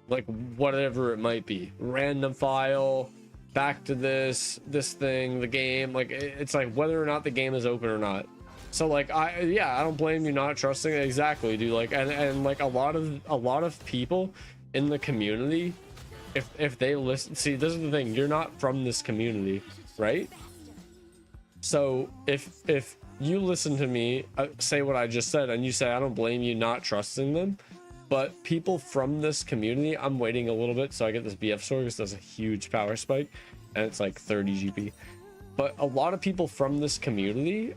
Speaker 1: like whatever it might be, random file, back to this thing, the game, like it's like whether or not the game is open or not. So like I don't blame you not trusting it. Exactly, dude. Like and like a lot of people in the community, if they listen, see, this is the thing, you're not from this community, right? So if you listen to me say what I just said, and you say I don't blame you not trusting them, but people from this community, I'm waiting a little bit so I get this BF sword because there's a huge power spike and it's like 30 GP. But a lot of people from this community,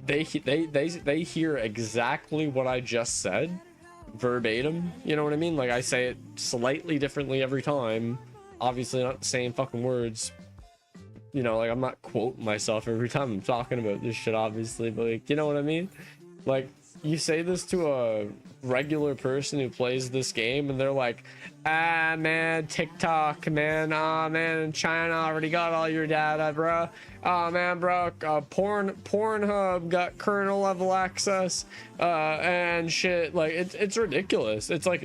Speaker 1: they hear exactly what I just said verbatim, you know what I mean? Like I say it slightly differently every time, obviously not the same fucking words, you know, like I'm not quoting myself every time I'm talking about this shit, obviously, but like, you know what I mean? Like you say this to a regular person who plays this game and they're like, ah man, TikTok man, ah man, China already got all your data, bro. Oh man, bro, Pornhub got kernel level access and shit. Like it's ridiculous. It's like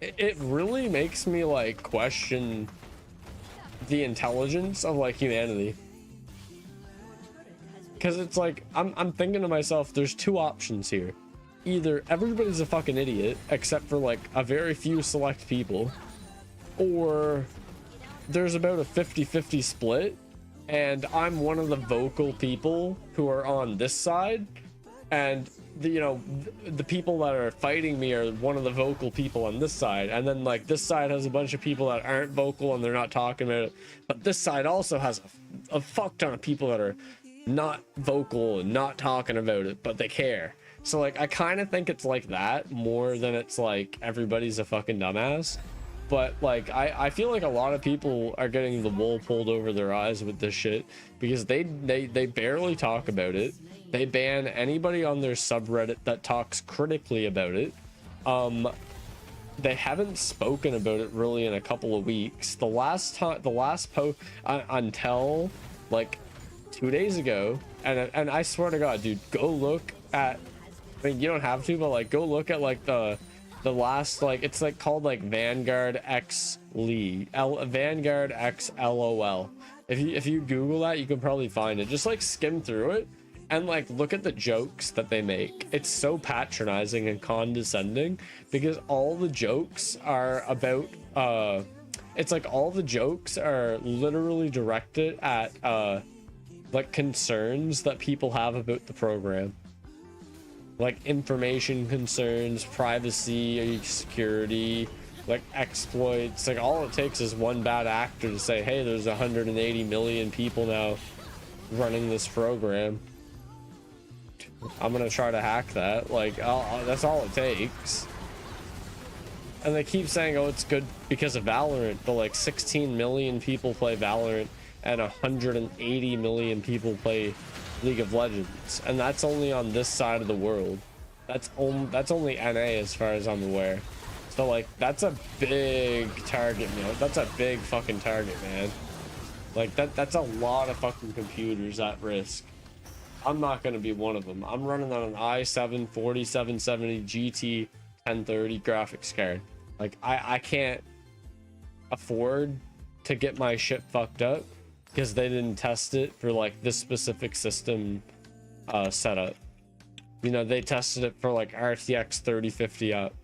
Speaker 1: it really makes me like question the intelligence of like humanity, because it's like I'm thinking to myself, there's two options here. Either everybody's a fucking idiot except for like a very few select people, or there's about a 50-50 split and I'm one of the vocal people who are on this side, and the people that are fighting me are one of the vocal people on this side, and then like this side has a bunch of people that aren't vocal and they're not talking about it, but this side also has a fuck ton of people that are not vocal and not talking about it, but they care. So like I kind of think it's like that more than it's like everybody's a fucking dumbass. But like I feel like a lot of people are getting the wool pulled over their eyes with this shit, because they barely talk about it. They ban anybody on their subreddit that talks critically about it. They haven't spoken about it really in a couple of weeks. The last post until like 2 days ago, and I swear to God, dude, go look at, I mean, you don't have to, but like go look at like the last, like it's like called like Vanguard X League, Vanguard X LOL. If you Google that, you can probably find it. Just like skim through it and like look at the jokes that they make. It's so patronizing and condescending, because all the jokes are about it's like all the jokes are literally directed at like concerns that people have about the program, like information concerns, privacy, security, like exploits. Like all it takes is one bad actor to say, hey, there's 180 million people now running this program, I'm gonna try to hack that. Like that's all it takes. And they keep saying, oh, it's good because of Valorant, but like 16 million people play Valorant and 180 million people play League of Legends, and that's only on this side of the world. That's only NA as far as I'm aware. So like that's a big target, man. That's a big fucking target, man. Like that's a lot of fucking computers at risk. I'm not gonna be one of them. I'm running on an i7 4770 GT 1030 graphics card. Like I can't afford to get my shit fucked up because they didn't test it for like this specific system setup. You know, they tested it for like RTX 3050 up.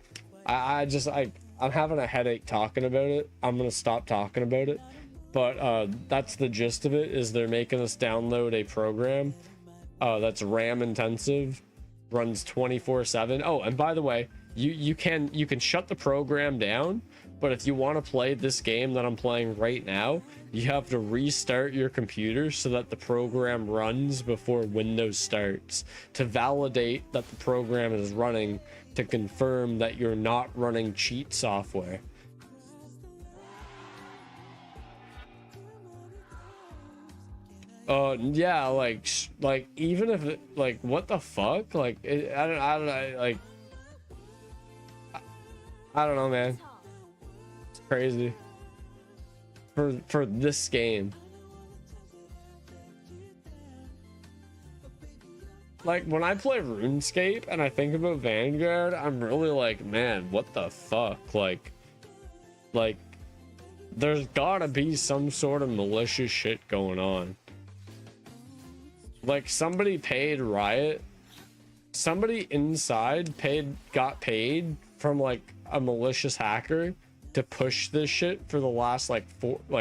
Speaker 1: I'm having a headache talking about it. I'm gonna stop talking about it. But that's the gist of it, is they're making us download a program that's RAM intensive, runs 24/7. Oh, and by the way, you can shut the program down, but if you want to play this game that I'm playing right now, you have to restart your computer so that the program runs before Windows starts, to validate that the program is running, to confirm that you're not running cheat software. Yeah, like even if it, like, what the fuck, like I don't like, I don't know, man. It's crazy for this game. like when I play RuneScape and I think about Vanguard, I'm really like, man, what the fuck? Like there's gotta be some sort of malicious shit going on. Like somebody paid Riot, somebody inside got paid from like a malicious hacker to push this shit for the last like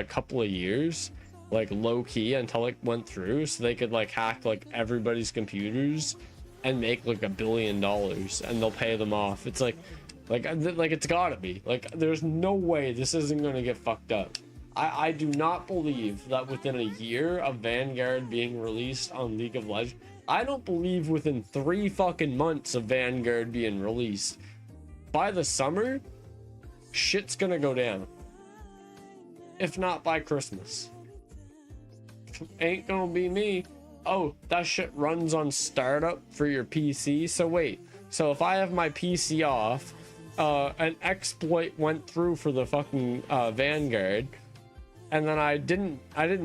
Speaker 1: couple of years, like low key, until it went through, so they could like hack like everybody's computers and make like $1 billion, and they'll pay them off. It's like it's gotta be like, there's no way this isn't gonna get fucked up. I do not believe that within a year of Vanguard being released on League of Legends, I don't believe within 3 fucking months of Vanguard being released, by the summer, shit's gonna go down. If not by Christmas. Ain't gonna be me. Oh, that shit runs on startup for your PC. So wait, so if I have my PC off, an exploit went through for the fucking Vanguard, and then I didn't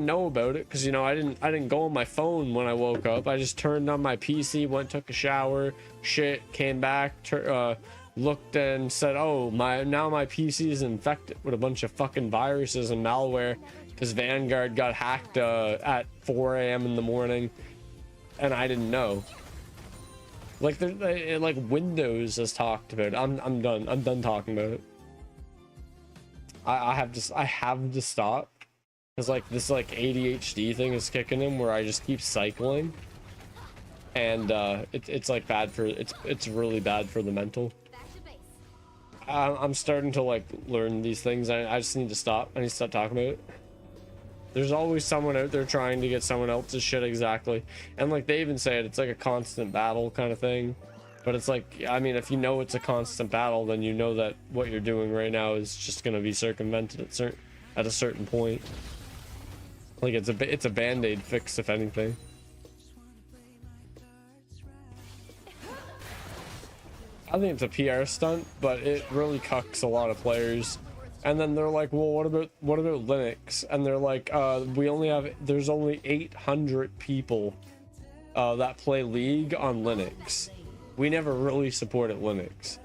Speaker 1: know about it, because you know I didn't go on my phone when I woke up. I just turned on my PC, went, took a shower, shit, came back, looked and said, oh, now my PC is infected with a bunch of fucking viruses and malware because Vanguard got hacked at 4 a.m. in the morning, and I didn't know. Like like Windows has talked about it. I'm done talking about it. I have to stop, because like this like ADHD thing is kicking in, where I just keep cycling, and it's like bad for it's really bad for the mental. I'm starting to like learn these things. I just need to stop. I need to stop talking about it. There's always someone out there trying to get someone else's shit exactly, and like they even say it, it's like a constant battle kind of thing. But it's like, I mean, if you know it's a constant battle, then you know that what you're doing right now is just gonna be circumvented at a certain point. Like it's a band-aid fix, if anything. I think it's a PR stunt, but it really cucks a lot of players. And then they're like, well, what about Linux? And they're like, there's only 800 people that play League on Linux. We never really supported Linux.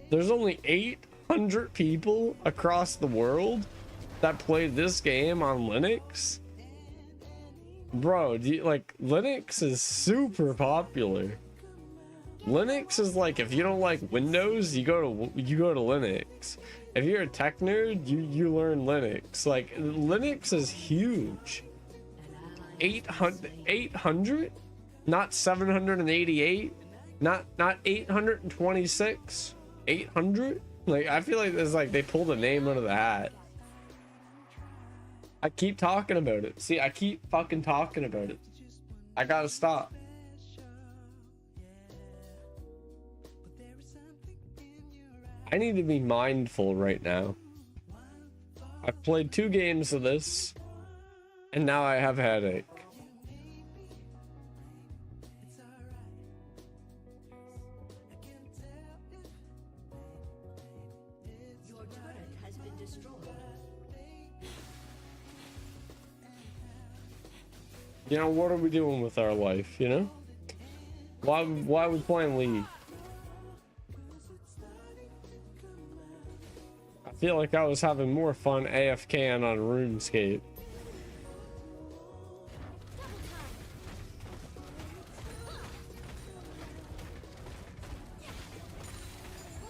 Speaker 1: There's only 800 people across the world that play this game on Linux? Bro, Linux is super popular. Linux is like, if you don't like Windows, you go to Linux. If you're a tech nerd, you learn Linux. Like, Linux is huge. 800? Not 788? Not 826? 800? Like, I feel like it's like they pulled a name out of the hat. I keep talking about it. See, I keep fucking talking about it. I gotta stop. I need to be mindful right now. I've played 2 games of this, and now I have a headache.
Speaker 3: Your turret has been destroyed.
Speaker 1: You know, what are we doing with our life, you know? Why are we playing League? I feel like I was having more fun AFKing on RuneScape.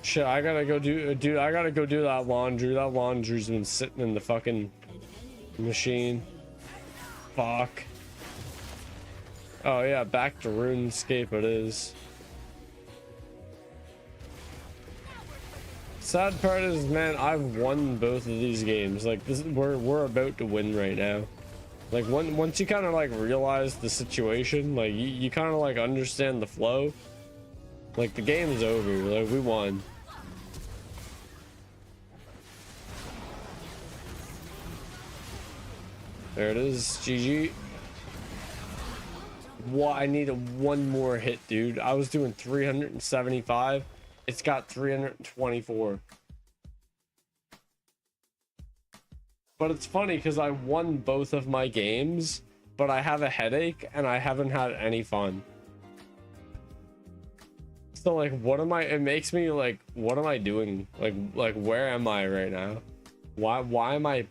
Speaker 1: Shit, I gotta go do I gotta go do that laundry. That laundry's been sitting in the fucking machine. Fuck. Oh yeah, back to RuneScape it is. Sad part is, man, I've won both of these games. Like, we're about to win right now. Like, once you kind of like realize the situation, like you kind of like understand the flow. Like, the game is over. Like, we won. There it is. GG. What? I need one more hit, dude. I was doing 375. It's got 324. But it's funny because I won both of my games, but I have a headache and I haven't had any fun. So like, what am I? It makes me like, what am I doing? Like where am I right now? Why am I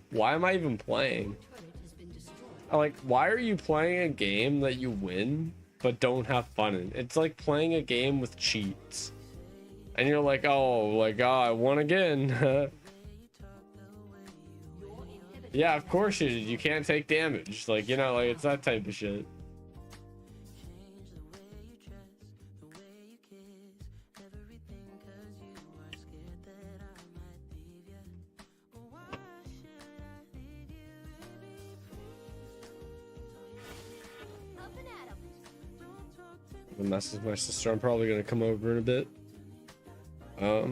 Speaker 1: even playing? Like, why are you playing a game that you win but don't have fun in? It's like playing a game with cheats, and you're like, oh, I won again. Yeah, of course you did. You can't take damage. Like, you know, like it's that type of shit.
Speaker 2: Up and at 'em.
Speaker 1: The message my sister. I'm probably gonna come over in a bit.
Speaker 3: An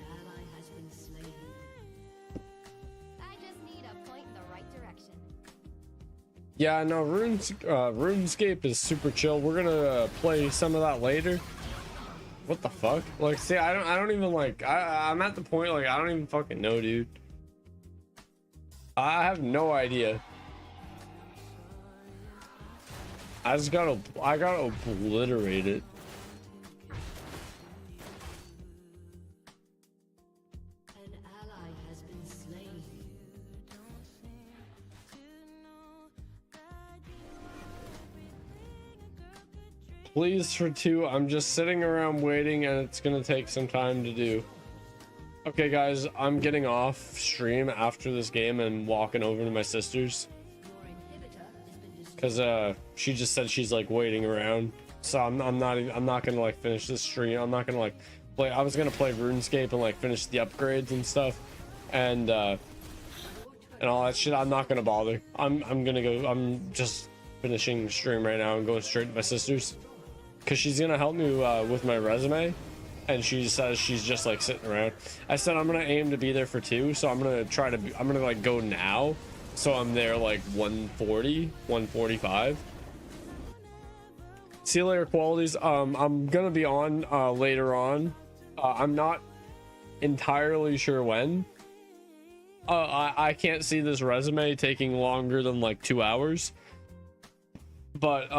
Speaker 3: ally has been slain.
Speaker 2: I just need a point in the right direction.
Speaker 1: Yeah, no, RuneScape is super chill. We're gonna play some of that later. What the fuck? Like, see, I don't even like. I'm at the point like I don't even fucking know, dude. I have no idea. I gotta obliterate it.
Speaker 3: An ally has been slain.
Speaker 1: Please for 2. I'm just sitting around waiting, and it's gonna take some time to do. Okay, guys, I'm getting off stream after this game and walking over to my sister's
Speaker 3: Your inhibitor has been destroyed.
Speaker 1: because she just said she's like waiting around. So I'm not gonna like finish this stream. I'm not gonna like play. I was gonna play RuneScape and like finish the upgrades and stuff, and all that shit. I'm not gonna bother. I'm gonna go. I'm just finishing the stream right now and going straight to my sister's because she's gonna help me with my resume, and she says she's just like sitting around. I said I'm gonna aim to be there for 2, so I'm gonna like go now, so I'm there like 1:40, 1:45. See you later, qualities. I'm gonna be on later on. I'm not entirely sure when. I can't see this resume taking longer than like 2 hours, but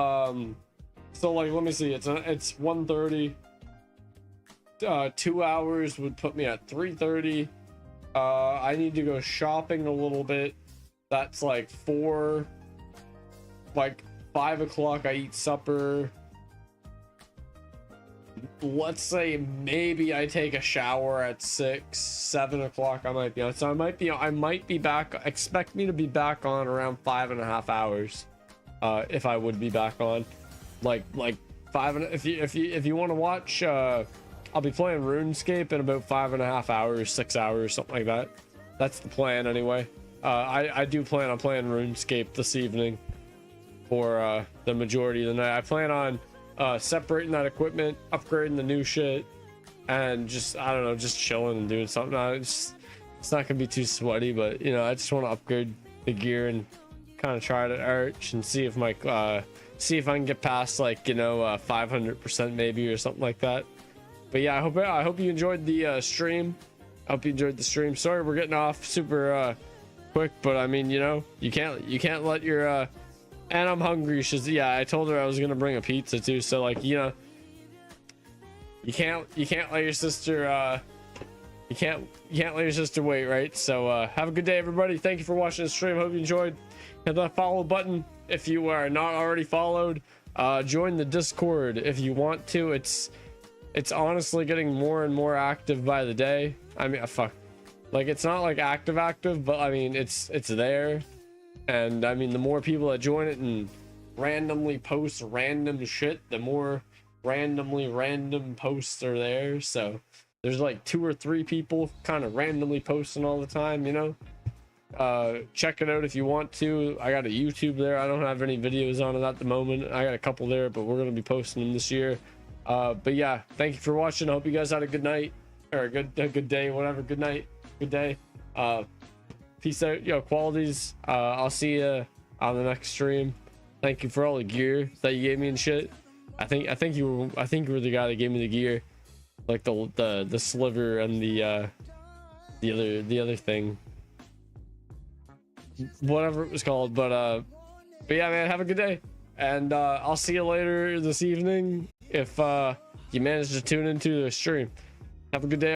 Speaker 1: so like let me see. It's 1:30. 2 hours would put me at 3:30. I need to go shopping a little bit. That's like 4. Like 5 o'clock I eat supper. Let's say maybe I take a shower at 6, 7 o'clock. I might be on. So I might be back. Expect me to be back on around 5.5 hours. If I would be back on, like 5. If you want to watch, I'll be playing RuneScape in about 5.5 hours, 6 hours, something like that. That's the plan anyway. I do plan on playing RuneScape this evening for the majority of the night. I plan on separating that equipment, upgrading the new shit, and just, I don't know, just chilling and doing something. It's not gonna be too sweaty, but you know, I just want to upgrade the gear and kind of try to arch and see if see if I can get past like, you know, 500% maybe or something like that. But yeah, I hope you enjoyed the stream. I hope you enjoyed the stream. Sorry we're getting off super quick, but I mean, you know, you can't let your and I'm hungry. Yeah, I told her I was gonna bring a pizza too, so like, you know, you can't let your sister you can't let your sister wait, right? So have a good day, everybody. Thank you for watching the stream. Hope you enjoyed. Hit that follow button if you are not already followed. Join the Discord if you want to. It's honestly getting more and more active by the day. I mean, fuck, like it's not like active, but I mean it's there. And I mean, the more people that join it and randomly post random shit, the more random posts are there. So there's like 2 or 3 people kind of randomly posting all the time, you know. Check it out if you want to. I got a YouTube there. I don't have any videos on it at the moment. I got a couple there, but we're gonna be posting them this year. But yeah, thank you for watching. I hope you guys had a good night, or a good day, whatever. Good night, good day. Peace out, yo, qualities. I'll see you on the next stream. Thank you for all the gear that you gave me and shit. I think you were the guy that gave me the gear. like the sliver and the other thing, whatever it was called. But yeah, man, have a good day, and I'll see you later this evening if you manage to tune into the stream. Have a good day.